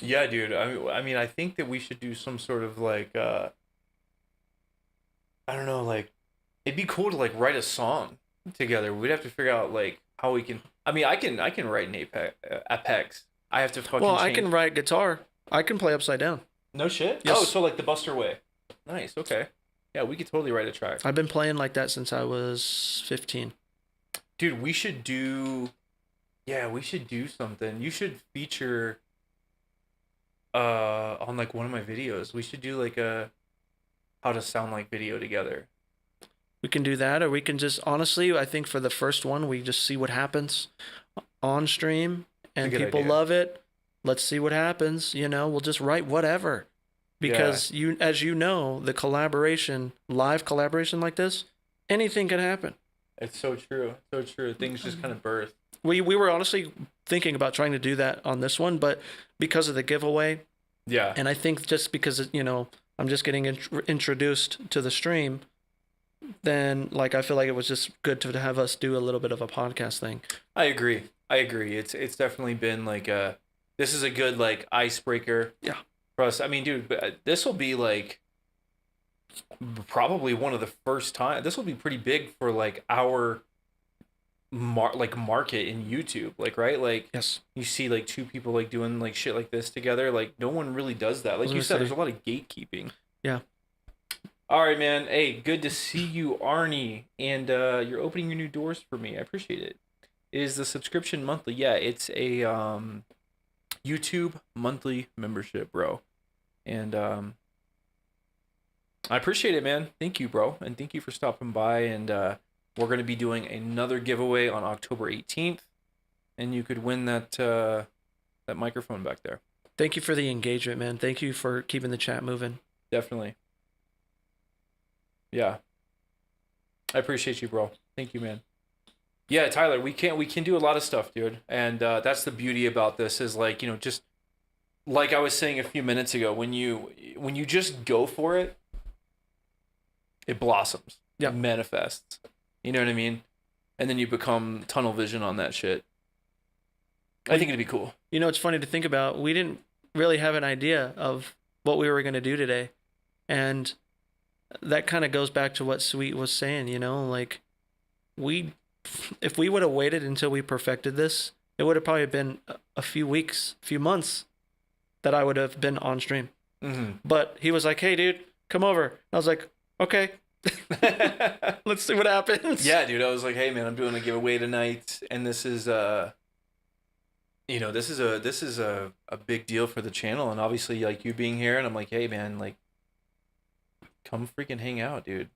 Yeah, dude. I mean, I think that we should do some sort of like, I don't know, like, it'd be cool to like write a song together. We'd have to figure out like how we can. I mean, I can write an Apex. I have to fucking Well, I change. can write guitar. I can play upside down. No shit. Yes. Oh, so like the Buster way. Nice. Okay. Yeah, we could totally write a track. I've been playing like that since I was 15. Dude, we should do. Yeah, we should do something. You should feature on like one of my videos. We should do like a how to sound like video together. We can do that, or we can just honestly, I think for the first one, we just see what happens on stream, and good people idea. love it. Let's see what happens. We'll just write whatever, because as you know, the collaboration, live collaboration like this, anything can happen. It's so true. So true. Things just kind of birth. We were honestly thinking about trying to do that on this one, but because of the giveaway, Yeah. and I think just because I'm just getting introduced to the stream, then like I feel like it was just good to have us do a little bit of a podcast thing. I agree. I agree. It's definitely been like this is a good like icebreaker. Yeah. For us. I mean, dude, this will be like probably one of the first time. This will be pretty big for like our market in YouTube. Like, right? Like Yes. you see like two people like doing like shit like this together. Like no one really does that. Like you said, there's a lot of gatekeeping. Yeah. All right, man. Hey, good to see you, Arnie. And you're opening your new doors for me. I appreciate it. Is the subscription monthly? Yeah, it's a YouTube monthly membership, bro. And I appreciate it, man. Thank you, bro. And thank you for stopping by. And we're going to be doing another giveaway on October 18th. And you could win that microphone back there. Thank you for the engagement, man. Thank you for keeping the chat moving. Definitely. Yeah. I appreciate you, bro. Thank you, man. Yeah, Tyler, we can do a lot of stuff, dude. And that's the beauty about this is like, just like I was saying a few minutes ago, when you just go for it, it blossoms. Yeah. It manifests. You know what I mean? And then you become tunnel vision on that shit. I think it'd be cool. It's funny to think about. We didn't really have an idea of what we were going to do today. And that kind of goes back to what Sweet was saying, like if we would have waited until we perfected this, it would have probably been a few weeks, few months that I would have been on stream. Mm-hmm. But he was like, "Hey, dude, come over." I was like, "Okay, let's see what happens." Yeah, dude. I was like, "Hey, man, I'm doing a giveaway tonight, and this is this is a big deal for the channel, and obviously like you being here." And I'm like, "Hey, man, like, come freaking hang out, dude."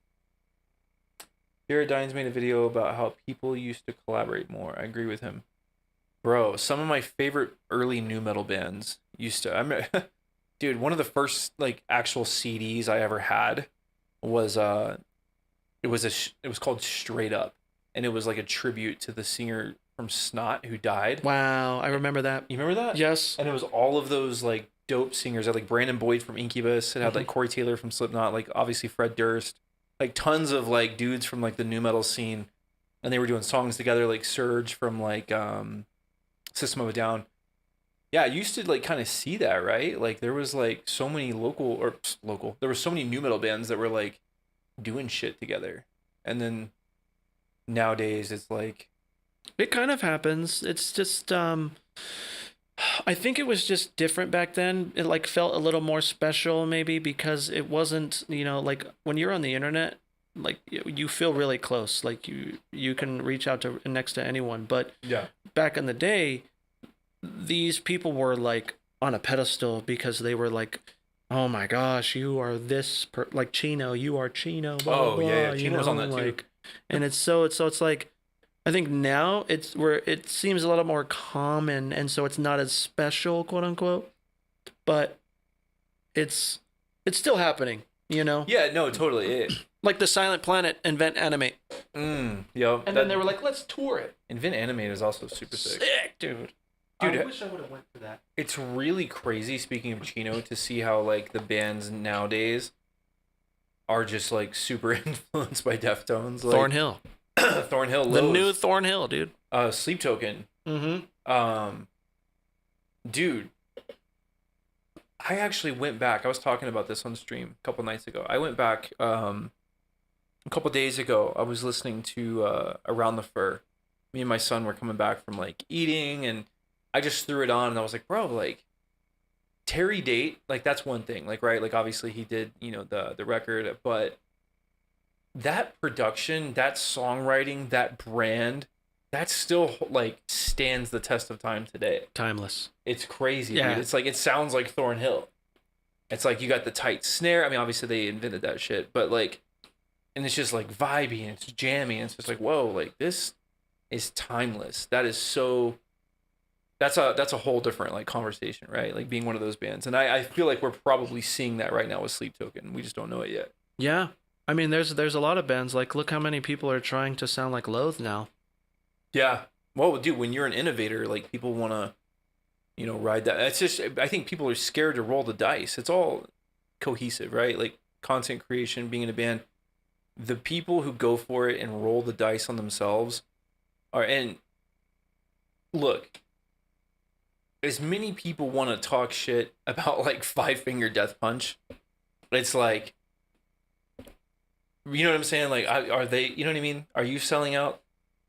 Jared Dines made a video about how people used to collaborate more. I agree with him. Bro, some of my favorite early nu metal bands used to. Dude, one of the first like actual CDs I ever had was it was called Straight Up, and it was like a tribute to the singer from Snot who died. Wow, I remember that. You remember that? Yes. And it was all of those like dope singers. It had like Brandon Boyd from Incubus. It had like Corey Taylor from Slipknot. Like obviously Fred Durst. Like tons of like dudes from like the nu metal scene, and they were doing songs together. Like Surge from like System of a Down. Yeah, I used to like kind of see that, right? Like there was like so many local. There were so many nu metal bands that were like doing shit together, and then nowadays it's like It kind of happens. It's just I think it was just different back then. It like felt a little more special maybe because it wasn't, like when you're on the internet, like you feel really close. Like you can reach out to next to anyone. But yeah, back in the day, these people were like on a pedestal because they were like, "Oh my gosh, you are this like Chino, you are Chino." Blah, Oh, blah, yeah, blah, Chino was on that too. like, and it's like I think now it's where it seems a little more common, and so it's not as special, quote unquote. But it's it's still happening, you know. Yeah, no, totally. Like the Silent Planet Invent Animate, Yo, and then they were like, let's tour it. Invent Animate is also super sick. Sick, dude. Dude, I wish I would have went to that. It's really crazy, speaking of Chino, to see how like the bands nowadays are just like super influenced by Deftones. Like, Thornhill. Thornhill, The Lowe's, new Thornhill, dude. Sleep Token. Mm-hmm. Dude, I actually went back. I was talking about this on stream a couple nights ago. I went back a couple days ago. I was listening to Around the Fur. Me and my son were coming back from like eating, and I just threw it on, and I was like, bro, like Terry Date, like that's one thing, like right, like obviously he did, the record, but that production, that songwriting, that brand, that still like stands the test of time today. Timeless. It's crazy, Yeah. dude. It's like it sounds like Thornhill. It's like you got the tight snare. I mean, obviously they invented that shit, but like, and it's just like vibey and it's jammy and it's just like, whoa, like this is timeless. That is so. That's a whole different like conversation, right? Like being one of those bands, and I feel like we're probably seeing that right now with Sleep Token. We just don't know it yet. Yeah. I mean, there's a lot of bands, like, look how many people are trying to sound like Loathe now. Yeah. Well, dude, when you're an innovator, like people want to, ride that. It's just, I think people are scared to roll the dice. It's all cohesive, right? Like content creation, being in a band. The people who go for it and roll the dice on themselves and look, as many people want to talk shit about like Five Finger Death Punch, it's like, you know what I'm saying? Like, are they, you know what I mean? Are you selling out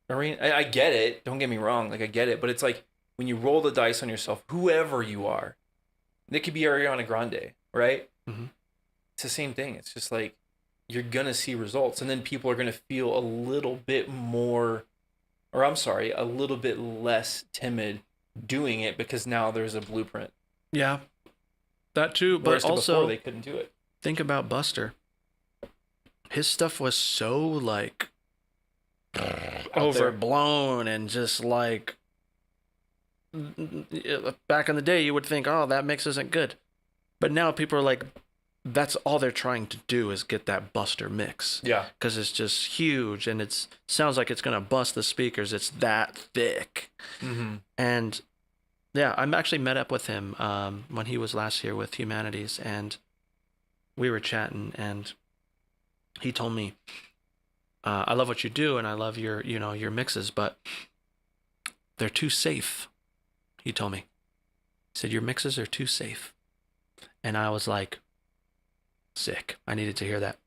arena? I get it. Don't get me wrong. Like, I get it. But it's like when you roll the dice on yourself, whoever you are, it could be Ariana Grande, right? Mm-hmm. It's the same thing. It's just like you're going to see results. And then people are going to feel a little bit more, or I'm sorry, a little bit less timid doing it because now there's a blueprint. Yeah. That too. But Whereas also, before they couldn't do it. think about Buster. His stuff was so like overblown and just like back in the day you would think, oh, that mix isn't good. But now people are like, that's all they're trying to do is get that Buster mix. Yeah. Because it's just huge and it sounds like it's going to bust the speakers. It's that thick. Mm-hmm. And yeah, I'm actually met up with him when he was last here with Humanities, and we were chatting, and he told me, I love what you do and I love your mixes, but they're too safe. He told me. He said, your mixes are too safe. And I was like, sick. I needed to hear that.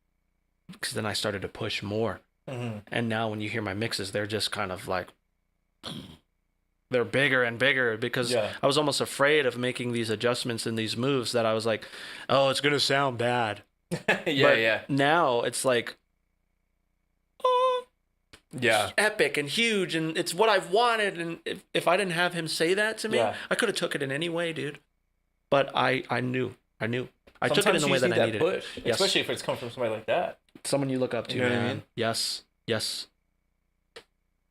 Because then I started to push more. Mm-hmm. And now when you hear my mixes, they're just kind of like, they're bigger and bigger because I was almost afraid of making these adjustments and these moves that I was like, oh, it's going to sound bad. Yeah. Now it's like, Yeah. epic and huge, and it's what I've wanted. And if I didn't have him say that to me, I could have took it in any way, dude. But I knew. I took it in the way that I needed. Push, yes. Especially if it's come from somebody like that. Someone you look up to, you know man. What I mean? Yes.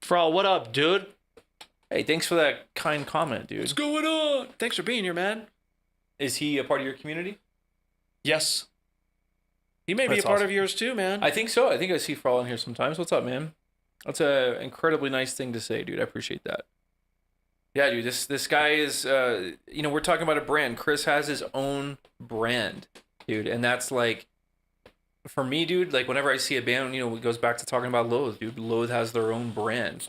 Frol, what up, dude? Hey, thanks for that kind comment, dude. What's going on? Thanks for being here, man. Is he a part of your community? Yes. He may be a part of yours too, man. I think so. I think I see Frol in here sometimes. What's up, man? That's an incredibly nice thing to say, dude. I appreciate that. Yeah, dude, this guy is, we're talking about a brand. Chris has his own brand, dude. And that's like, for me, dude, like whenever I see a band, it goes back to talking about Loathe, dude. Loathe has their own brand.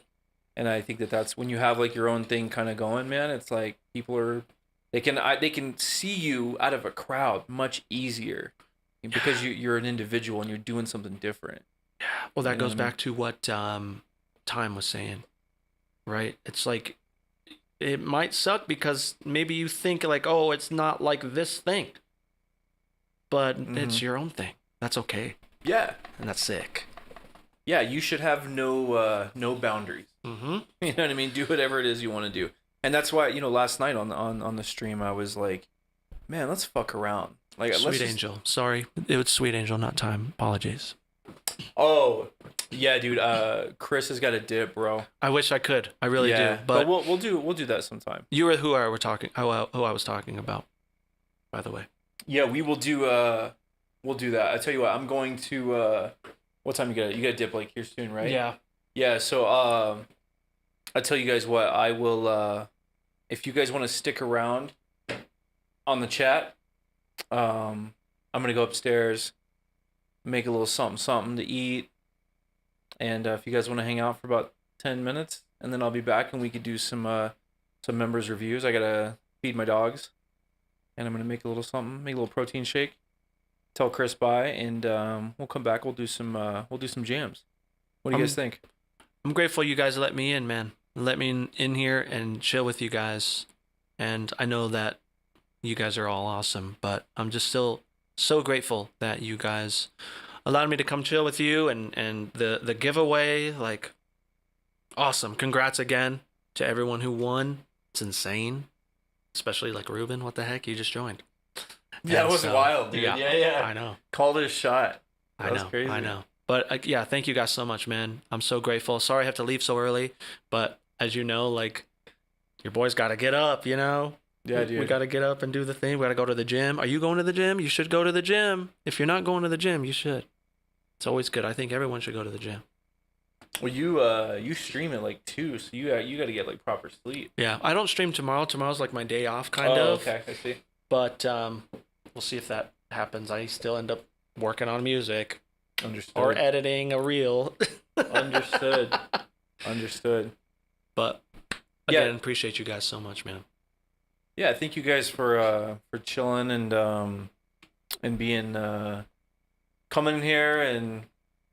And I think that's when you have like your own thing kind of going, man. It's like they can see you out of a crowd much easier because you're an individual and you're doing something different. Well, that goes back to what Time was saying, right? It's like, it might suck because maybe you think like, oh, it's not like this thing, but it's your own thing. That's okay. Yeah. And that's sick. Yeah, you should have no boundaries. Mm-hmm. You know what I mean? Do whatever it is you want to do. And that's why, last night on the stream, I was like, man, let's fuck around. Like, Sweet Angel. Sorry. It was Sweet Angel, not Time. Apologies. Oh, yeah, dude. Chris has got a dip, bro. I wish I could. I really do. Yeah, but But we'll do that sometime. you were who I were talking who I was talking about, by the way. Yeah, we will do. We'll do that. I tell you what, I'm going to. What time you got? You got to dip like here soon, right? Yeah. Yeah. So I tell you guys what, I will. If you guys want to stick around on the chat, I'm gonna go upstairs, make a little something something to eat, and if you guys want to hang out for about 10 minutes, and then I'll be back and we could do some members reviews. I gotta feed my dogs, and I'm gonna make a little something, make a little protein shake. Tell Chris bye, and we'll come back. We'll do some jams. What do you I'm guys think? I'm grateful you guys let me in, man. Let me in here and chill with you guys. And I know that you guys are all awesome, but I'm just still so grateful that you guys allowed me to come chill with you and the giveaway, like awesome. Congrats again to everyone who won. It's insane. Especially like Ruben, what the heck? You just joined. Yeah, And it was so, wild, dude. Yeah. I know. Called it a shot. That I was know. crazy. I know. But yeah, thank you guys so much, man. I'm so grateful. Sorry I have to leave so early, but as you know, like your boys got to get up, you know? Yeah, dude. We got to get up and do the thing. We got to go to the gym. Are you going to the gym? You should go to the gym. If you're not going to the gym, you should. It's always good. I think everyone should go to the gym. Well, you stream at like 2, so you got to get like proper sleep. Yeah, I don't stream tomorrow. Tomorrow's like my day off, kind of. Okay, I see. But we'll see if that happens. I still end up working on music Understood. or editing a reel. Understood. Understood. But Yeah. again, appreciate you guys so much, man. Yeah, thank you guys for chilling and being coming in here and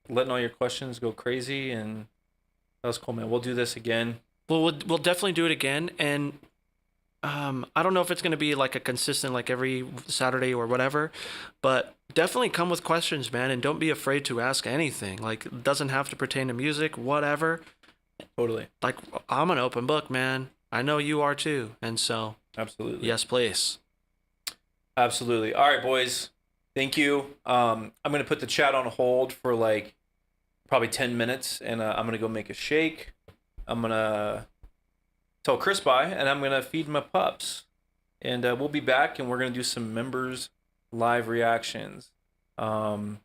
letting all your questions go crazy, and that was cool, man. We'll do this again. Well, we'll definitely do it again, and I don't know if it's going to be like a consistent, like every Saturday or whatever, but definitely come with questions, man, and don't be afraid to ask anything. Like, it doesn't have to pertain to music, whatever. Totally. Like, I'm an open book, man. I know you are too, and so Absolutely. yes, please. Absolutely. All right, boys. Thank you. I'm gonna put the chat on hold for like probably 10 minutes, and I'm gonna go make a shake. I'm gonna tell Chris bye, and I'm gonna feed my pups, and we'll be back, and we're gonna do some members live reactions. But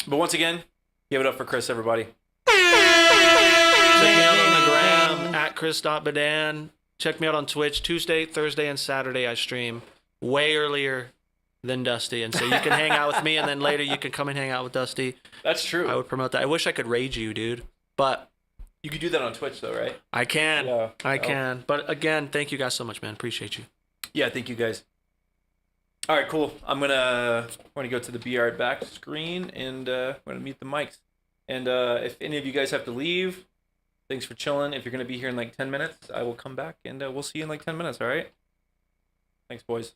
once again, give it up for Chris, everybody. Check me out on the gram at chris.badan. Check me out on Twitch. Tuesday, Thursday, and Saturday I stream way earlier than Dusty, and so you can hang out with me, and then later you can come and hang out with Dusty. That's true. I would promote that. I wish I could rage you, dude, but You could do that on Twitch, though, right? I can. Yeah. I can. But again, thank you guys so much, man. Appreciate you. Yeah, thank you guys. All right, cool. We're gonna go to the BR back screen, and we're gonna mute the mics. And if any of you guys have to leave, thanks for chilling. If you're gonna be here in like 10 minutes, I will come back, and we'll see you in like 10 minutes. All right. Thanks, boys.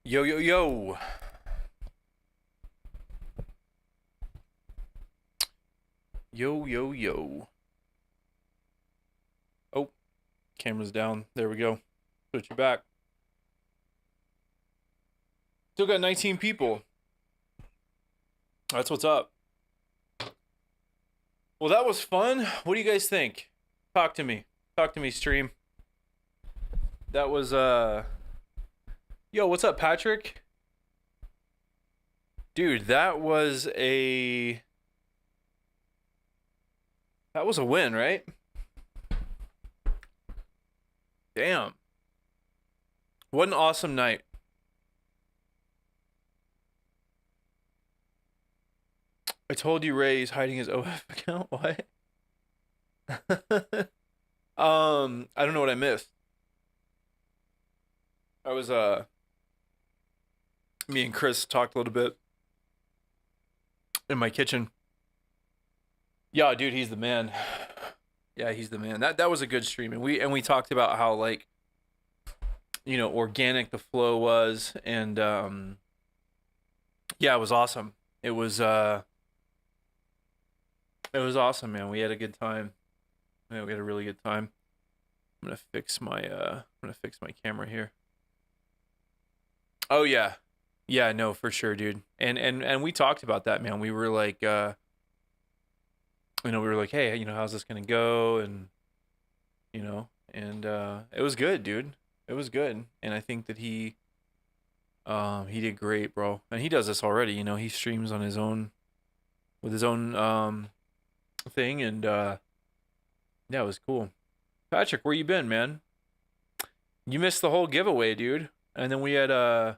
Yo, yo, yo. Yo, yo, yo. Oh, camera's down. There we go. Switch it back. Still got 19 people. That's what's up. Well, that was fun. What do you guys think? Talk to me. Talk to me, stream. That was, Yo, what's up, Patrick? Dude, that was a. That was a win, right? Damn. What an awesome night. I told you Ray is hiding his OF account. What? I don't know what I missed. I was me and Chris talked a little bit in my kitchen. Yeah, dude, he's the man. Yeah, he's the man. That was a good stream, and we talked about how, like, organic the flow was, and yeah, it was awesome. It was awesome, man. We had a good time. Yeah, we had a really good time. I'm gonna fix my camera here. Oh yeah. Yeah, no, for sure, dude. And we talked about that, man. We were like we were like, "Hey, how's this going to go?" And it was good, dude. It was good. And I think that he did great, bro. And he does this already, he streams on his own with his own thing, and yeah, it was cool. Patrick, where you been, man? You missed the whole giveaway, dude. And then we had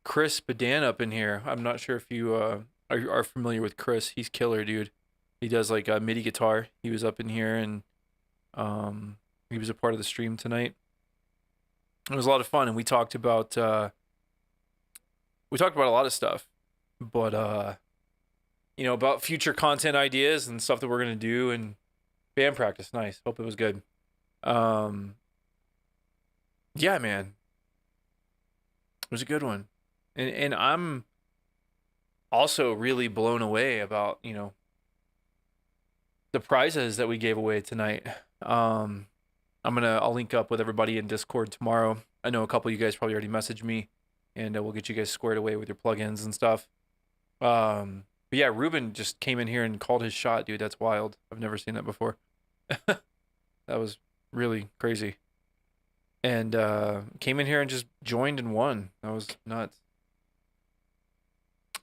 Chris Badan up in here. I'm not sure if you are familiar with Chris. He's killer, dude. He does like MIDI guitar. He was up in here, and he was a part of the stream tonight. It was a lot of fun, and we talked about a lot of stuff, but about future content ideas and stuff that we're gonna do, and band practice. Nice. Hope it was good. Yeah, man, it was a good one, and I'm also really blown away about the prizes that we gave away tonight. I'll link up with everybody in Discord tomorrow. I know a couple of you guys probably already messaged me, and we'll get you guys squared away with your plugins and stuff. But yeah, Ruben just came in here and called his shot, dude. That's wild. I've never seen that before. That was really crazy. And came in here and just joined and won. That was nuts.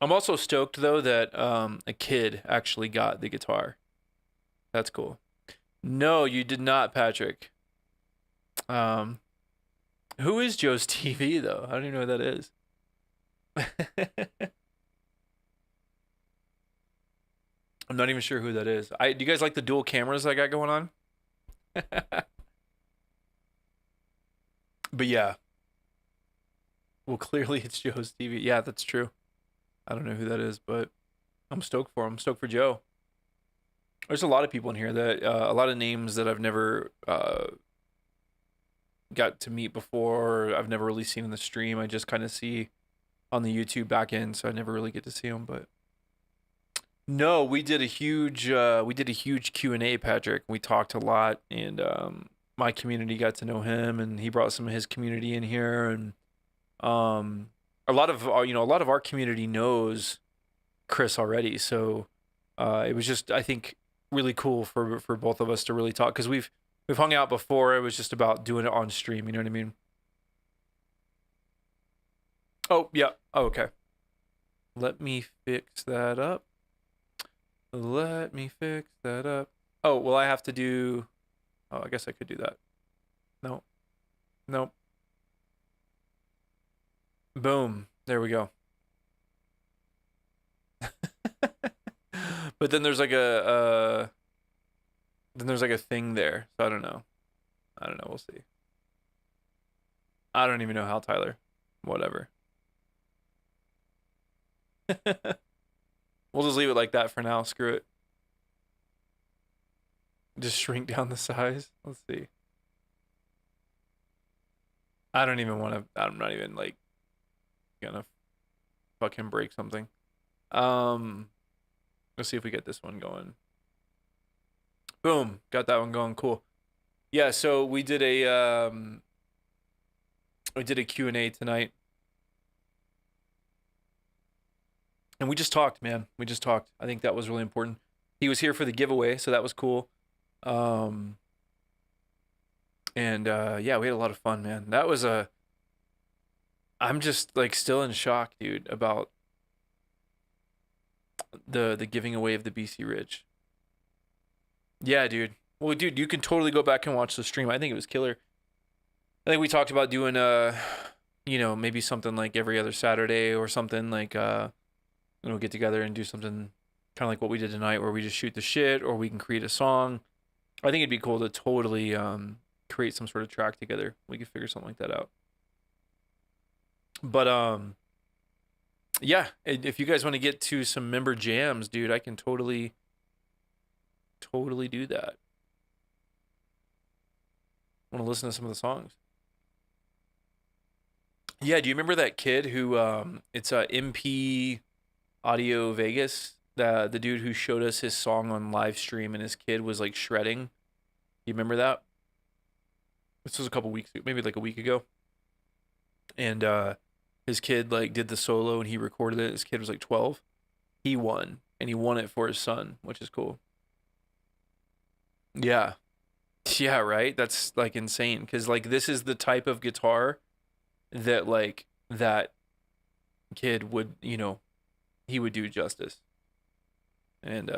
I'm also stoked though that a kid actually got the guitar. That's cool. No, you did not, Patrick. Who is Joe's TV though? I don't even know who that is. I'm not even sure who that is. Do you guys like the dual cameras I got going on? But yeah. Well, clearly it's Joe's TV. Yeah, that's true. I don't know who that is, but I'm stoked for him. I'm stoked for Joe. There's a lot of people in here that a lot of names that I've never got to meet before. I've never really seen in the stream. I just kind of see on the YouTube back end, so I never really get to see them. But no, we did a huge Q&A, Patrick. We talked a lot, and my community got to know him, and he brought some of his community in here, and a lot of our community knows Chris already. So it was just, I think, really cool for both of us to really talk, because we've hung out before. It was just about doing it on stream. You know what I mean? Oh yeah. Oh, okay. Let me fix that up. Let me fix that up. Oh, well, I have to do. Oh, I guess I could do that. No. Nope. Boom. There we go. But then there's like a thing there. So I don't know. We'll see. I don't even know how, Tyler. Whatever. We'll just leave it like that for now. Screw it. Just shrink down the size. Let's see. I don't even want to. I'm not even like. gonna fucking break something. Let's see if we get this one going. Boom, got that one going. Cool. Yeah, so we did a Q&A tonight. And we just talked, man. We just talked. I think that was really important. He was here for the giveaway, so that was cool. Yeah, we had a lot of fun, man. That was I'm just like still in shock, dude, about the giving away of the BC Ridge. Yeah, dude. Well, dude, you can totally go back and watch the stream. I think it was killer. I think we talked about doing maybe something like every other Saturday or something like get together and do something kind of like what we did tonight, where we just shoot the shit, or we can create a song. I think it'd be cool to totally create some sort of track together. We could figure something like that out. But yeah, if you guys want to get to some member jams, dude, I can totally do that. I want to listen to some of the songs. Yeah, do you remember that kid who it's MP Audio Vegas, the dude who showed us his song on live stream, and his kid was like shredding? You remember that? This was a couple weeks, maybe like a week ago. And his kid like did the solo and he recorded it. His kid was like 12. He won, and he won it for his son, which is cool. Yeah. Yeah, right? That's like insane, cuz like this is the type of guitar that like that kid would, he would do justice. And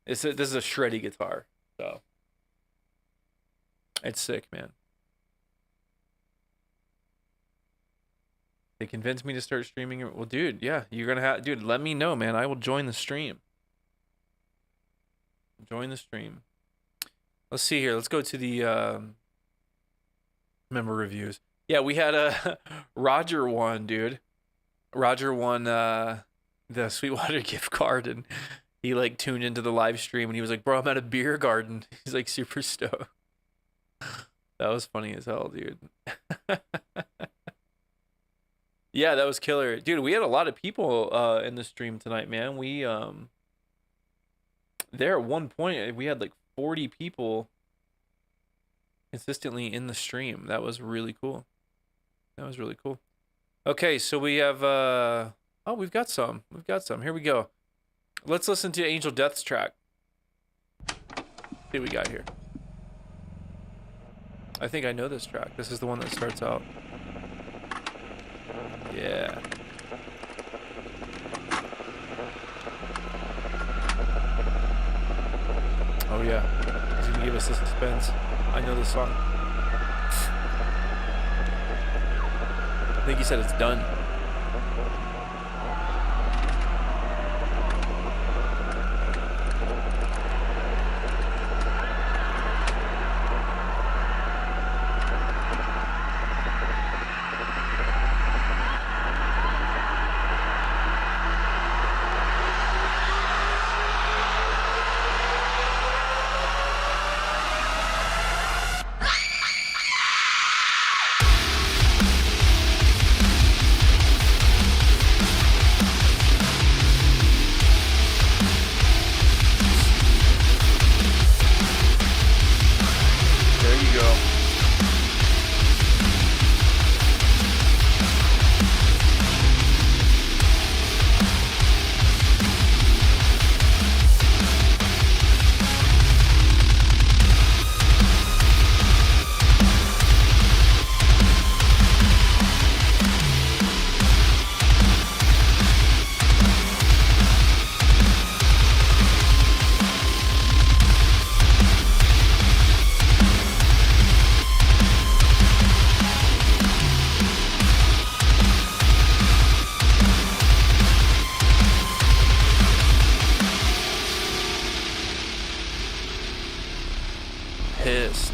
this is a shreddy guitar. So it's sick, man. They convinced me to start streaming. Well, dude, yeah, you're gonna have, dude. Let me know, man. I will join the stream. Join the stream. Let's see here. Let's go to the member reviews. Yeah, we had a Roger won, dude. Roger won the Sweetwater gift card, and he like tuned into the live stream, and he was like, "Bro, I'm at a beer garden." He's like super stoked. That was funny as hell, dude. Yeah, that was killer. Dude, we had a lot of people in the stream tonight, man. We there at one point we had like 40 people consistently in the stream. That was really cool. That was really cool. Okay, so we have we've got some. We've got some. Here we go. Let's listen to Angel Death's track. See what we got here. I think I know this track. This is the one that starts out. Yeah. Oh yeah. He's gonna give us the suspense. I know this song. I think he said it's done. Pissed.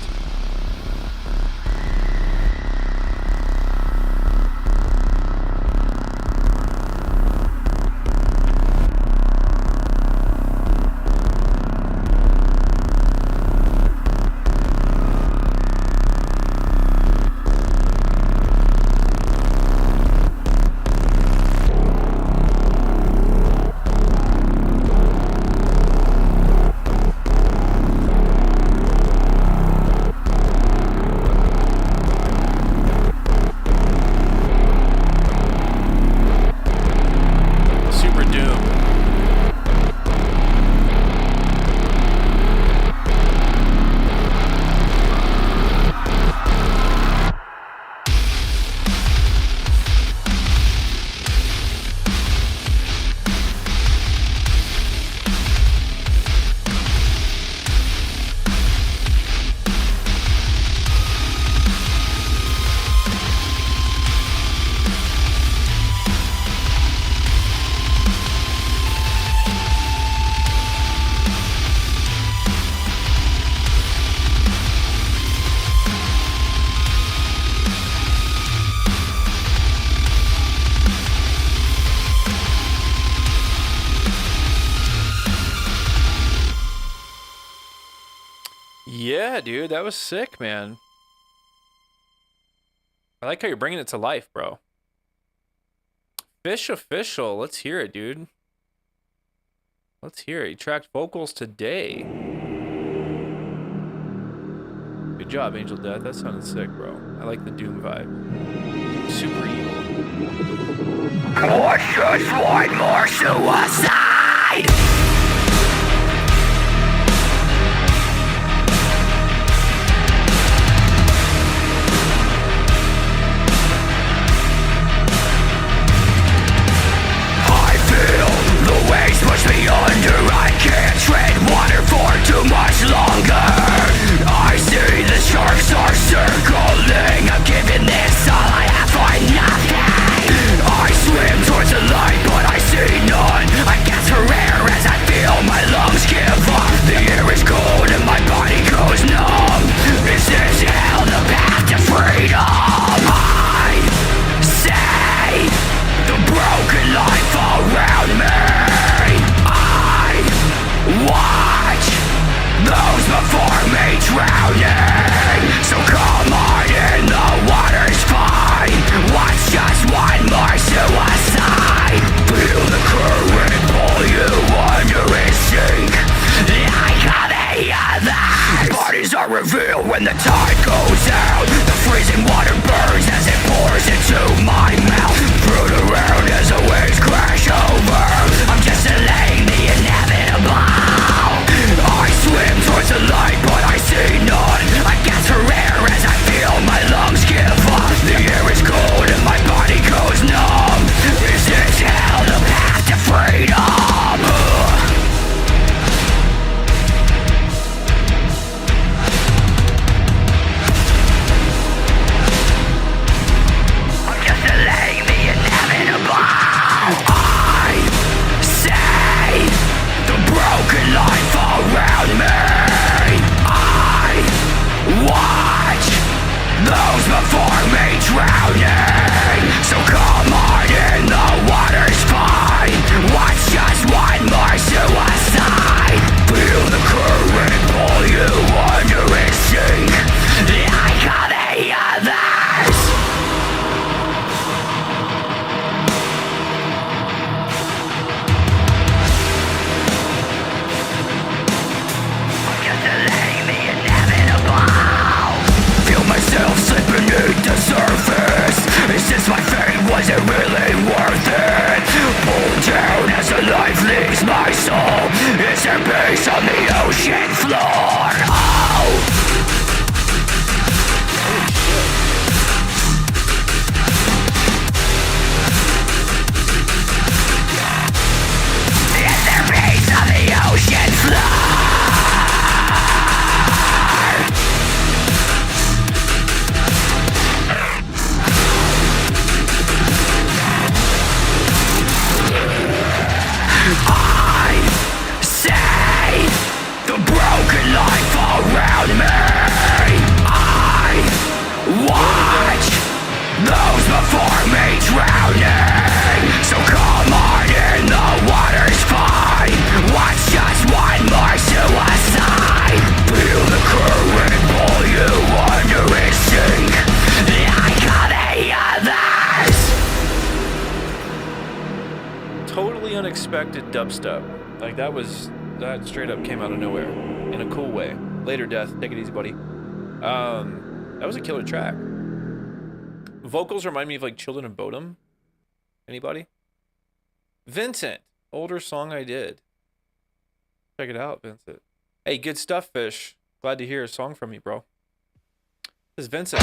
Yeah, dude, that was sick, man. I like how you're bringing it to life, bro. Fish official. Let's hear it, dude. Let's hear it. You tracked vocals today. Good job, Angel Death. That sounded sick, bro. I like the Doom vibe. Super evil. What's just one more suicide? Waves push me under, I can't tread water for too much longer. I see the sharks are circling, I'm giving this all I have for nothing. I swim towards the light but I see none. I gasp for air as I feel my lungs give up. The air is cold and my body goes numb. Is this hell the path to freedom? I say the broken life around me. Watch those before me drowning. So come on in, the water's fine. Watch just one more suicide. Feel the current pull you under its sink. Like all the others. Bodies are revealed when the tide goes out. The freezing water burns as it pours into my mouth. Fruit around as the waves crash over. I'm just delaying the inevitable. I swim towards the light but I see none. I gasp for air as I feel my lungs give up. The air is cold and my body goes numb. Is this hell the path to freedom? I'm just delaying the inevitable. I say the broken life around me. I watch those before me drowning. So come on in, the water's fine. Watch just one more suicide. Feel the current pull you under its sink. Like all the others. Myself slip beneath the surface. Is this my fate? Was it really worth it? Pulled down as the life leaves my soul. Is there peace on the ocean floor? Oh! Is there peace on the ocean floor? I say the broken life around me. I watch those before me drowning. So come on in, the water's fine. Watch just one more suicide. Feel the current pull you under its sink. Like all the others. Totally unexpected dubstep. Like that straight up came out of nowhere in a cool way. Later Death, take it easy, buddy. That was a killer track. Vocals remind me of like Children of Bodom. Anybody? Vincent, older song I did. Check it out, Vincent. Hey, good stuff, Fish. Glad to hear a song from you, bro. This is Vincent.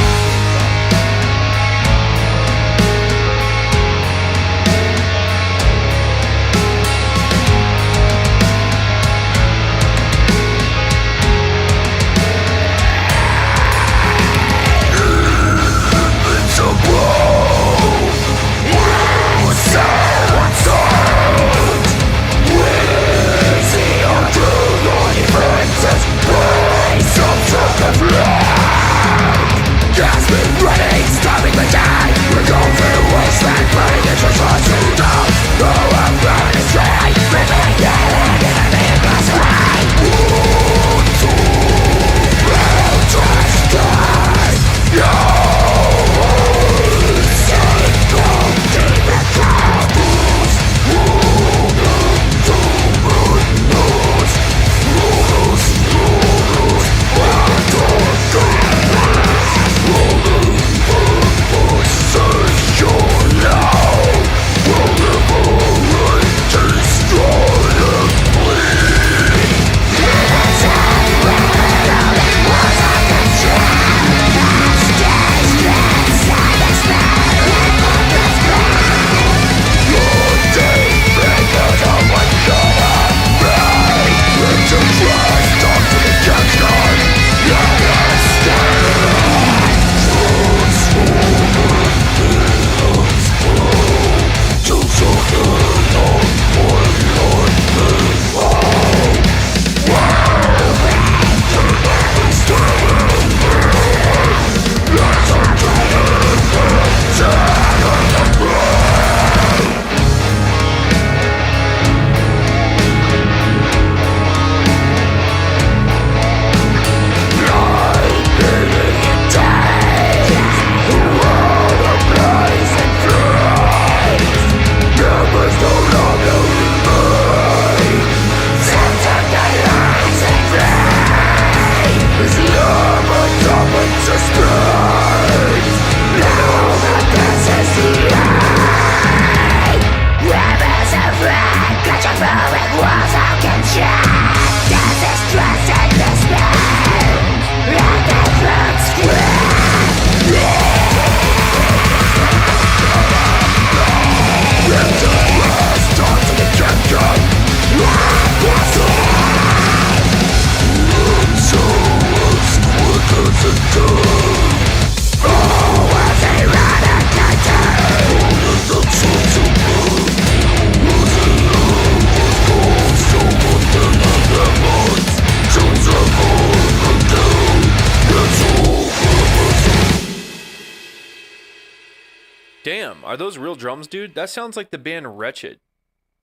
Damn, are those real drums, dude? That sounds like the band Wretched.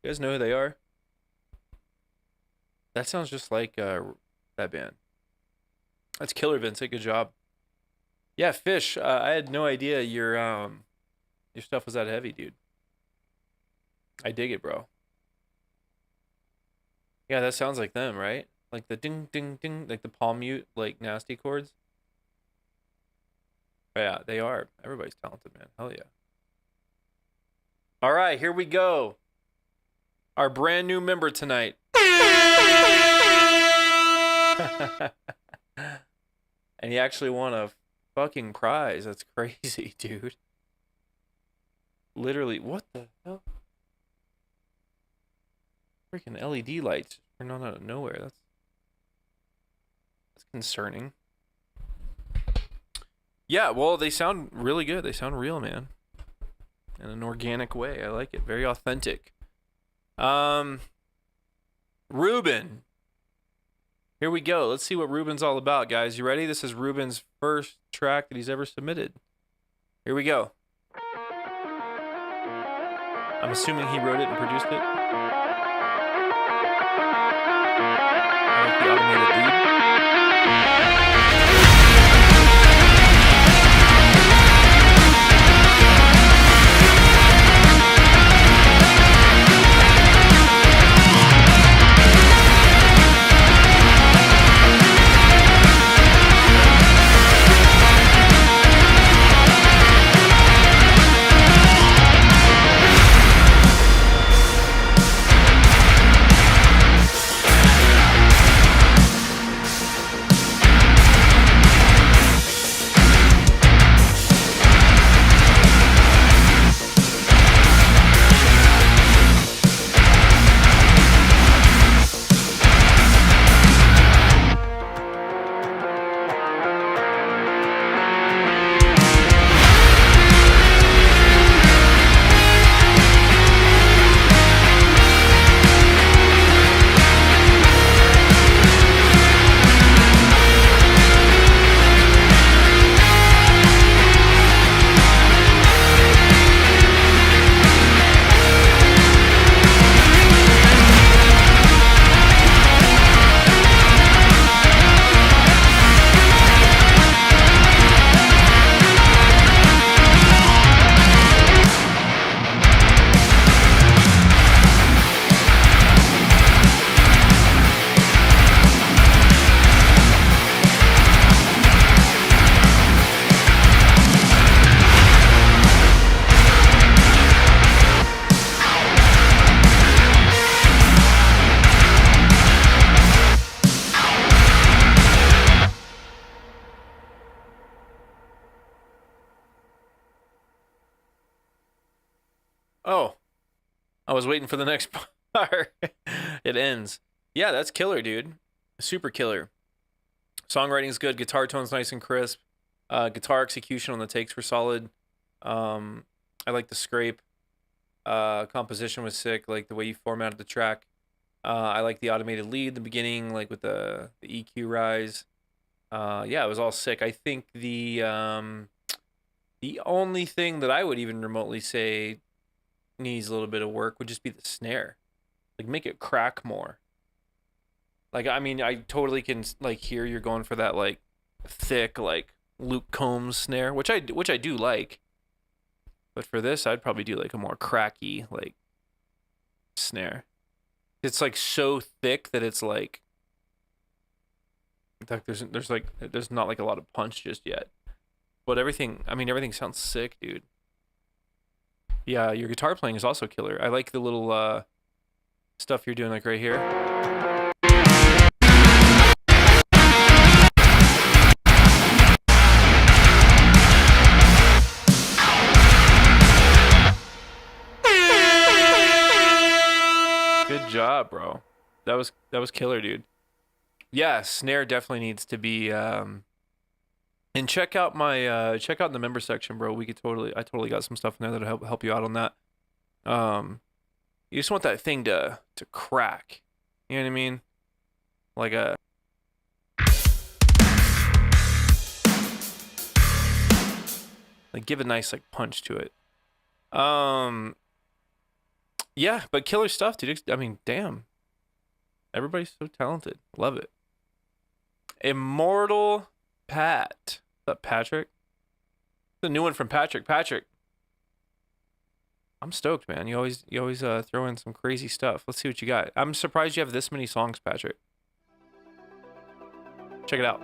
You guys know who they are? That sounds just like that band. That's killer, Vincent. Good job. Yeah, Fish. I had no idea your stuff was that heavy, dude. I dig it, bro. Yeah, that sounds like them, right? Like the ding, ding, ding, like the palm mute, like nasty chords. Yeah, they are. Everybody's talented, man. Hell yeah. All right, here we go. Our brand new member tonight. And he actually won a fucking prize. That's crazy, dude. Literally, what the hell? Freaking LED lights turned on out of nowhere. That's concerning. Yeah, well, they sound really good. They sound real, man. In an organic way. I like it. Very authentic. Ruben. Here we go. Let's see what Ruben's all about, guys. You ready? This is Ruben's first track that he's ever submitted. Here we go. I'm assuming he wrote it and produced it. I like the automated lead. Oh, I was waiting for the next part. It ends. Yeah, that's killer, dude. Super killer. Songwriting's good. Guitar tone's nice and crisp. Guitar execution on the takes were solid. I like the scrape. Composition was sick. Like the way you formatted the track. I like the automated lead in the beginning, like with the EQ rise. Yeah, it was all sick. I think the only thing that I would even remotely say needs a little bit of work would just be the snare. Like make it crack more. Like I mean, I totally can like hear you're going for that like thick like Luke Combs snare, which I do like. But for this, I'd probably do like a more cracky like snare. It's like so thick that it's like there's not like a lot of punch just yet. But everything sounds sick, dude. Yeah, your guitar playing is also killer. I like the little stuff you're doing like right here. Good job, bro. That was killer, dude. Yeah, snare definitely needs to be and check out my check out the member section, bro. I totally got some stuff in there that'll help you out on that. You just want that thing to crack. You know what I mean? Like give a nice like punch to it. Yeah, but killer stuff, dude. I mean, damn. Everybody's so talented. Love it. Immortal Pat. What's up, Patrick? The new one from Patrick. Patrick. I'm stoked, man. You always throw in some crazy stuff. Let's see what you got. I'm surprised you have this many songs, Patrick. Check it out.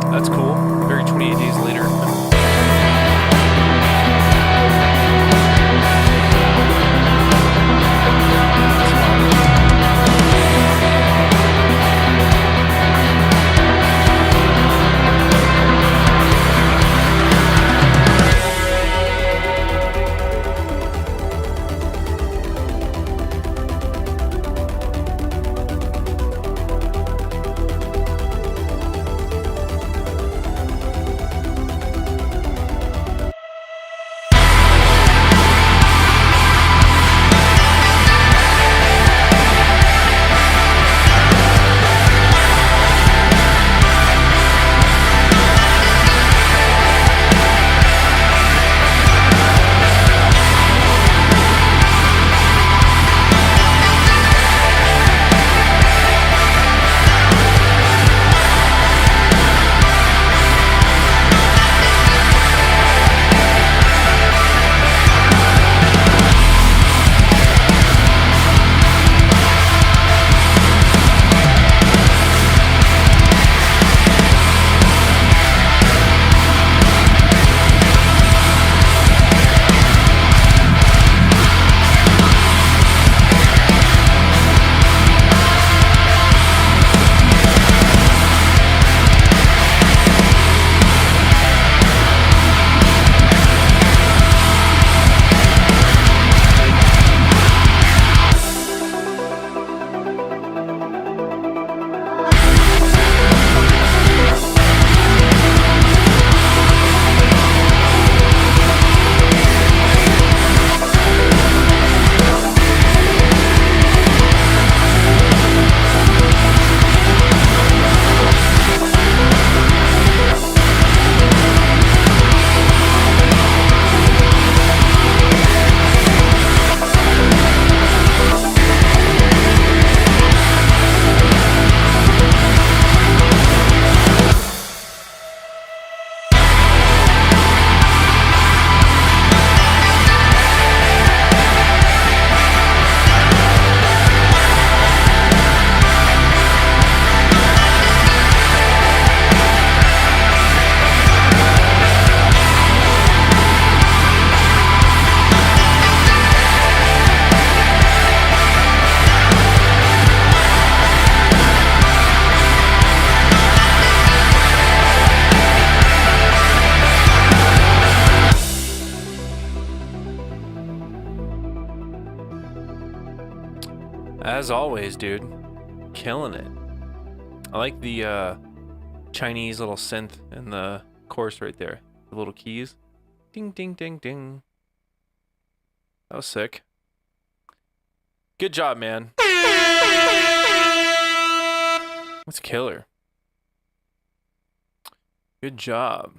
That's cool. Very 28 days later. As always, dude. Killing it. I like the Chinese little synth in the chorus right there. The little keys. Ding, ding, ding, ding. That was sick. Good job, man. That's killer. Good job.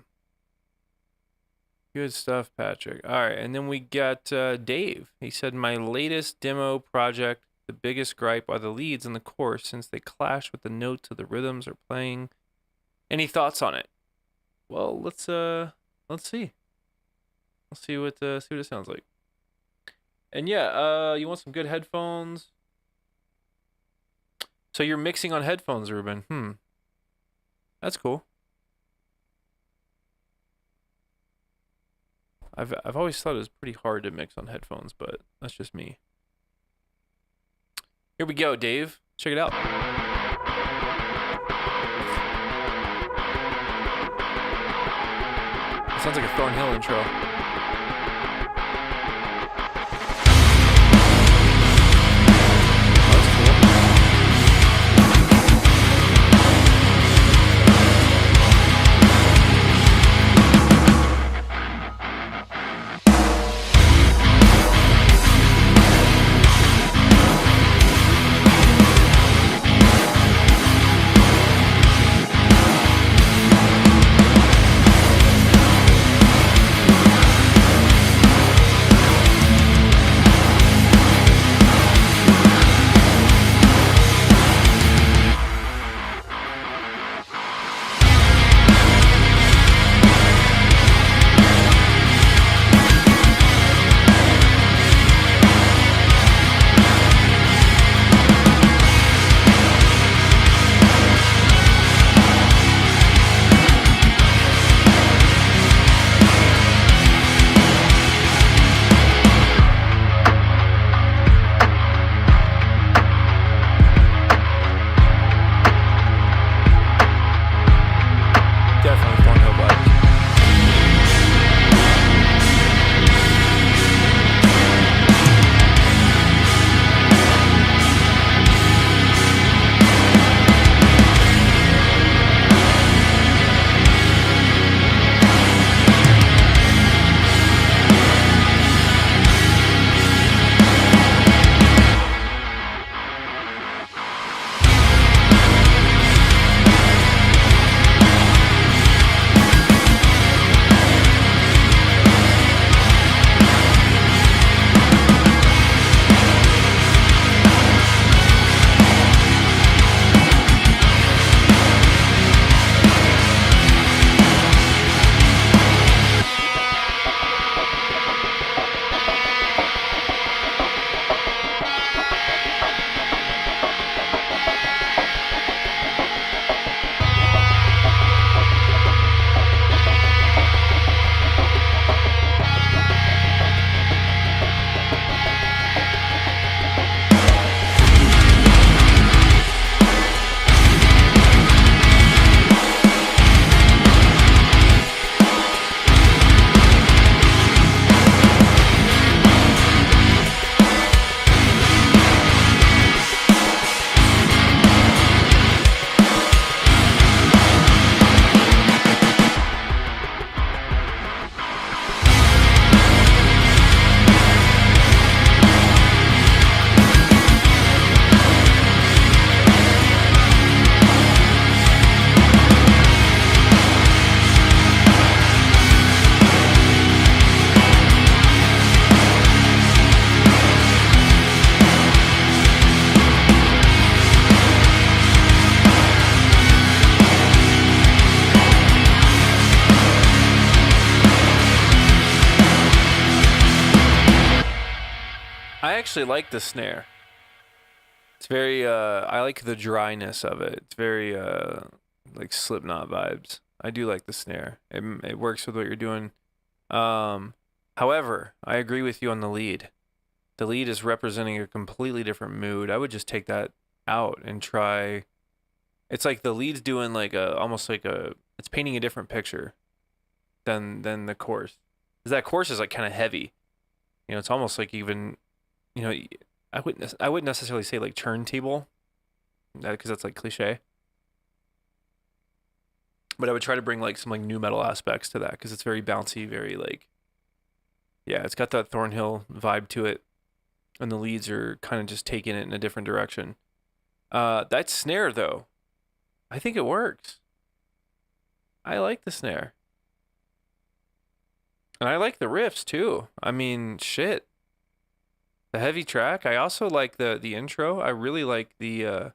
Good stuff, Patrick. All right, and then we got Dave. He said, my latest demo project, the biggest gripe are the leads in the chorus since they clash with the notes of the rhythms are playing. Any thoughts on it? Well, let's see. Let's see what it sounds like. And yeah, you want some good headphones. So you're mixing on headphones, Ruben. That's cool. I've always thought it was pretty hard to mix on headphones, but that's just me. Here we go, Dave. Check it out. It sounds like a Thornhill intro. That's cool. Definitely Thornhill vibes. I actually like the snare. It's very I like the dryness of it. It's very like Slipknot vibes. I do like the snare. It works with what you're doing. However, I agree with you on the lead. The lead is representing a completely different mood. I would just take that out and try. It's like the lead's doing like almost like it's painting a different picture than the chorus. 'Cause that chorus is like kind of heavy. You know, it's almost like even, you know, I wouldn't necessarily say like turntable, because that's like cliche. But I would try to bring like some like new metal aspects to that because it's very bouncy, very like, yeah, it's got that Thornhill vibe to it, and the leads are kind of just taking it in a different direction. That snare though, I think it works. I like the snare. And I like the riffs too. I mean, shit. The heavy track. I also like the intro. I really like the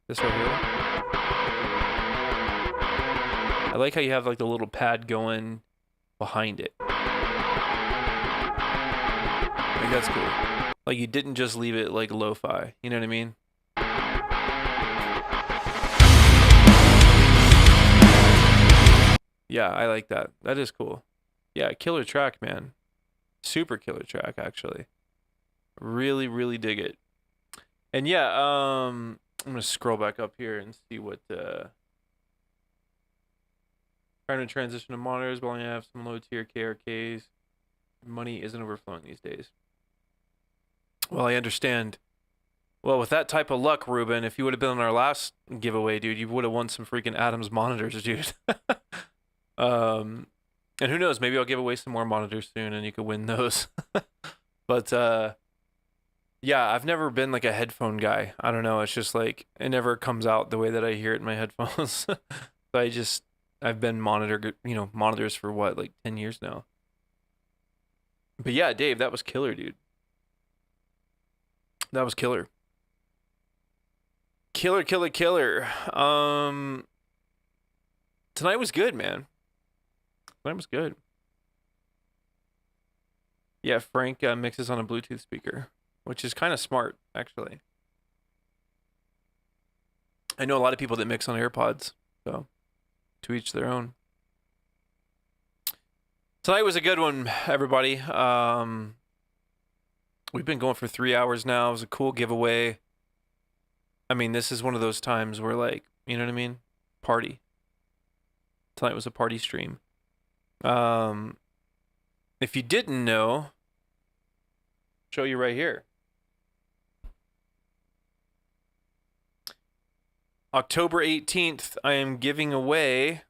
this right here. I like how you have like the little pad going behind it. Like Like, that's cool. Like, you didn't just leave it like lo-fi. You know what I mean? Yeah, I like that. That is cool. Yeah, killer track, man. Super killer track, actually. Really, really dig it. And yeah, I'm gonna scroll back up here and see what trying to transition to monitors, but only have some low tier KRKs. Money isn't overflowing these days. Well, I understand. Well, with that type of luck, Ruben, if you would have been on our last giveaway, dude, you would have won some freaking Adams monitors, dude. And who knows, maybe I'll give away some more monitors soon and you could win those. But yeah, I've never been like a headphone guy. I don't know, it's just like it never comes out the way that I hear it in my headphones. So I've been monitors for what, like 10 years now. But yeah, Dave, that was killer, dude. That was killer. Killer. Tonight was good, man. Tonight was good. Yeah, Frank mixes on a Bluetooth speaker, which is kind of smart, actually. I know a lot of people that mix on AirPods, so to each their own. Tonight was a good one, everybody. We've been going for 3 hours now. It was a cool giveaway. I mean, this is one of those times where, like, you know what I mean? Party. Tonight was a party stream. If you didn't know, show you right here. October 18th, I am giving away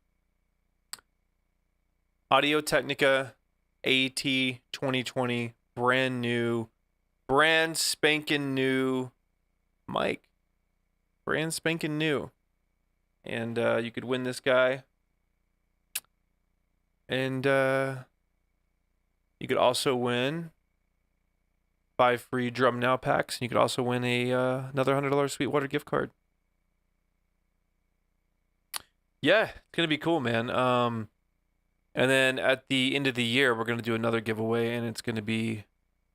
Audio Technica AT 2020 brand spanking new mic. Brand spanking new. And you could win this guy. And you could also win 5 free Drum Now packs. And you could also win another $100 Sweetwater gift card. Yeah, it's going to be cool, man. And then at the end of the year, we're going to do another giveaway, and it's going to be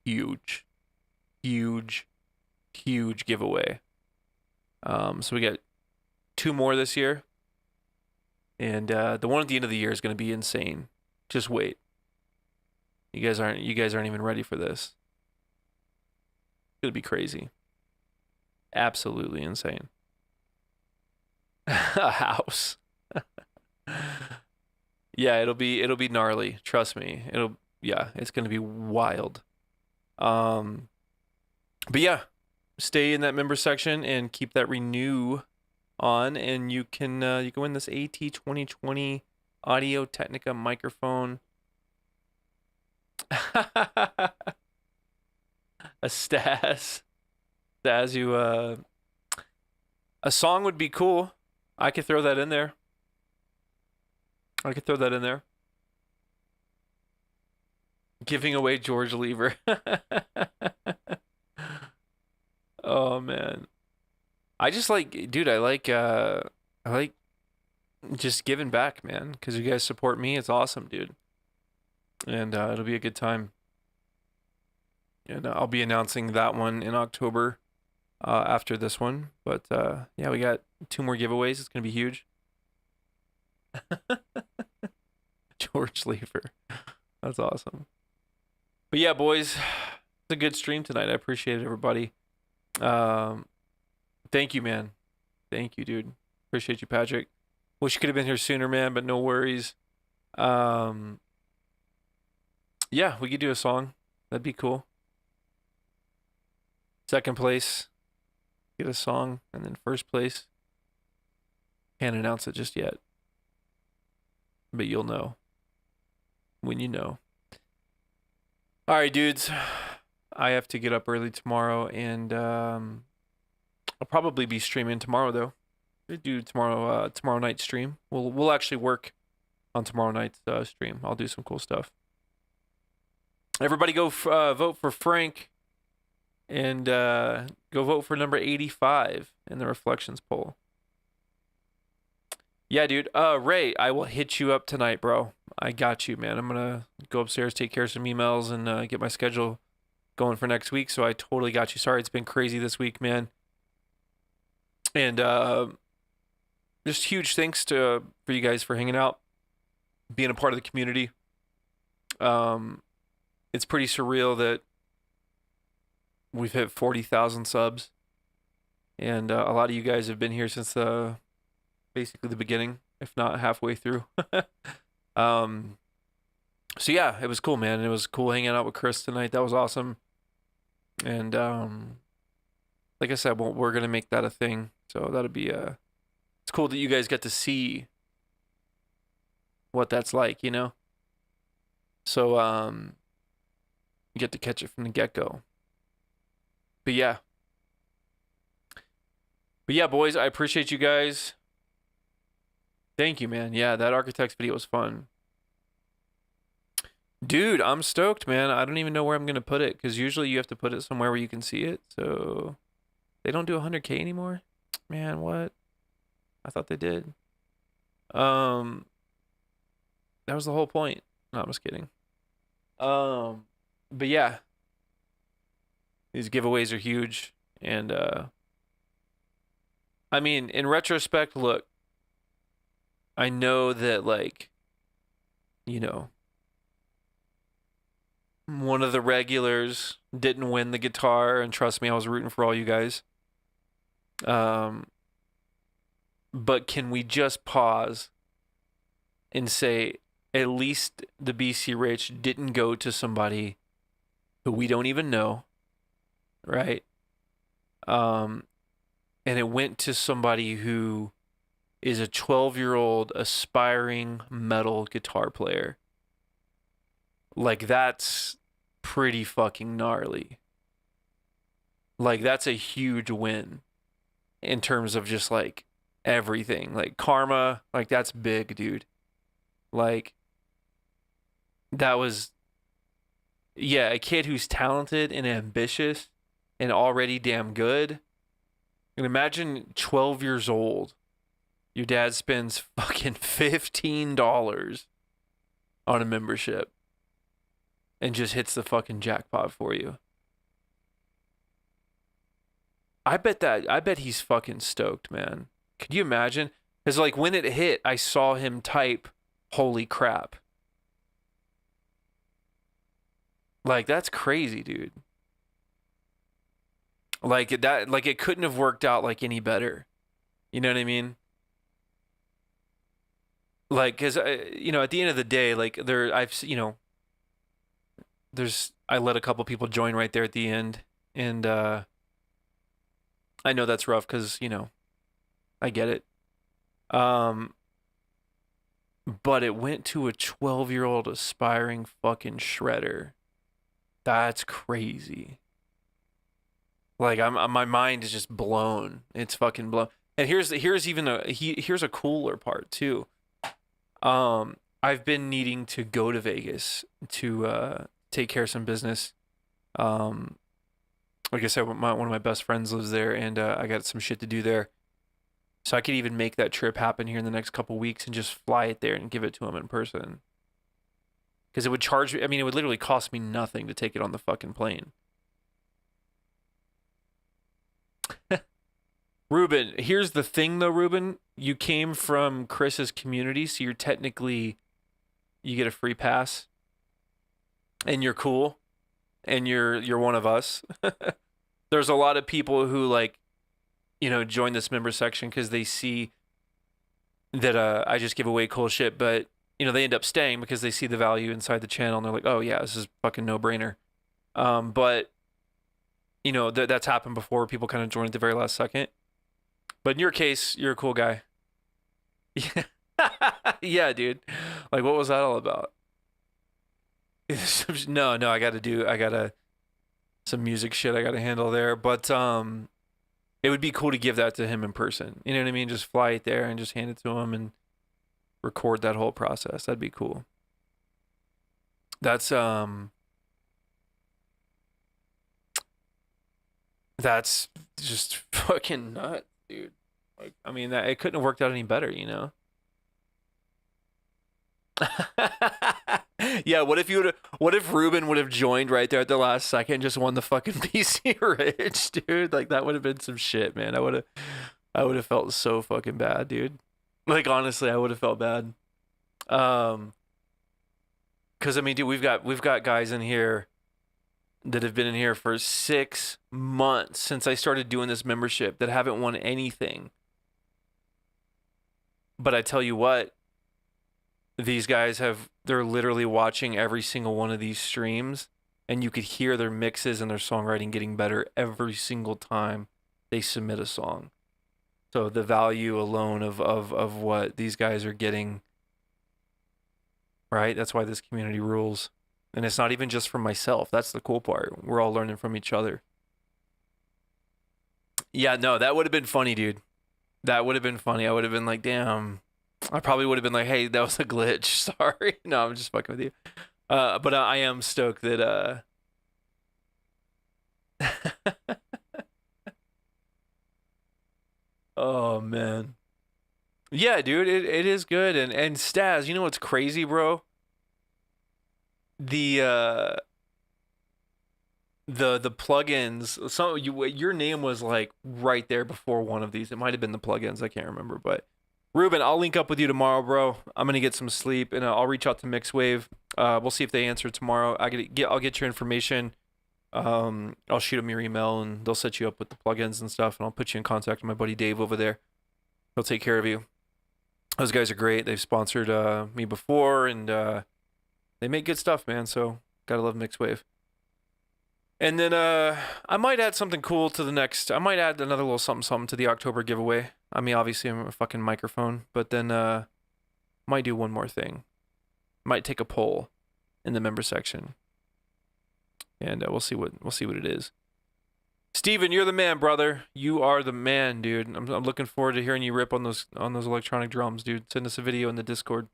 huge. Huge giveaway. So we got 2 more this year. And the one at the end of the year is going to be insane. Just wait. You guys aren't even ready for this. It's going to be crazy. Absolutely insane. A house. Yeah, it'll be gnarly. Trust me. It's going to be wild. But yeah, stay in that member section and keep that renew on, and you can win this AT 2020 Audio Technica microphone. A Stas, you a song would be cool. I could throw that in there. Giving away George Lever. Oh man. I like just giving back, man, cuz you guys support me. It's awesome, dude. And it'll be a good time. And I'll be announcing that one in October after this one. But yeah, we got 2 more giveaways. It's going to be huge. George Lever. That's awesome. But yeah, boys, it's a good stream tonight. I appreciate it, everybody. Thank you, man. Thank you, dude. Appreciate you, Patrick. Wish you could have been here sooner, man, but no worries. Yeah, we could do a song. That'd be cool. Second place, get a song, and then first place, can't announce it just yet. But you'll know when you know. All right, dudes. I have to get up early tomorrow, and I'll probably be streaming tomorrow, though. We do tomorrow night stream. We'll actually work on tomorrow night's stream. I'll do some cool stuff. Everybody go vote for Frank, and go vote for number 85 in the reflections poll. Yeah, dude. Ray, I will hit you up tonight, bro. I got you, man. I'm gonna go upstairs, take care of some emails, and get my schedule going for next week, so I totally got you. Sorry, it's been crazy this week, man. And just huge thanks for you guys for hanging out, being a part of the community. It's pretty surreal that we've hit 40,000 subs, and a lot of you guys have been here since basically the beginning, if not halfway through. So yeah, it was cool, man. It was cool hanging out with Chris tonight. That was awesome. And like I said, we're gonna make that a thing. So that'll be it's cool that you guys get to see what that's like, you know. So you get to catch it from the get-go. But yeah, boys, I appreciate you guys. Thank you, man. Yeah, that Architects video was fun. Dude, I'm stoked, man. I don't even know where I'm going to put it, because usually you have to put it somewhere where you can see it. So they don't do 100K anymore? Man, what? I thought they did. That was the whole point. No, I'm just kidding. But yeah, these giveaways are huge. And I mean, in retrospect, look, I know that, like, you know, one of the regulars didn't win the guitar, and trust me, I was rooting for all you guys. But can we just pause and say, at least the BC Rich didn't go to somebody who we don't even know, right? And it went to somebody who is a 12-year-old aspiring metal guitar player. Like, that's pretty fucking gnarly. Like, that's a huge win in terms of just, like, everything. Like, karma, like, that's big, dude. Like, that was, yeah, a kid who's talented and ambitious and already damn good. And imagine 12 years old. Your dad spends fucking $15 on a membership and just hits the fucking jackpot for you. I bet he's fucking stoked, man. Could you imagine? Because, like, when it hit, I saw him type, "Holy crap." Like, that's crazy, dude. Like, that, like, it couldn't have worked out, like, any better. You know what I mean? Like, because, you know, at the end of the day, like, I let a couple people join right there at the end, and I know that's rough because, you know, I get it. But it went to a 12-year-old aspiring fucking shredder. That's crazy. Like, my mind is just blown. It's fucking blown. And here's a cooler part too. I've been needing to go to Vegas to take care of some business. Like I said, one of my best friends lives there, and I got some shit to do there. So I could even make that trip happen here in the next couple weeks and just fly it there and give it to him in person. Because it would charge me, I mean, it would literally cost me nothing to take it on the fucking plane. Ruben, here's the thing though, Ruben. You came from Chris's community, so you get a free pass. And you're cool. And you're one of us. There's a lot of people who, like, you know, join this member section because they see that I just give away cool shit, but, you know, they end up staying because they see the value inside the channel and they're like, oh yeah, this is fucking no-brainer. But, you know, that's happened before. People kind of join at the very last second. But in your case, you're a cool guy. Yeah, dude. Like, what was that all about? No, I got some music shit I got to handle there. But it would be cool to give that to him in person. You know what I mean? Just fly it there and just hand it to him and record that whole process. That'd be cool. That's just fucking nuts, dude. Like, I mean, it couldn't have worked out any better, you know? Yeah, what if Ruben would have joined right there at the last second, just won the fucking PC Rich, dude? Like that would have been some shit, man. I would have felt so fucking bad, dude. Like honestly, I would have felt bad. Cause I mean, dude, we've got guys in here that have been in here for 6 months since I started doing this membership that haven't won anything. But I tell you what, these guys they're literally watching every single one of these streams, and you could hear their mixes and their songwriting getting better every single time they submit a song. So the value alone of what these guys are getting, right? That's why this community rules. And it's not even just from myself. That's the cool part. We're all learning from each other. Yeah, no, that would have been funny, dude. That would have been funny. I would have been like, damn. I probably would have been like, hey, that was a glitch. Sorry. No, I'm just fucking with you. But I am stoked that oh man. Yeah, dude, it is good. And Staz, you know what's crazy, bro? The plugins. Your name was like right there before one of these. It might have been the plugins. I can't remember. But Ruben, I'll link up with you tomorrow, bro. I'm gonna get some sleep, and I'll reach out to Mixwave. We'll see if they answer tomorrow. I'll get your information. I'll shoot them your email, and they'll set you up with the plugins and stuff, and I'll put you in contact with my buddy Dave over there. He'll take care of you. Those guys are great. They've sponsored me before, and they make good stuff, man. So gotta love Mixwave. And then I might add something cool to the next. I might add another little something to the October giveaway. I mean, obviously I'm a fucking microphone, but then might do one more thing. Might take a poll in the member section, and we'll see what it is. Steven, you're the man, brother. You are the man, dude. I'm looking forward to hearing you rip on those electronic drums, dude. Send us a video in the Discord.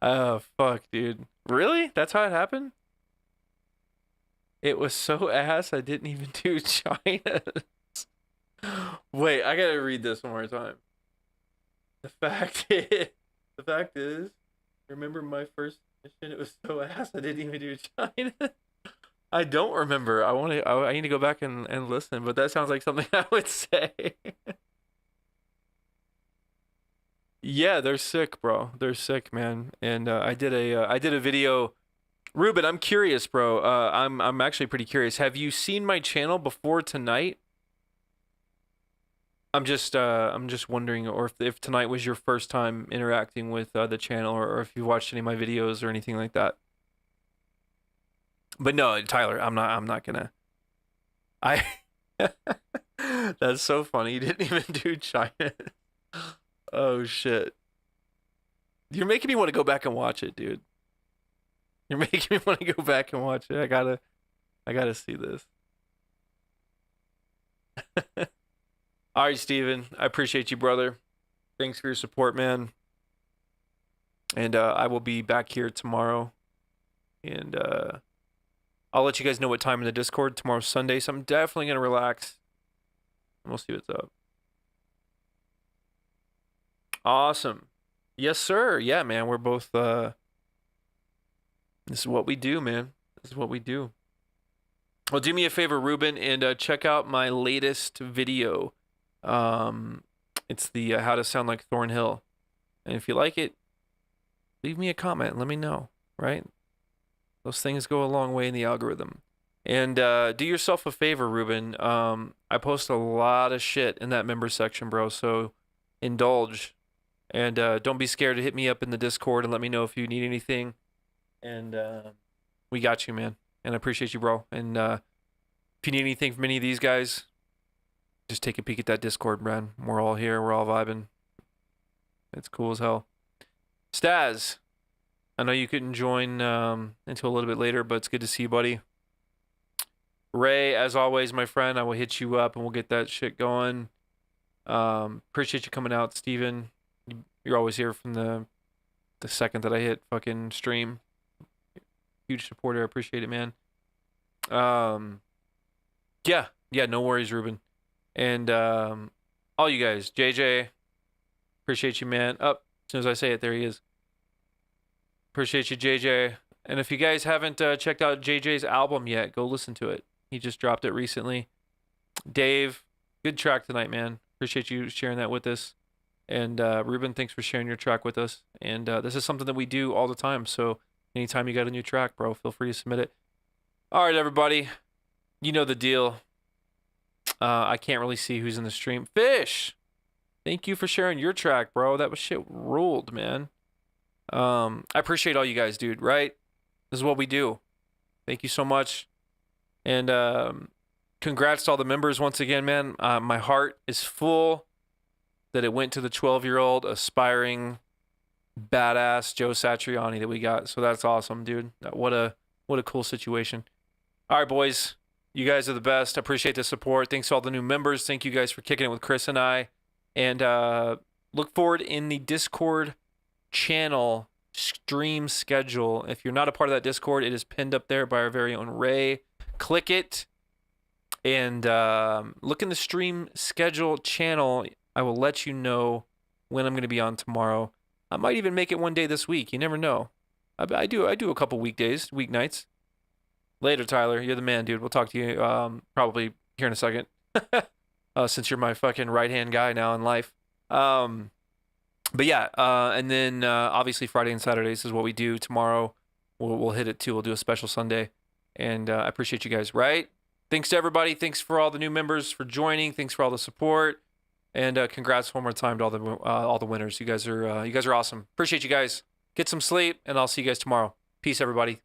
Oh, fuck, dude. Really? That's how it happened? It was so ass I didn't even do China's. Wait, I gotta read this one more time. The fact is, remember my first mission? It was so ass I didn't even do China. I don't remember. I need to go back and listen, but that sounds like something I would say. Yeah, they're sick, bro. They're sick, man. And I did a video. Ruben, I'm curious, bro. I'm actually pretty curious. Have you seen my channel before tonight? I'm just wondering, or if tonight was your first time interacting with the channel, or if you watched any of my videos or anything like that. But no, Tyler, I'm not gonna. I. That's so funny. You didn't even do China. Oh shit. You're making me want to go back and watch it, dude. You're making me want to go back and watch it. I gotta see this. All right, Steven. I appreciate you, brother. Thanks for your support, man. And I will be back here tomorrow. And I'll let you guys know what time in the Discord. Tomorrow's Sunday, so I'm definitely gonna relax. And we'll see what's up. Awesome. Yes, sir. Yeah, man. We're both this is what we do, man. This is what we do. Well, do me a favor, Ruben, and check out my latest video. It's the how to sound like Thornhill. And if you like it, leave me a comment. Let me know, right? Those things go a long way in the algorithm. And do yourself a favor, Ruben. I post a lot of shit in that member section, bro. So indulge. And don't be scared to hit me up in the Discord and let me know if you need anything. And we got you, man. And I appreciate you, bro. And if you need anything from any of these guys, just take a peek at that Discord, man. We're all here. We're all vibing. It's cool as hell. Staz, I know you couldn't join until a little bit later, but it's good to see you, buddy. Ray, as always, my friend, I will hit you up and we'll get that shit going. Appreciate you coming out, Steven. You're always here from the second that I hit fucking stream. Huge supporter. I appreciate it, man. Yeah, no worries, Ruben. And all you guys. JJ, appreciate you, man. Up as soon as I say it, there he is. Appreciate you, JJ. And if you guys haven't checked out JJ's album yet, go listen to it. He just dropped it recently. Dave, good track tonight, man. Appreciate you sharing that with us. And Ruben, thanks for sharing your track with us. And this is something that we do all the time. So anytime you got a new track, bro, feel free to submit it. All right, everybody. You know the deal. I can't really see who's in the stream. Fish, thank you for sharing your track, bro. That was shit ruled, man. I appreciate all you guys, dude, right? This is what we do. Thank you so much. And congrats to all the members once again, man. My heart is full that it went to the 12-year-old aspiring badass Joe Satriani that we got. So that's awesome, dude. What a cool situation. All right, boys. You guys are the best. I appreciate the support. Thanks to all the new members. Thank you guys for kicking it with Chris and I. And look forward in the Discord channel stream schedule. If you're not a part of that Discord, it is pinned up there by our very own Ray. Click it and look in the stream schedule channel. I will let you know when I'm going to be on tomorrow. I might even make it one day this week. You never know. I do a couple weeknights. Later, Tyler. You're the man, dude. We'll talk to you probably here in a second. Since you're my fucking right-hand guy now in life. But yeah, and then obviously Friday and Saturdays is what we do. Tomorrow we'll hit it too. We'll do a special Sunday. And I appreciate you guys, right? Thanks to everybody. Thanks for all the new members for joining. Thanks for all the support. And congrats one more time to all the winners. You guys are awesome. Appreciate you guys. Get some sleep, and I'll see you guys tomorrow. Peace, everybody.